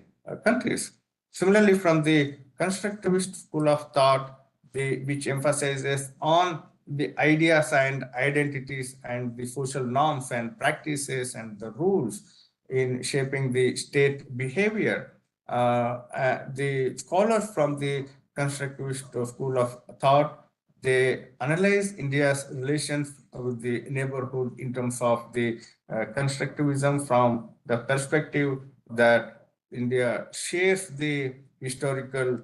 countries. Similarly, from the constructivist school of thought, which emphasizes on the ideas and identities and the social norms and practices and the rules in shaping the state behavior. The scholars from the constructivist school of thought, they analyze India's relations with the neighborhood in terms of the constructivism from the perspective that India shares the historical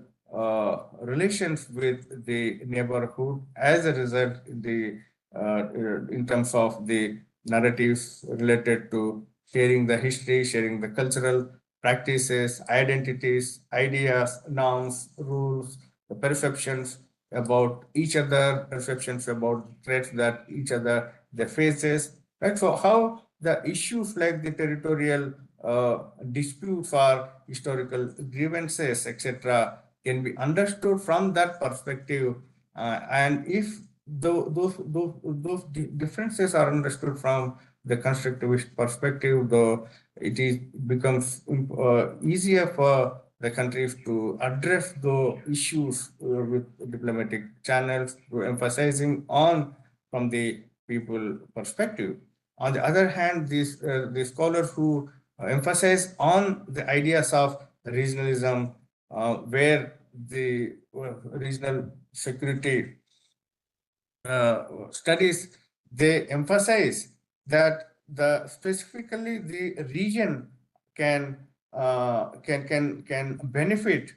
relations with the neighborhood as a result in terms of the narratives related to sharing the history, sharing the cultural practices, identities, ideas, norms, rules, the perceptions about each other, perceptions about threats that each other they faces, right? So how the issues like the territorial disputes or historical grievances, etc., can be understood from that perspective, and if those differences are understood from the constructivist perspective, though becomes easier for the countries to address the issues with diplomatic channels, to emphasizing on from the people perspective. On the other hand, the scholars who emphasize on the ideas of regionalism, where the regional security studies, they emphasize that specifically the region can benefit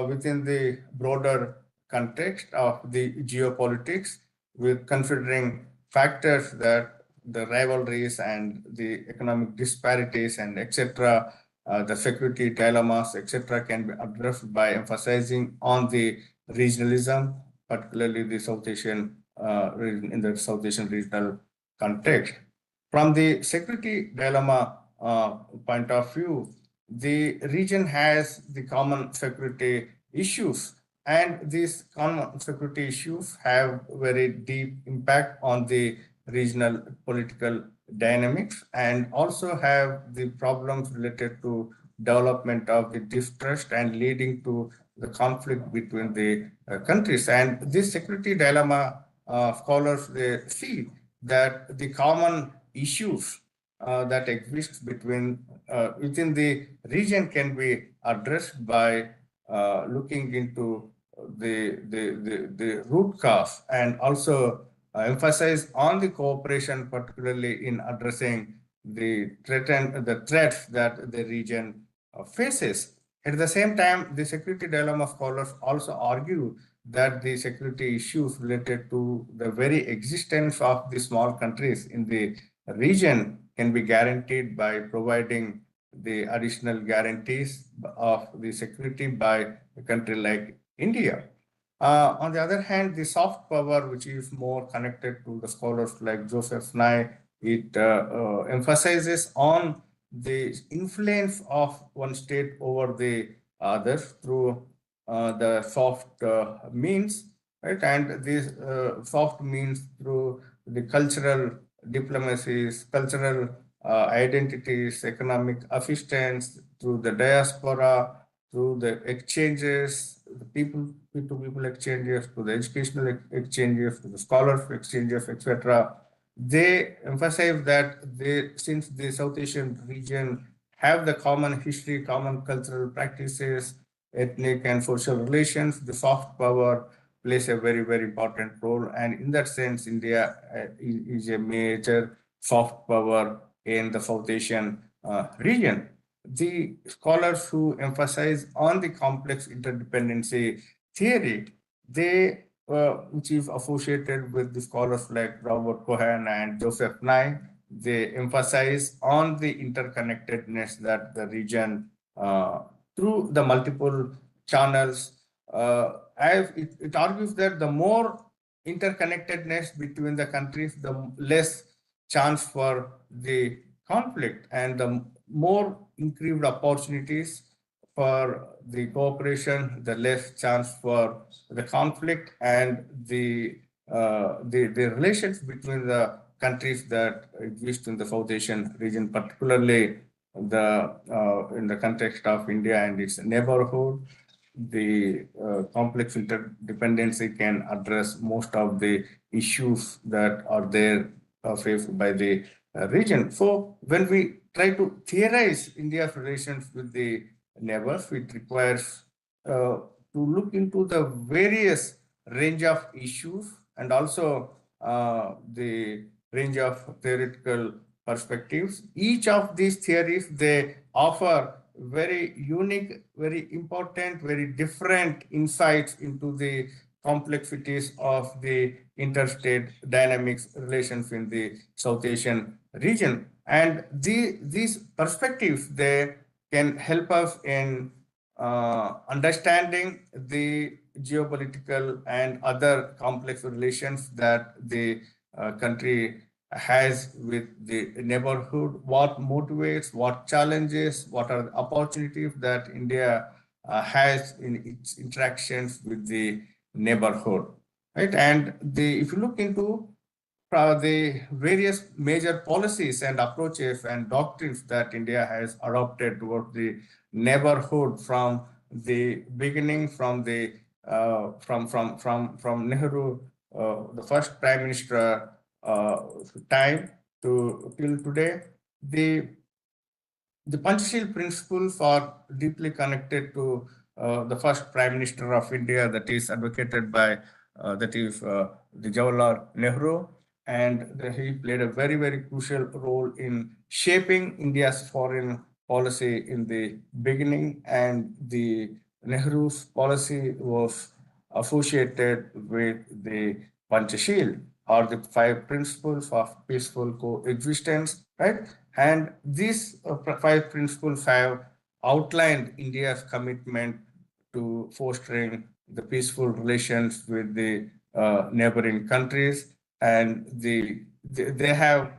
within the broader context of the geopolitics, with considering factors that the rivalries and the economic disparities and etc., the security dilemmas, etc., can be addressed by emphasizing on the regionalism, particularly the South Asian in the South Asian regional context. From the security dilemma point of view, the region has the common security issues. And these common security issues have very deep impact on the regional political dynamics and also have the problems related to development of the distrust and leading to the conflict between the countries. And this security dilemma, scholars they see that the common issues that exist within the region can be addressed by looking into the root cause and also emphasize on the cooperation, particularly in addressing the threats that the region faces. At the same time, the security dilemma scholars also argue that the security issues related to the very existence of the small countries in the region can be guaranteed by providing the additional guarantees of the security by a country like India. On the other hand, the soft power, which is more connected to the scholars like Joseph Nye, it emphasizes on the influence of one state over the others through the soft means, right? And these soft means through the cultural diplomacies, cultural identities, economic assistance, through the diaspora, through the exchanges, the people exchanges, to the educational exchanges, to the scholars exchanges, etc. They emphasize that since the South Asian region have the common history, common cultural practices, ethnic and social relations, the soft power plays a very, very important role. And in that sense, India is a major soft power in the South Asian region. The scholars who emphasize on the complex interdependency theory, which is associated with the scholars like Robert Cohen and Joseph Nye, they emphasize on the interconnectedness that the region through the multiple channels. It argues that the more interconnectedness between the countries, the less chance for the conflict and the more increased opportunities for the cooperation, the less chance for the conflict, and the relations between the countries that exist in the South Asian region, particularly in the context of India and its neighborhood. The complex interdependency can address most of the issues that are there faced by the region. So when we try to theorize India's relations with the neighbors, it requires to look into the various range of issues and also the range of theoretical perspectives. Each of these theories, they offer very unique, very important, very different insights into the complexities of the interstate dynamics relations in the South Asian region. And these perspectives, they can help us in understanding the geopolitical and other complex relations that the country has with the neighborhood, what motivates, what challenges, what are the opportunities that India has in its interactions with the neighborhood, right? And if you look into the various major policies and approaches and doctrines that India has adopted towards the neighborhood from the beginning, from Nehru, the first Prime Minister time to till today, the Panchashil principles are deeply connected to the first Prime Minister of India, that is advocated by the Jawaharlal Nehru, and he played a very, very crucial role in shaping India's foreign policy in the beginning. And the Nehru's policy was associated with the Panchashil, or the 5 principles of peaceful coexistence, right? And these 5 principles have outlined India's commitment to fostering the peaceful relations with the neighboring countries, and they have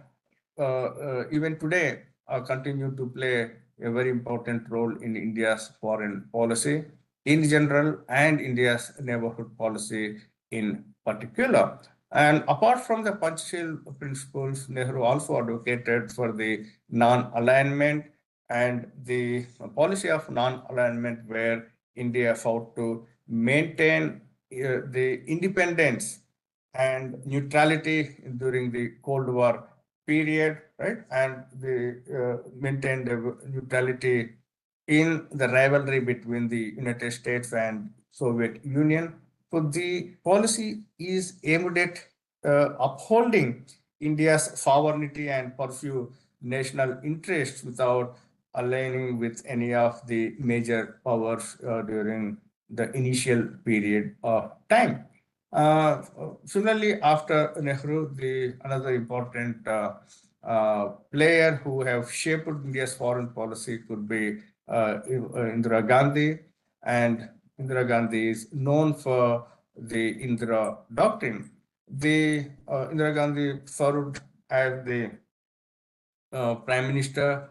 even today continue to play a very important role in India's foreign policy. in general and India's neighborhood policy in particular. And apart from the Panchsheel principles, Nehru also advocated for the non-alignment and the policy of non-alignment, where India fought to maintain the independence and neutrality during the Cold War period, right? And they maintained the neutrality in the rivalry between the United States and Soviet Union. So the policy is aimed at upholding India's sovereignty and pursue national interests without aligning with any of the major powers during the initial period of time. Similarly, after Nehru, the another important player who have shaped India's foreign policy could be Indira Gandhi, and Indira Gandhi is known for the Indira Doctrine. The Indira Gandhi served as the Prime Minister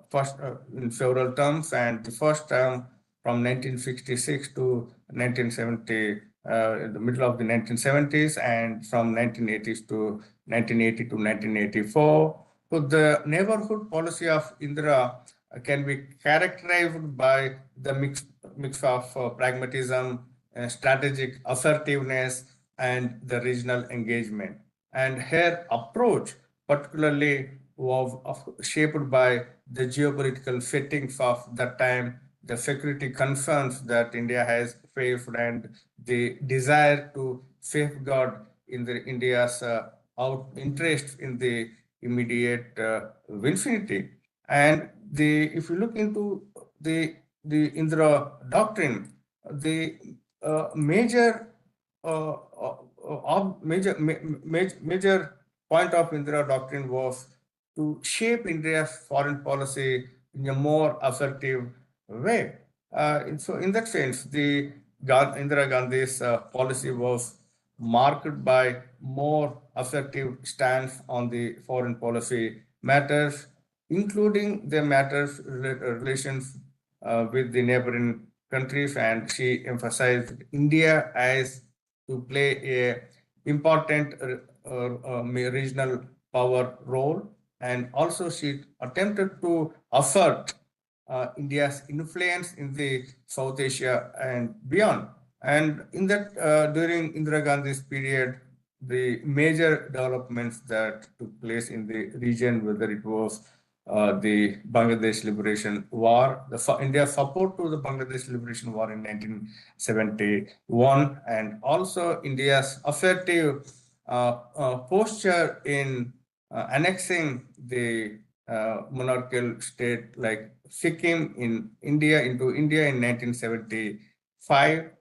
first in several terms, and the first term from 1966 to 1970, the middle of the 1970s, and from 1980s to 1980 to 1984. So the neighborhood policy of Indira can be characterized by the mix of pragmatism, strategic assertiveness, and the regional engagement. And her approach particularly was shaped by the geopolitical settings of that time, the security concerns that India has faced, and the desire to safeguard India's interest in the immediate vicinity. And if you look into the Indira Doctrine, the major major point of Indira Doctrine was to shape India's foreign policy in a more assertive way. So in that sense, the Indira Gandhi's policy was marked by more assertive stance on the foreign policy matters, including the matters relations with the neighboring countries, and she emphasized India as to play a important regional power role, and also she attempted to assert India's influence in the South Asia and beyond. And in that, during Indira Gandhi's period, the major developments that took place in the region, whether it was the Bangladesh Liberation War, India's support to the Bangladesh Liberation War in 1971, and also India's assertive posture in annexing the monarchical state like Sikkim into India in 1975.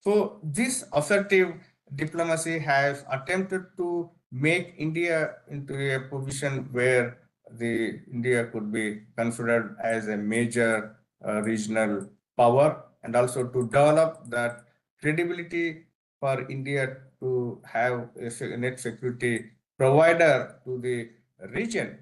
So this assertive diplomacy has attempted to make India into a position where India could be considered as a major regional power, and also to develop that credibility for India to have a net security provider to the region.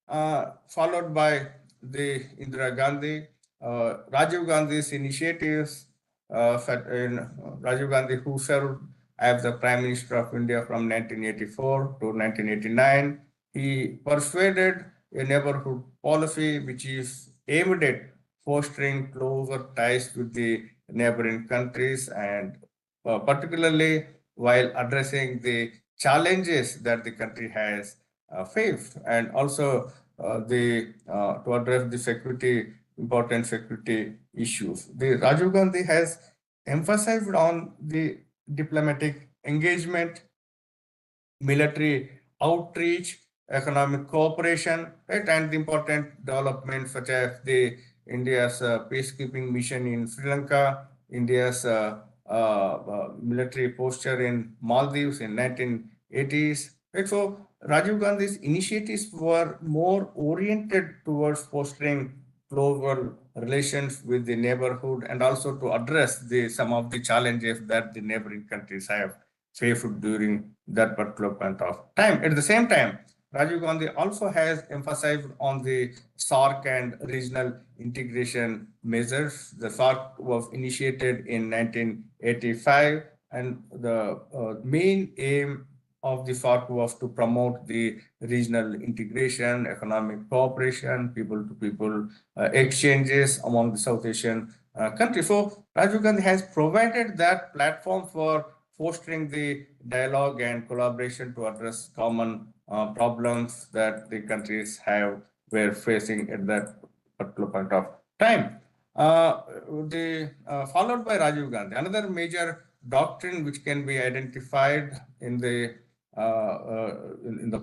Followed by the Indira Gandhi, Rajiv Gandhi's initiatives. Rajiv Gandhi, who served as the Prime Minister of India from 1984 to 1989, he persuaded a neighborhood policy which is aimed at fostering closer ties with the neighboring countries, and particularly while addressing the challenges that the country has faced, and also to address the important security issues. The Rajiv Gandhi has emphasized on the diplomatic engagement, military outreach, economic cooperation, right, and the important developments such as the India's peacekeeping mission in Sri Lanka, India's military posture in Maldives in 1980s. Right? So Rajiv Gandhi's initiatives were more oriented towards fostering global relations with the neighborhood, and also to address some of the challenges that the neighboring countries have faced during that particular point of time. At the same time, Rajiv Gandhi also has emphasized on the SARC and regional integration measures. The SARC was initiated in 1985, and the main aim of the SARC was to promote the regional integration, economic cooperation, people-to-people exchanges among the South Asian countries. So Rajiv Gandhi has provided that platform for fostering the dialogue and collaboration to address common problems that the countries were facing at that particular point of time. Followed by Rajiv Gandhi, another major doctrine which can be identified in the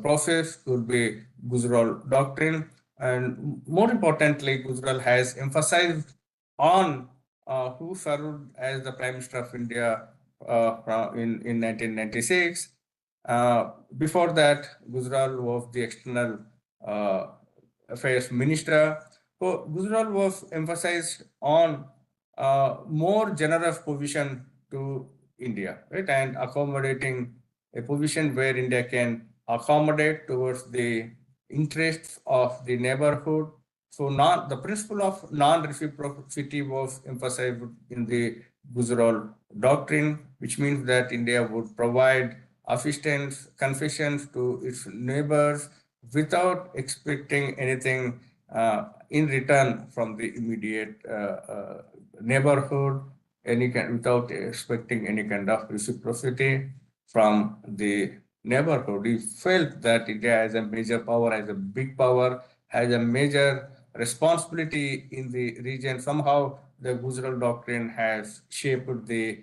process could be Gujral doctrine, and more importantly, Gujral has emphasized on who served as the Prime Minister of India in 1996. Before that, Gujral was the External Affairs Minister. So Gujral was emphasized on more generous position to India, right, and accommodating a position where India can accommodate towards the interests of the neighborhood. So the principle of non-reciprocity was emphasized in the Gujral doctrine, which means that India would provide assistance, concessions to its neighbors without expecting anything in return from the immediate neighborhood, without expecting any kind of reciprocity from the neighborhood. He felt that India as a major power, as a big power, has a major responsibility in the region. Somehow the Gujral doctrine has shaped the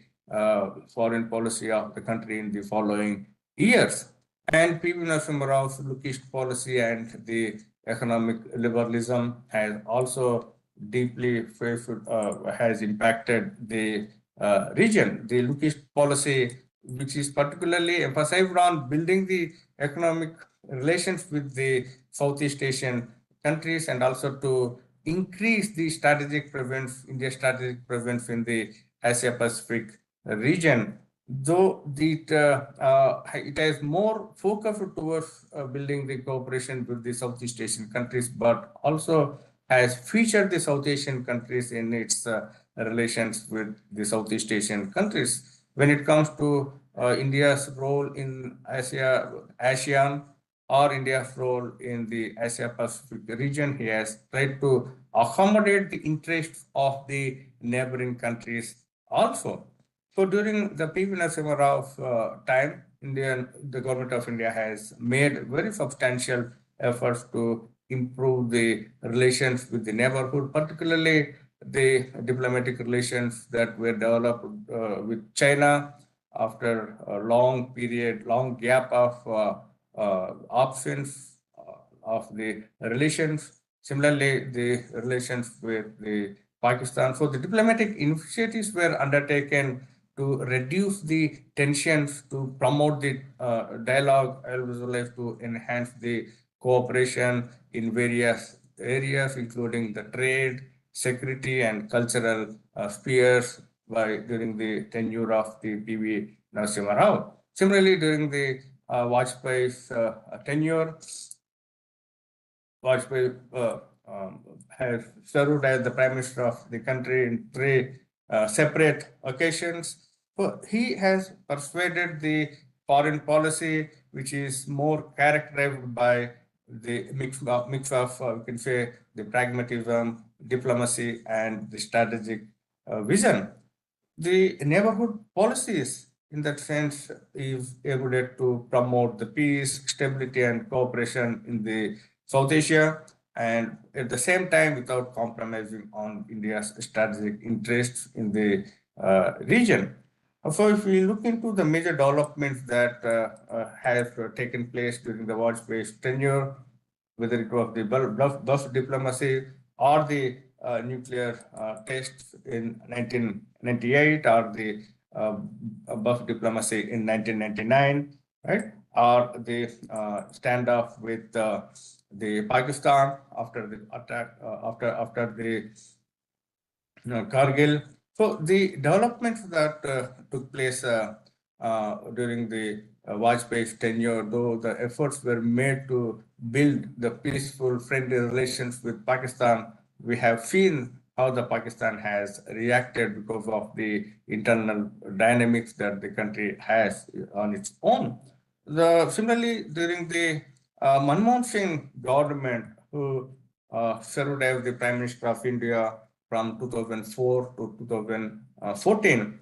foreign policy of the country in the following years. And P.V. Narasimha Rao's lookist policy and the economic liberalism has also deeply has impacted the region. The lookist policy, which is particularly emphasized on building the economic relations with the Southeast Asian countries, and also to increase the strategic presence, India's strategic presence in the Asia Pacific region. Though it has more focus towards building the cooperation with the Southeast Asian countries, but also has featured the South Asian countries in its relations with the Southeast Asian countries. When it comes to India's role in ASEAN, or India's role in the Asia Pacific region, he has tried to accommodate the interests of the neighboring countries also. So during the P.V. Narasimha Rao's time, the government of India has made very substantial efforts to improve the relations with the neighborhood, particularly the diplomatic relations that were developed with China after a long gap of absence of the relations. Similarly, the relations with the Pakistan. So the diplomatic initiatives were undertaken to reduce the tensions, to promote the dialogue, as well as to enhance the cooperation in various areas, including the trade, security, and cultural spheres during the tenure of the P.V. Narasimha Rao. Similarly, during the Vajpayee's tenure, Vajpayee has served as the Prime Minister of the country in three separate occasions. So he has persuaded the foreign policy, which is more characterized by the mix of we can say, the pragmatism, diplomacy, and the strategic vision. The neighborhood policies, in that sense, is able to promote the peace, stability, and cooperation in the South Asia, and at the same time without compromising on India's strategic interests in the region. So if we look into the major developments that have taken place during the Vajpayee's tenure, whether it was the bluff diplomacy or the nuclear tests in 1998, or the bluff diplomacy in 1999, right? Or the standoff with the Pakistan after the attack, after the Kargil. So the developments that took place during the Vajpayee's tenure, though the efforts were made to build the peaceful, friendly relations with Pakistan, we have seen how the Pakistan has reacted because of the internal dynamics that the country has on its own. Similarly, during the Manmohan Singh government, who served as the Prime Minister of India from 2004 to 2014,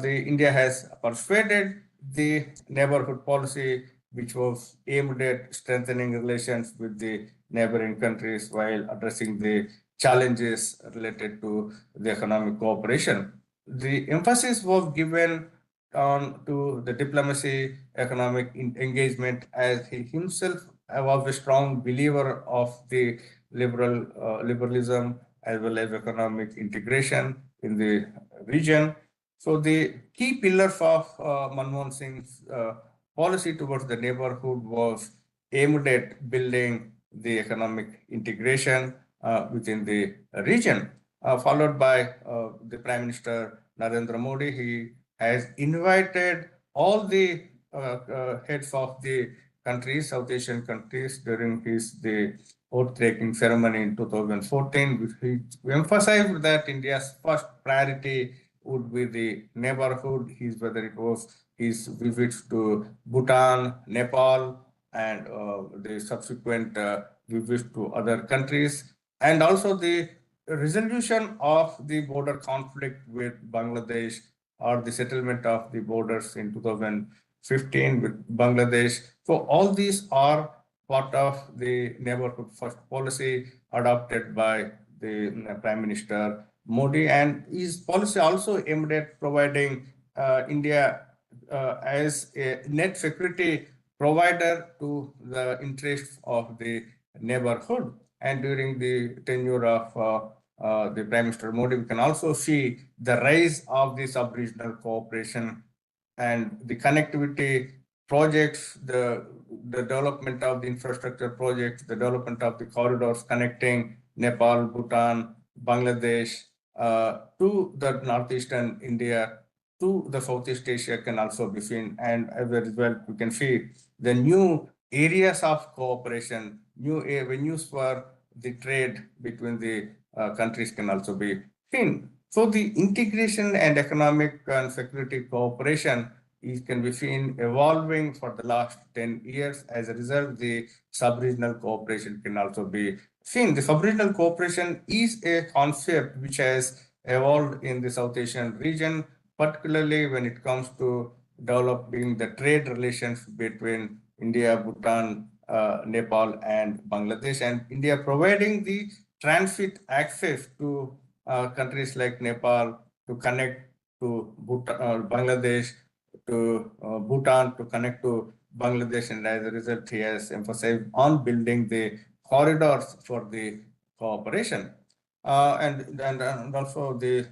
India has persuaded the neighborhood policy, which was aimed at strengthening relations with the neighboring countries while addressing the challenges related to the economic cooperation. The emphasis was given on to the diplomacy, economic engagement, as he himself was a strong believer of the liberalism as well as economic integration in the region. So the key pillars of Manmohan Singh's policy towards the neighborhood was aimed at building the economic integration within the region, followed by the Prime Minister Narendra Modi. He has invited all the heads of the countries, South Asian countries, during the oath-taking ceremony in 2014, which he emphasized that India's first priority would be the neighborhood, whether it was his visits to Bhutan, Nepal, and the subsequent visits to other countries, and also the resolution of the border conflict with Bangladesh, or the settlement of the borders in 2015 with Bangladesh. So all these are part of the neighborhood first policy adopted by the Prime Minister Modi, and his policy also aimed at providing India as a net security provider to the interests of the neighborhood. And during the tenure of the Prime Minister Modi, we can also see the rise of the sub-regional cooperation and the connectivity projects, the development of the infrastructure projects, the development of the corridors connecting Nepal, Bhutan, Bangladesh to the northeastern India, to the Southeast Asia can also be seen. And as a result, we can see the new areas of cooperation, new avenues for the trade between the countries can also be seen. So the integration and economic and security cooperation can be seen evolving for the last 10 years. As a result, the sub-regional cooperation can also be seen. The sub-regional cooperation is a concept which has evolved in the South Asian region, particularly when it comes to developing the trade relations between India, Bhutan, Nepal, and Bangladesh, and India providing the transit access to countries like Nepal to connect to Bhutan, Bangladesh, to Bhutan to connect to Bangladesh, and as a result, he has emphasized on building the corridors for the cooperation, and also the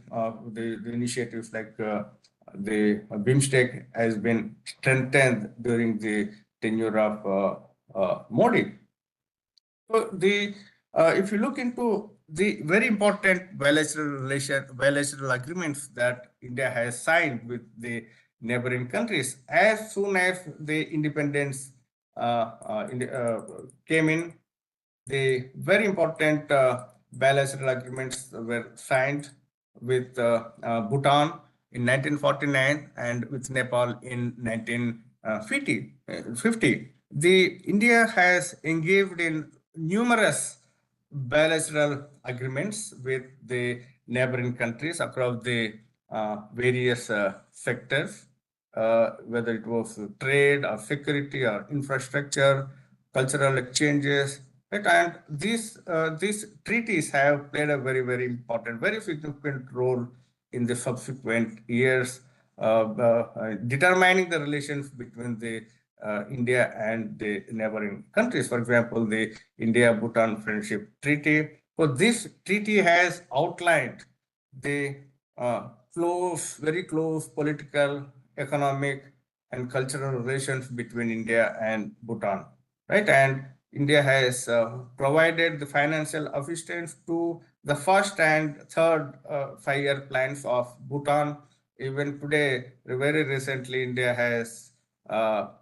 initiatives like the BIMSTEC has been strengthened during the tenure of Modi. So if you look into the very important bilateral agreements that India has signed with the neighboring countries, as soon as the independence came in, the very important bilateral agreements were signed with Bhutan in 1949 and with Nepal in 1950. India has engaged in numerous bilateral agreements with the neighboring countries across the various sectors, whether it was trade or security or infrastructure, cultural exchanges, right? And these treaties have played a very, very important, very significant role in the subsequent years, determining the relations between the India and the neighboring countries. For example, the India-Bhutan Friendship Treaty. So this treaty has outlined the very close political, economic, and cultural relations between India and Bhutan, right? And India has provided the financial assistance to the first and third 5-year plans of Bhutan, even today, very recently, India has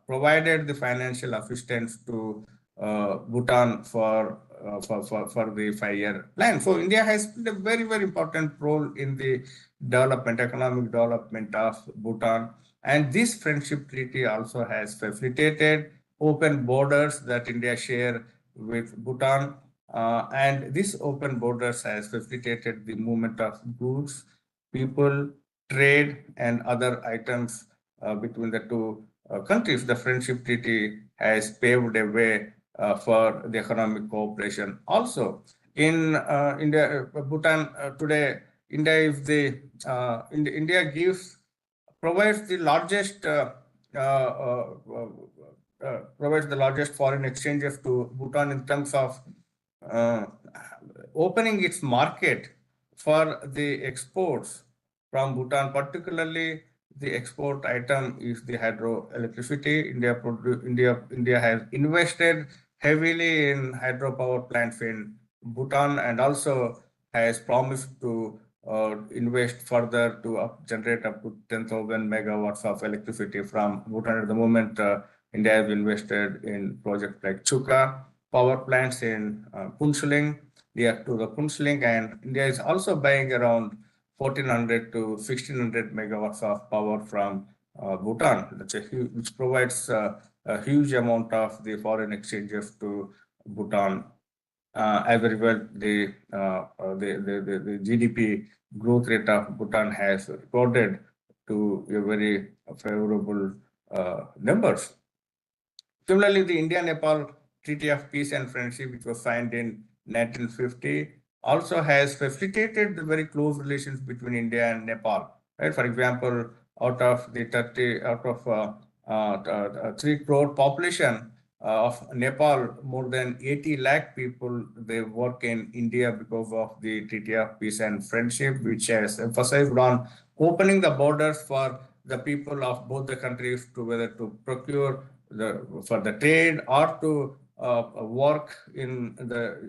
provided the financial assistance to Bhutan for the 5-year plan. So India has played a very important role in the economic development of Bhutan. And this friendship treaty also has facilitated open borders that India share with Bhutan. And this open borders has facilitated the movement of goods, people, trade, and other items between the two countries. The friendship treaty has paved a way for the economic cooperation. Also, in India, Bhutan today, India is India provides the largest provides the largest foreign exchanges to Bhutan in terms of uh, opening its market for the exports from Bhutan, particularly the export item is the hydroelectricity. India has invested heavily in hydropower plants in Bhutan and also has promised to invest further to generate up to 10,000 megawatts of electricity from Bhutan. At the moment, India has invested in projects like Chuka power plants in Punsuling, near to the Punsuling, and India is also buying around 1400 to 1600 megawatts of power from Bhutan, which provides a huge amount of the foreign exchanges to Bhutan. As a result, the GDP growth rate of Bhutan has recorded to a very favorable numbers. Similarly, the India-Nepal Treaty of Peace and Friendship, which was signed in 1950, also has facilitated the very close relations between India and Nepal. Right? For example, out of 3 crore population of Nepal, more than 80 lakh people, they work in India because of the Treaty of Peace and Friendship, which has emphasized on opening the borders for the people of both the countries to whether to procure for the trade or to work in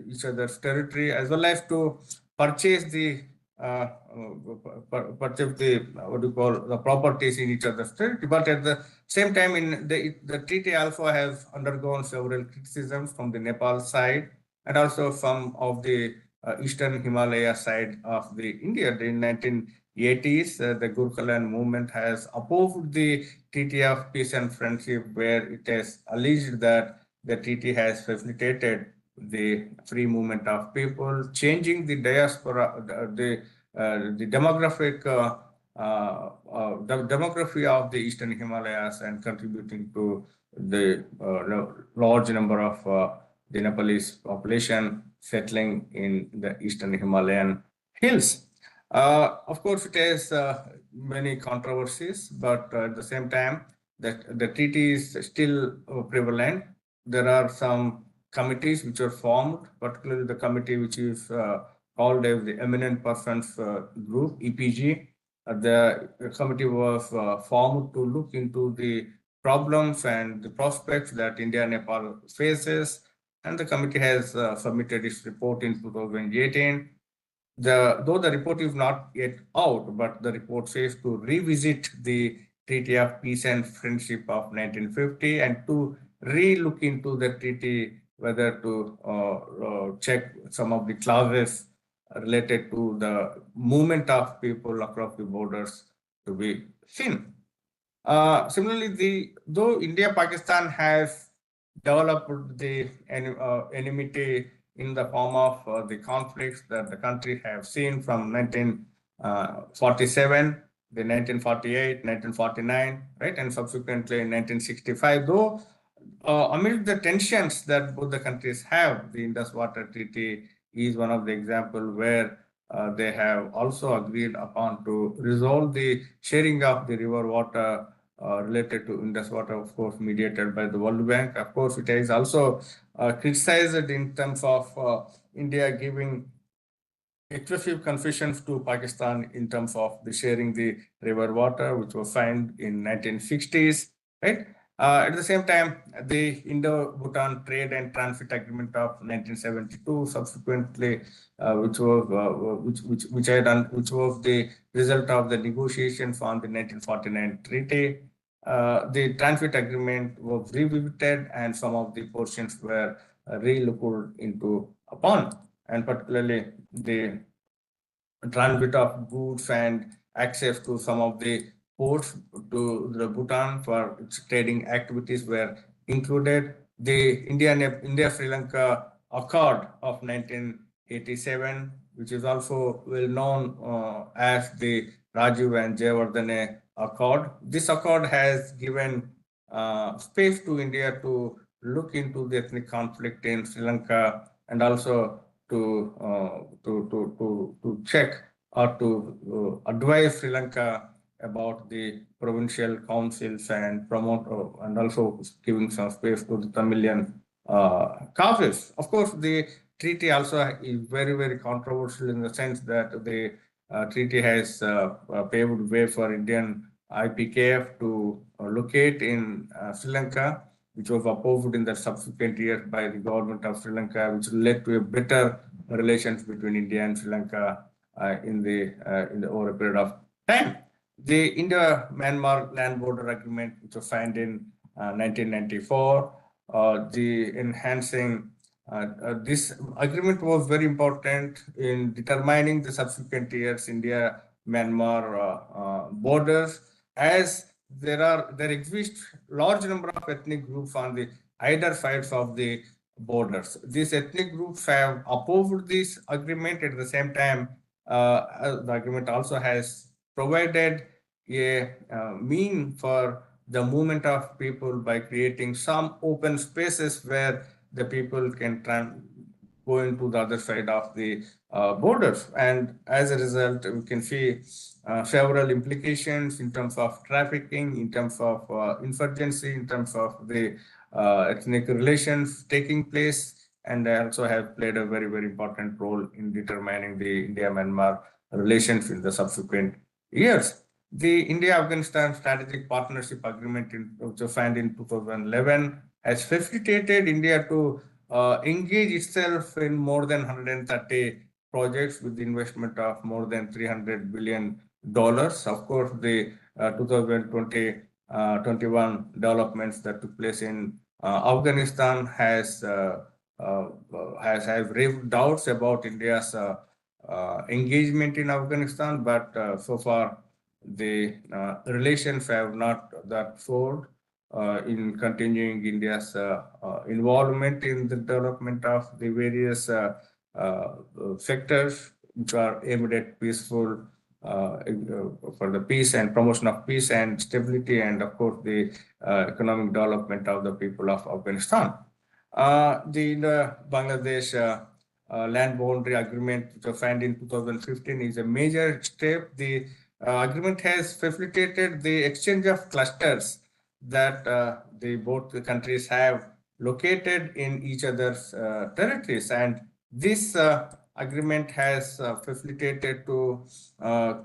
each other's territory, as well as to purchase the what do you call the properties in each other's territory. But at the same time, in the treaty also has undergone several criticisms from the Nepal side and also some of the eastern Himalaya side of the India. In 1980s, the Gurkhaland movement has opposed the Treaty of Peace and Friendship, where it has alleged that the treaty has facilitated the free movement of people, changing the diaspora, the demographic, the demography of the Eastern Himalayas and contributing to the large number of the Nepalese population settling in the Eastern Himalayan hills. Of course, it has many controversies, but at the same time, the treaty is still prevalent. There are some committees which are formed, particularly the committee which is called as the Eminent Persons Group, EPG. The committee was formed to look into the problems and the prospects that India-Nepal faces, and the committee has submitted its report in 2018. Though the report is not yet out, but the report says to revisit the Treaty of Peace and Friendship of 1950 and to re-look into the treaty, whether to check some of the clauses related to the movement of people across the borders to be seen. Similarly, though India-Pakistan has developed the enmity in the form of the conflicts that the country have seen from 1947, the 1948, 1949, right, and subsequently in 1965. Though amid the tensions that both the countries have, the Indus Water Treaty is one of the examples where they have also agreed upon to resolve the sharing of the river water related to Indus water, of course, mediated by the World Bank. Of course, it is also criticized in terms of India giving excessive concessions to Pakistan in terms of the sharing the river water, which was signed in 1960s, right? At the same time, the Indo-Bhutan Trade and Transit Agreement of 1972, subsequently, which was the result of the negotiations on the 1949 treaty. The transit agreement was revisited, and some of the portions were re-looked into upon, and particularly the transit of goods and access to some of the ports to the Bhutan for its trading activities were included. The India-Sri Lanka Accord of 1987, which is also well known as the Rajiv and Jayawardene Accord. This accord has given space to India to look into the ethnic conflict in Sri Lanka and also to check or to advise Sri Lanka about the provincial councils and promote and also giving some space to the Tamilian causes. Of course, the treaty also is very controversial in the sense that the treaty has paved way for Indian IPKF to locate in Sri Lanka, which was opposed in the subsequent years by the government of Sri Lanka, which led to a better relations between India and Sri Lanka in the over a period of time. The India-Myanmar Land Border Agreement, which was signed in 1994, the enhancing this agreement was very important in determining the subsequent years India-Myanmar borders, as there exist large number of ethnic groups on the either sides of the borders. These ethnic groups have opposed this agreement. At the same time, the agreement also has provided a mean for the movement of people by creating some open spaces where the people can go into the other side of the borders. And as a result, we can see several implications in terms of trafficking, in terms of insurgency, in terms of the ethnic relations taking place, and they also have played a very important role in determining the India-Myanmar relations in the subsequent years. The India-Afghanistan Strategic Partnership Agreement, which was signed in 2011, has facilitated India to engage itself in more than 130 projects with the investment of more than $300 billion. Of course, the 2021 developments that took place in Afghanistan has raised doubts about India's engagement in Afghanistan, but so far the relations have not that soared in continuing India's involvement in the development of the various sectors which are aimed at peaceful for the peace and promotion of peace and stability, and of course the economic development of the people of Afghanistan. The Bangladesh land boundary agreement, which was signed in 2015, is a major step. The agreement has facilitated the exchange of clusters that both the countries have located in each other's territories, and this agreement has facilitated to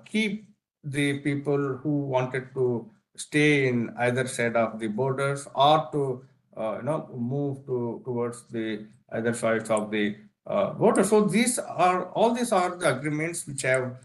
keep the people who wanted to stay in either side of the borders or to move towards the other sides of the border. So all these are the agreements which have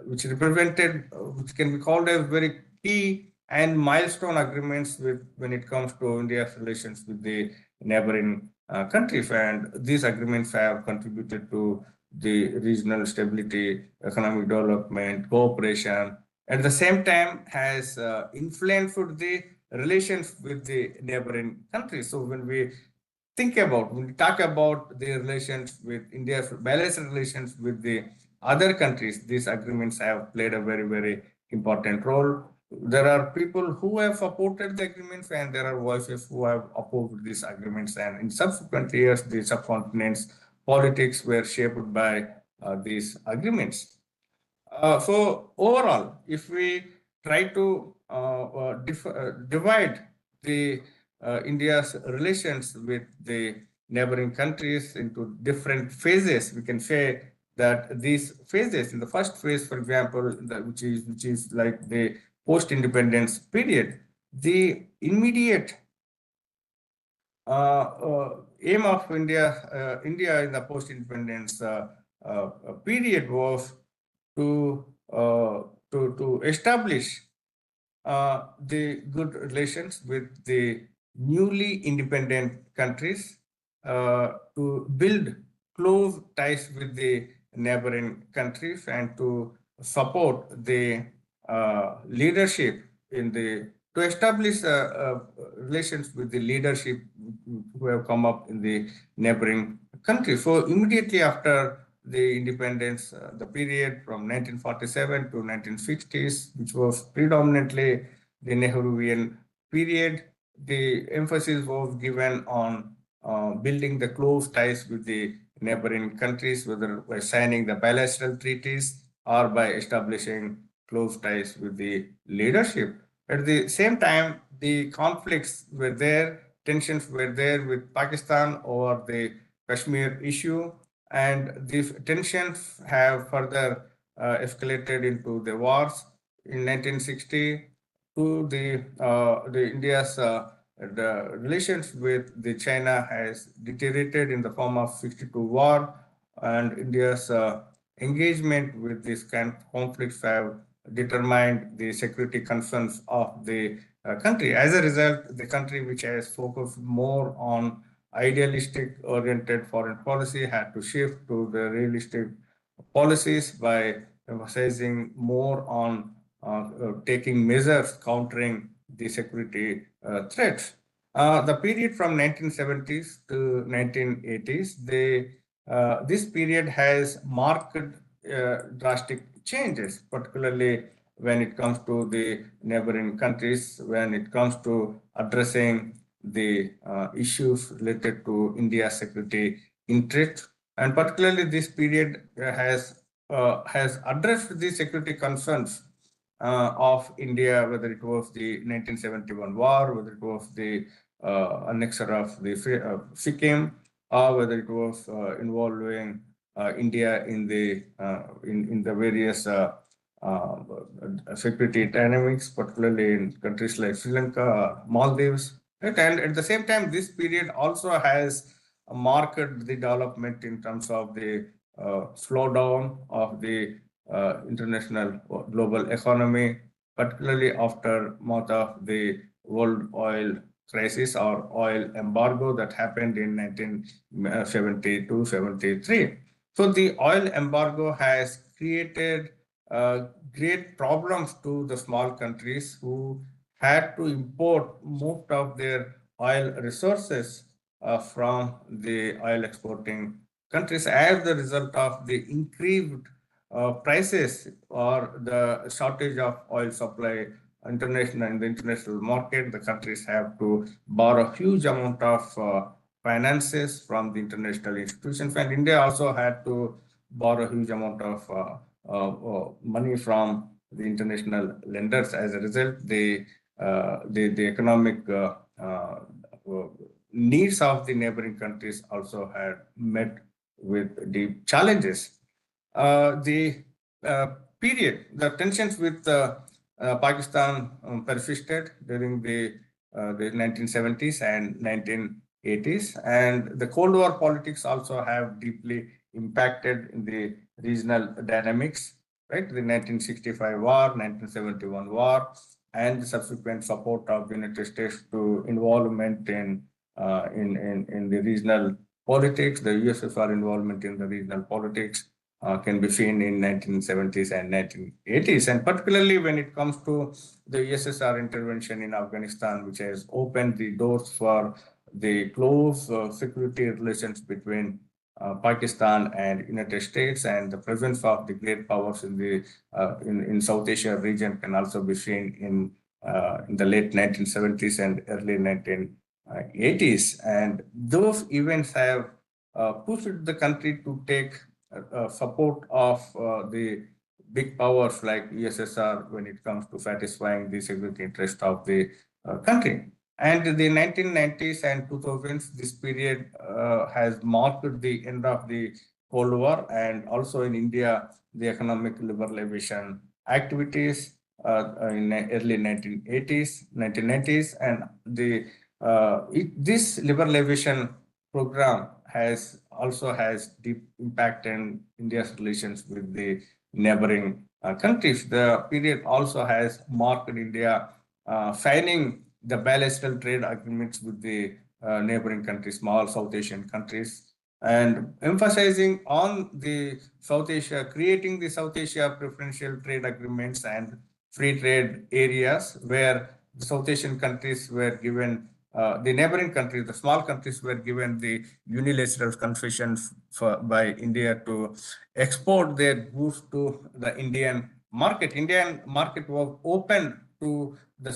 which represented, which can be called as very key and milestone agreements when it comes to India's relations with the neighboring countries, and these agreements have contributed to the regional stability, economic development, cooperation. At the same time, has influenced the relations with the neighboring countries. So when we talk about the relations with India's balanced relations with the other countries, these agreements have played a very important role. There are people who have supported the agreements, and there are voices who have opposed these agreements. And in subsequent years, the subcontinent's politics were shaped by these agreements. So overall, if we try to divide the India's relations with the neighboring countries into different phases, we can say that these phases, in the first phase, for example, which is like the post-independence period, the immediate aim of India in the post-independence period was to establish the good relations with the newly independent countries, to build close ties with the neighboring countries, and to support the leadership in the to establish relations with the leadership who have come up in the neighboring countries. So immediately after the independence, the period from 1947 to 1960s, which was predominantly the Nehruvian period, the emphasis was given on building the close ties with the neighboring countries, whether by signing the bilateral treaties or by establishing close ties with the leadership. At the same time, the conflicts were there, tensions were there with Pakistan over the Kashmir issue, and these tensions have further escalated into the wars in 1960 to the India's the relations with the China has deteriorated in the form of 62 war, and India's engagement with these kind of conflicts have determined the security concerns of the country. As a result, the country which has focused more on idealistic oriented foreign policy had to shift to the realistic policies by emphasizing more on taking measures countering the security threats. The period from 1970s to 1980s, this period has marked drastic changes, particularly when it comes to the neighboring countries, when it comes to addressing the issues related to India's security interest. And particularly this period has addressed the security concerns of India, whether it was the 1971 war, whether it was the annexure of the Sikkim, or whether it was involving India in the various security dynamics, particularly in countries like Sri Lanka, Maldives. Right? And at the same time, this period also has marked the development in terms of the slowdown of the international global economy, particularly after most of the world oil crisis or oil embargo that happened in 1972-73. So the oil embargo has created great problems to the small countries who had to import most of their oil resources from the oil exporting countries as the result of the increased prices or the shortage of oil supply in the international market. The countries have to borrow huge amount of finances from the international institutions, and India also had to borrow huge amount of money from the international lenders. As a result, the economic needs of the neighboring countries also had met with deep challenges. The the tensions with Pakistan persisted during the 1970s and 1980s, and the Cold War politics also have deeply impacted in the regional dynamics, right? The 1965 war, 1971 war, and the subsequent support of the United States to involvement in the regional politics, the USSR involvement in the regional politics can be seen in 1970s and 1980s. And particularly when it comes to the USSR intervention in Afghanistan, which has opened the doors for the close security relations between Pakistan and United States, and the presence of the great powers in the in South Asia region can also be seen in the late 1970s and early 1980s. And those events have pushed the country to take support of the big powers like USSR when it comes to satisfying the security interest of the country. And the 1990s and 2000s, this period has marked the end of the Cold War, and also in India, the economic liberalization activities in the early 1990s, and this liberalization program also has deep impact in India's relations with the neighboring countries. The period also has marked India signing the bilateral trade agreements with the neighboring countries, small South Asian countries, and emphasizing on the South Asia, creating the South Asia preferential trade agreements and free trade areas where the South Asian countries were given, the neighboring countries, the small countries were given the unilateral concessions by India to export their goods to the Indian market. Indian market was open to the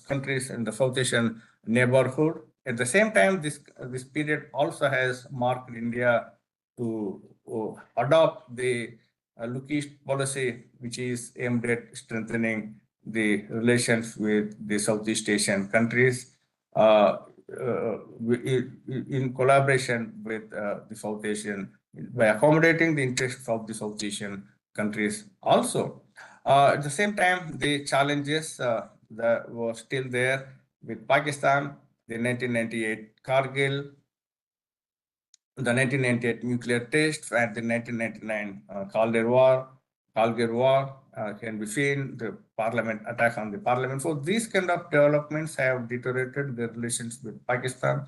countries in the South Asian neighborhood. At the same time, this period also has marked India to adopt the look east policy, which is aimed at strengthening the relations with the Southeast Asian countries in collaboration with the South Asian, by accommodating the interests of the South Asian countries also. At the same time, the challenges that were still there with Pakistan, the 1998 Kargil, the 1998 nuclear test, and the 1999 Kargil War can be seen, the parliament attack on the parliament. So these kind of developments have deteriorated the relations with Pakistan.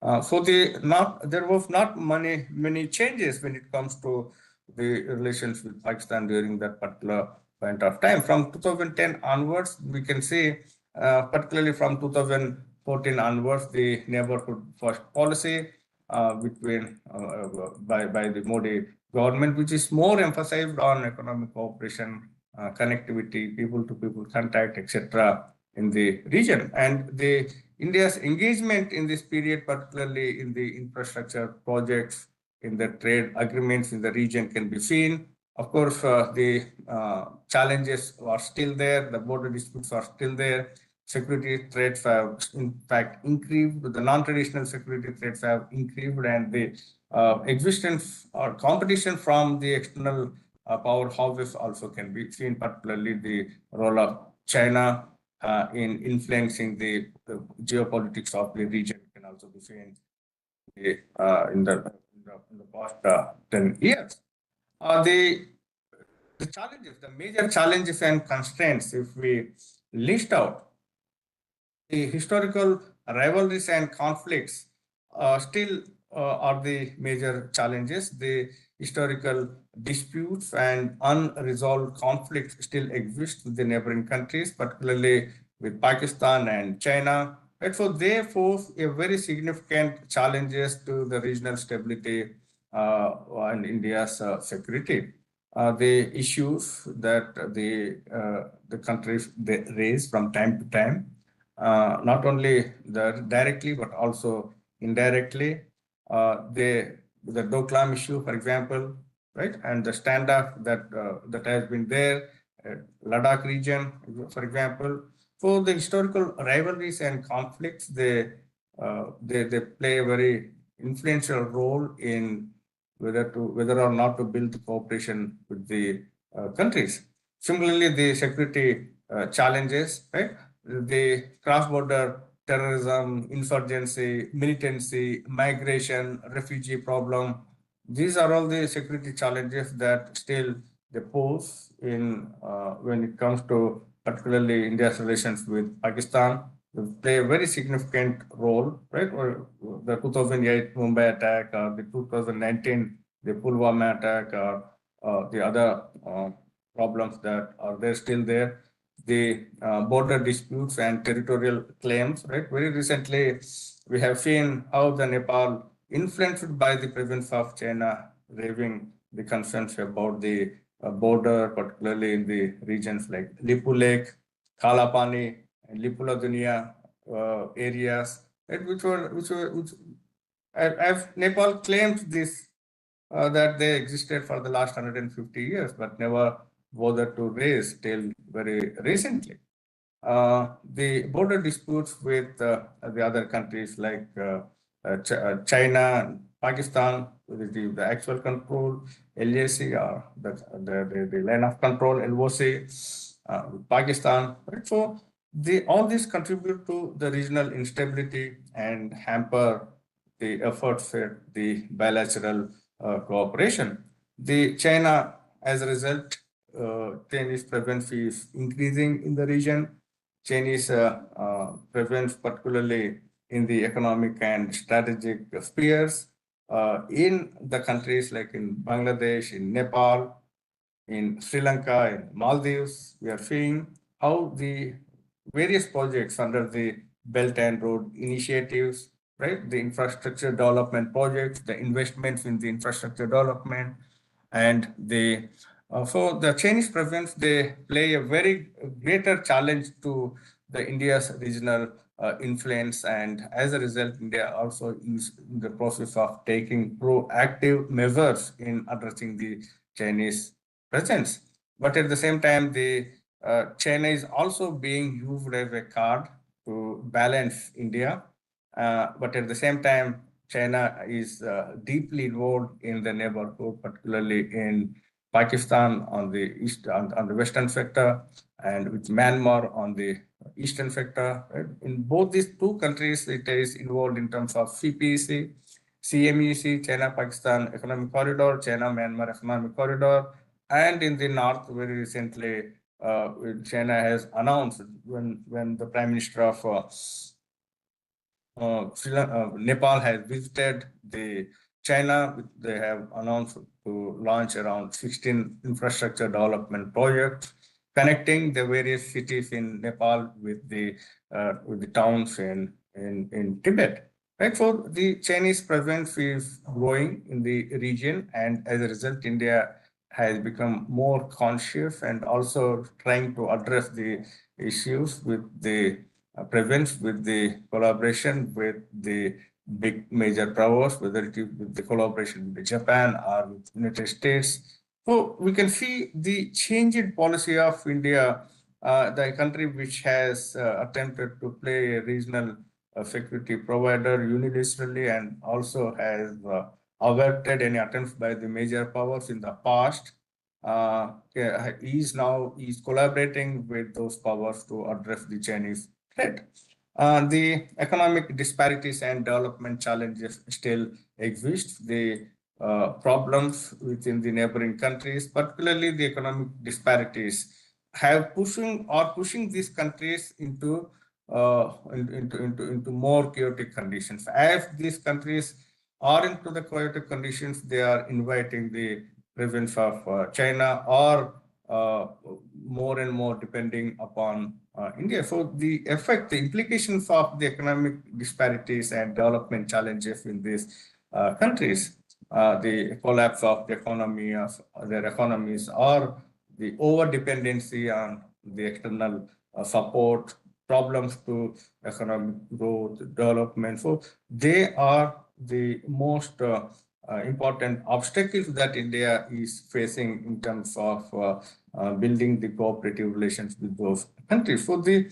There was not many changes when it comes to the relations with Pakistan during that particular point of time. From 2010 onwards, we can see, particularly from 2014 onwards, the neighborhood first policy by the Modi government, which is more emphasized on economic cooperation, connectivity, people-to-people contact, etc., in the region. And India's engagement in this period, particularly in the infrastructure projects, in the trade agreements in the region, can be seen. Of course, the challenges are still there. The border disputes are still there. Security threats have, in fact, increased. The non-traditional security threats have increased, and the existence or competition from the external powerhouses also can be seen, particularly the role of China in influencing the geopolitics of the region can also be seen in the past 10 years. The challenges, the major challenges and constraints, if we list out, the historical rivalries and conflicts still are the major challenges. The historical disputes and unresolved conflicts still exist with the neighboring countries, particularly with Pakistan and China. Right? So they pose a very significant challenges to the regional stability and India's security. The issues that the countries raise from time to time, not only directly but also indirectly. The Doklam issue, for example, right, and the standoff that has been there, Ladakh region, for example. So the historical rivalries and conflicts, they play a very influential role in whether or not to build cooperation with the countries. Similarly, the security challenges, right? The cross-border terrorism, insurgency, militancy, migration, refugee problem. These are all the security challenges that still they pose in when it comes to particularly India's relations with Pakistan. They play a very significant role, right? Or the 2008 Mumbai attack, or the 2019 the Pulwama attack, or the other problems that are there still there. The border disputes and territorial claims, right? Very recently, we have seen how the Nepal, influenced by the presence of China, raising the concerns about the border, particularly in the regions like Lipu Lake, Kalapani, and Lipula Dunia areas, right? Which as Nepal claims this that they existed for the last 150 years, but never bothered to raise till very recently. The border disputes with the other countries like China, Pakistan, with the actual control, LAC, or the line of control, LOC, with Pakistan. Right? So all these contribute to the regional instability and hamper the efforts at the bilateral cooperation. The China, as a result, Chinese presence is increasing in the region. Chinese presence, particularly in the economic and strategic spheres, in the countries like in Bangladesh, in Nepal, in Sri Lanka, in Maldives, we are seeing how the various projects under the Belt and Road initiatives, right? The infrastructure development projects, the investments in the infrastructure development, and so the Chinese presence, they play a very greater challenge to the India's regional influence, and as a result, India also is in the process of taking proactive measures in addressing the Chinese presence. But at the same time, the China is also being used as a card to balance India. But at the same time, China is deeply involved in the neighborhood, particularly in Pakistan on the east, on the western sector, and with Myanmar on the eastern sector. Right? In both these two countries, it is involved in terms of CPEC, CMEC, China-Pakistan Economic Corridor, China-Myanmar Economic Corridor, and in the north, very recently, China has announced when the Prime Minister of Nepal has visited the China, they have announced to launch around 16 infrastructure development projects connecting the various cities in Nepal with the towns in Tibet. Right, so the Chinese presence is growing in the region, and as a result, India has become more conscious and also trying to address the issues with the presence, with the collaboration with the big major powers, whether it is with the collaboration with Japan or with United States. So we can see the change in policy of India, the country which has attempted to play a regional security provider unilaterally and also has averted any attempts by the major powers in the past. Is collaborating with those powers to address the Chinese threat. The economic disparities and development challenges still exist. The problems within the neighboring countries, particularly the economic disparities, have pushing these countries into more chaotic conditions. As these countries are into the chaotic conditions, they are inviting the presence of China or more and more depending upon India. So the effect, the implications of the economic disparities and development challenges in these countries, the collapse of the economy of their economies, or the over dependency on the external support, problems to economic growth, development. So they are the most important obstacles that India is facing in terms of building the cooperative relations with those countries. So the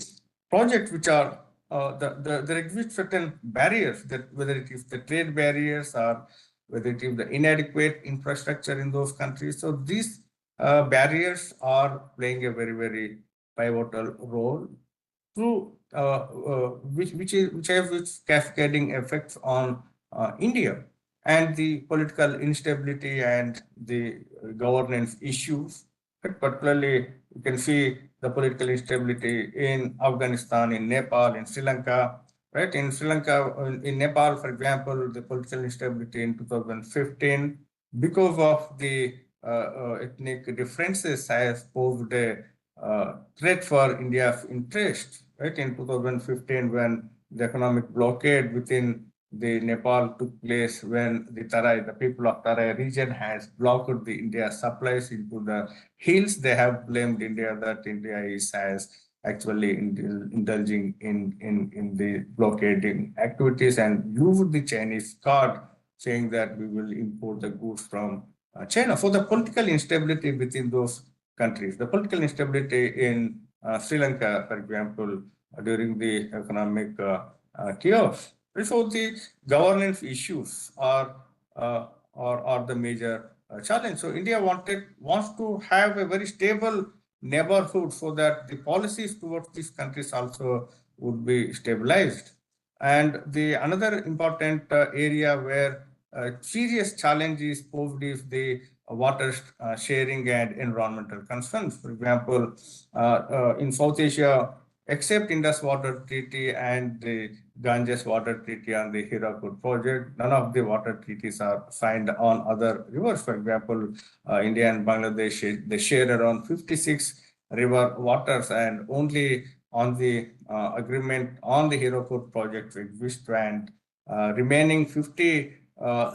projects which are there exist certain barriers, that whether it is the trade barriers or whether it is the inadequate infrastructure in those countries. So these barriers are playing a very, very pivotal role through which have its cascading effects on India, and the political instability and the governance issues. Particularly, you can see the political instability in Afghanistan, in Nepal, in Sri Lanka. Right, in Sri Lanka, in Nepal, for example, the political instability in 2015 because of the ethnic differences has posed a threat for India's interest. Right, in 2015, when the economic blockade within the Nepal took place, when the Tarai, the people of Tarai region has blocked the India supplies into the hills, they have blamed India that India has actually indulging in the blockading activities and used the Chinese card, saying that we will import the goods from China. So the political instability within those countries, the political instability in Sri Lanka, for example, during the economic chaos. So the governance issues are the major challenge. So India wants to have a very stable neighborhood so that the policies towards these countries also would be stabilized. And the another important area where serious challenge is posed is the water sharing and environmental concerns. For example, in South Asia, except Indus Water Treaty and the Ganges Water Treaty on the Hirakud project, none of the water treaties are signed on other rivers. For example, India and Bangladesh, they share around 56 river waters, and only on the agreement on the Hirakud project exist, and remaining 50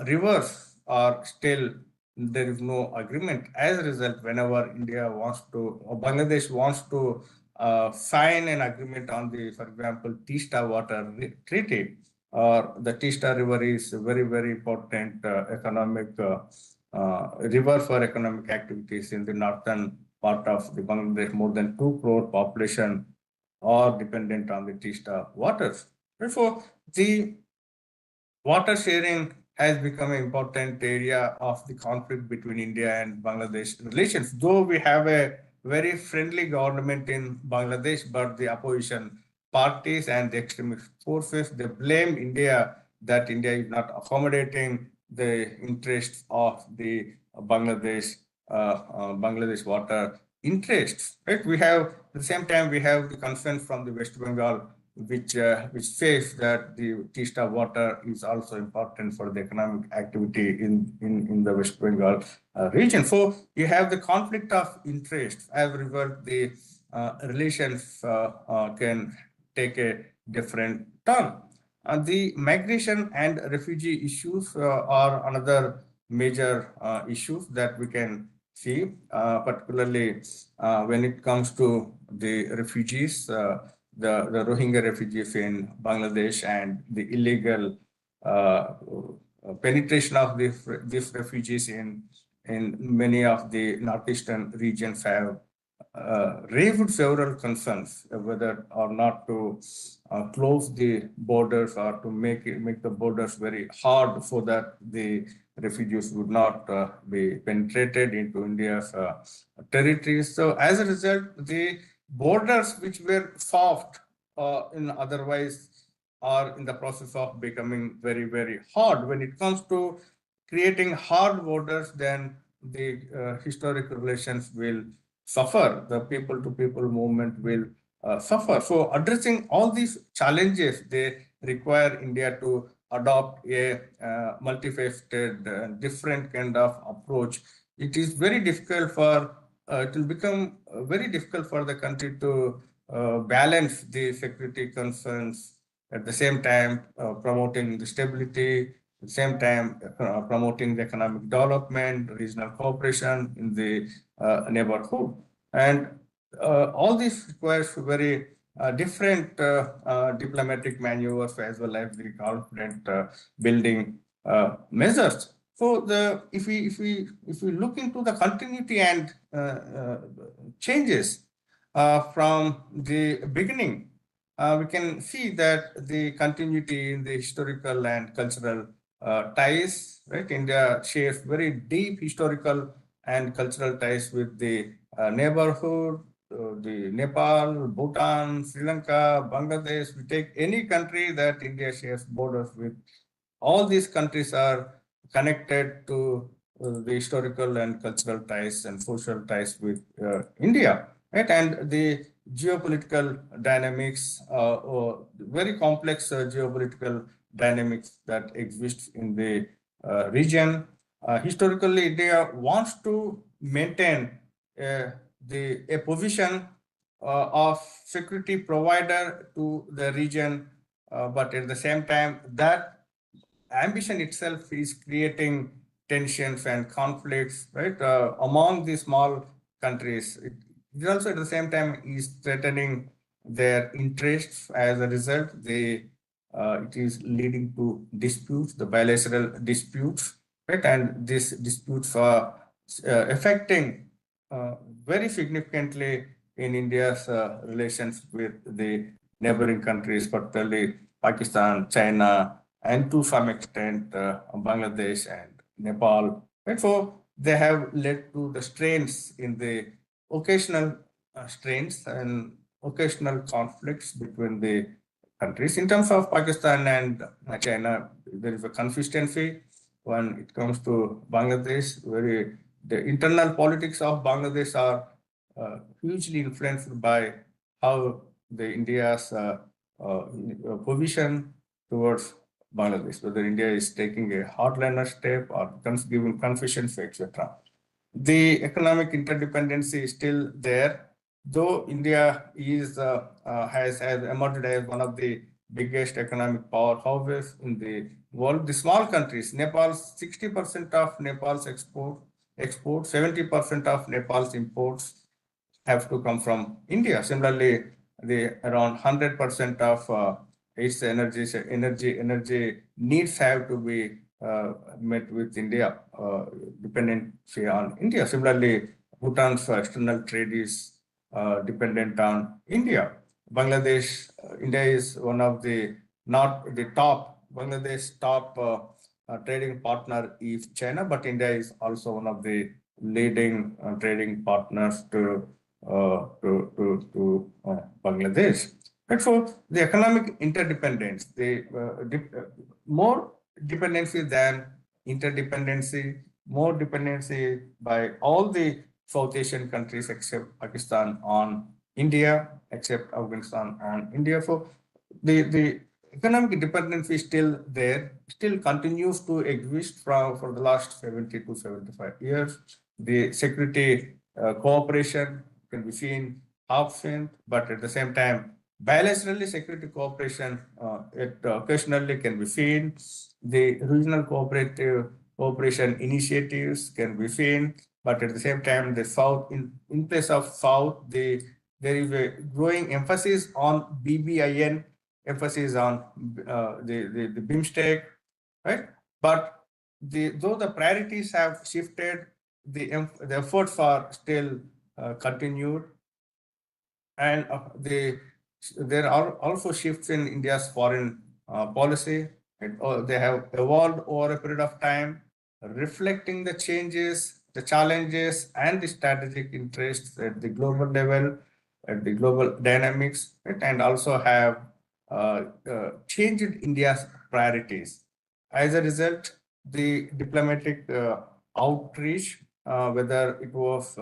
rivers are still, there is no agreement. As a result, whenever India wants to, or Bangladesh wants to sign an agreement on the, for example, Teesta Water Treaty, or the Teesta River is a very, very important economic river for economic activities in the northern part of the Bangladesh. More than 2 crore population are dependent on the Teesta waters. Therefore, the water sharing has become an important area of the conflict between India and Bangladesh relations. Though we have a very friendly government in Bangladesh, but the opposition parties and the extremist forces, they blame India that India is not accommodating the interests of the Bangladesh water interests. Right? We have at the same time we have the concern from the West Bengal, which says that the Teesta water is also important for the economic activity in the West Bengal region. So you have the conflict of interest. As a result, the relations can take a different turn. The migration and refugee issues are another major issues that we can see, particularly when it comes to the refugees, the Rohingya refugees in Bangladesh, and the illegal penetration of these refugees in many of the northeastern regions have raised several concerns whether or not to close the borders or to make the borders very hard so that the refugees would not be penetrated into India's territories. So as a result, the borders which were soft in otherwise are in the process of becoming very, very hard. When it comes to creating hard borders, then the historic relations will suffer. The people-to-people movement will suffer. So addressing all these challenges, they require India to adopt a multifaceted, different kind of approach. It is very difficult for, it will become very difficult for the country to balance the security concerns, at the same time promoting the stability, at the same time promoting the economic development, regional cooperation in the neighborhood. And all this requires very different diplomatic maneuvers as well as the confident building measures. So if we look into the continuity and changes from the beginning, we can see that the continuity in the historical and cultural ties, right? India shares very deep historical and cultural ties with the neighborhood, the Nepal, Bhutan, Sri Lanka, Bangladesh. We take any country that India shares borders with. All these countries are connected to the historical and cultural ties and social ties with India, right? And the geopolitical dynamics, very complex geopolitical dynamics that exist in the region. Historically, India wants to maintain a position of security provider to the region, but at the same time, that ambition itself is creating tensions and conflicts, right, among the small countries. It also at the same time is threatening their interests. As a result, it is leading to disputes, the bilateral disputes, right, and these disputes are affecting very significantly in India's relations with the neighboring countries, particularly Pakistan, China, and to some extent Bangladesh and Nepal. Right? So they have led to the strains in the occasional strains and occasional conflicts between the countries. In terms of Pakistan and China, there is a consistency when it comes to Bangladesh. The internal politics of Bangladesh are hugely influenced by how the India's position towards Bangladesh, whether India is taking a hardliner step or giving concessions, etc. The economic interdependency is still there, though India has emerged as one of the biggest economic powerhouses in the world. The small countries, Nepal, 60% of Nepal's export, 70% of Nepal's imports have to come from India. Similarly, the around 100% of its energy needs have to be met with India, dependency on India. Similarly, Bhutan's external trade is dependent on India. Bangladesh, India is one of the not the top. Bangladesh top trading partner is China, but India is also one of the leading trading partners to Bangladesh. And so the economic interdependence, more dependency than interdependency, more dependency by all the South Asian countries except Pakistan on India, except Afghanistan on India. So the economic dependency is still there, still continues to exist for the last 70 to 75 years. The security cooperation can be seen half-strength, but at the same time, bilaterally security cooperation occasionally can be seen. The regional cooperation initiatives can be seen, but at the same time, the South, in place of South, there is a growing emphasis on BBIN, emphasis on the BIMSTEC, right? But though the priorities have shifted, the efforts are still continued, and there are also shifts in India's foreign policy. They have evolved over a period of time, reflecting the changes, the challenges, and the strategic interests at the global level, at the global dynamics, right? And also have changed India's priorities. As a result, the diplomatic outreach, whether it was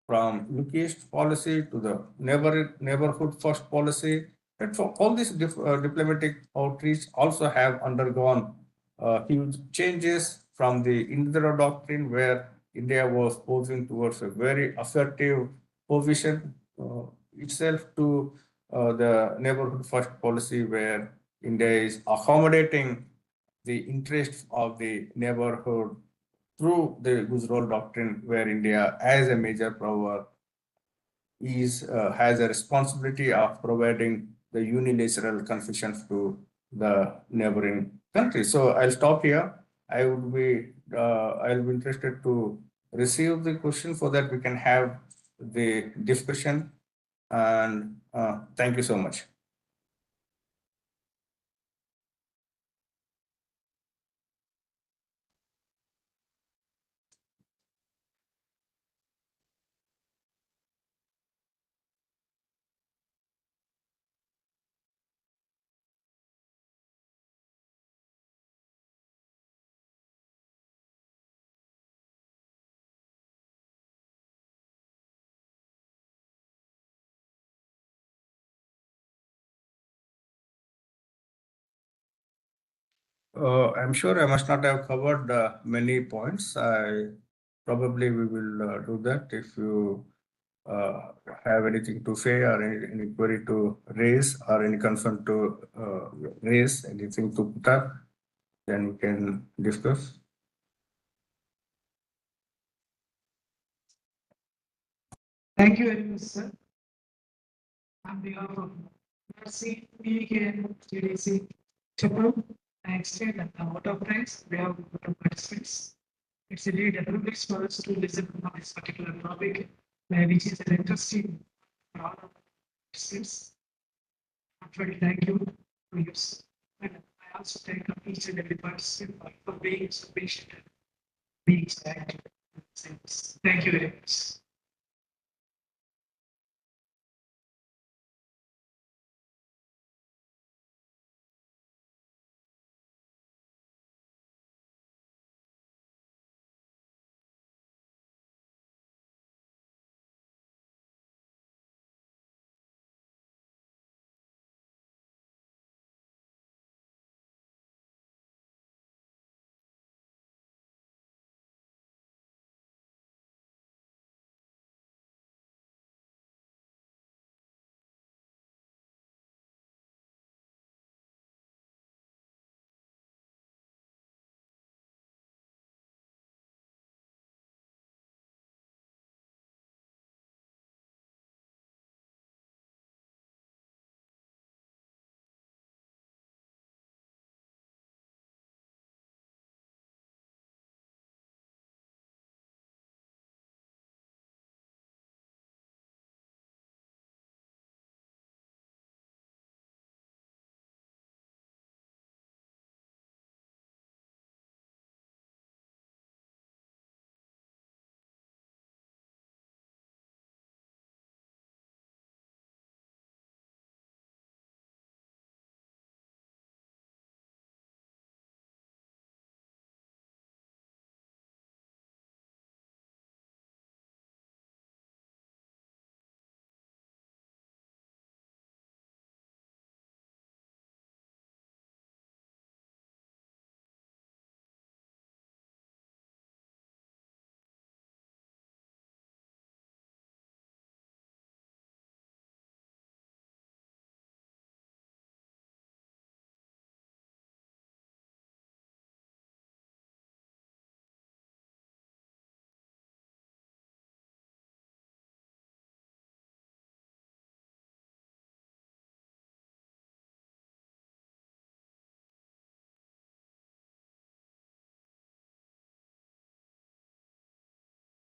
from look-east policy to the neighborhood first policy, and so all these diplomatic outreach also have undergone huge changes from the Indira doctrine, where India was posing towards a very assertive position itself, to the neighborhood first policy, where India is accommodating the interests of the neighborhood through the Gujral doctrine, where India, as a major power, has a responsibility of providing the unilateral concessions to the neighboring countries. So I'll stop here. I'll be interested to receive the question so that we can have the discussion. And thank you so much. I'm sure I must not have covered many points. Probably we will do that. If you have anything to say, or any query to raise, or any concern to raise, anything to put up, then we can discuss. Thank you very much, sir. On behalf of NRC, PK, and GDC, Chapel, I extend a vote of thanks. We have participants. It's really a privilege for us to listen to this particular topic, which is an interesting for all of participants. Heartfelt thank you to you. And I also thank each and every participant for being so patient and being so active. Thank you very much.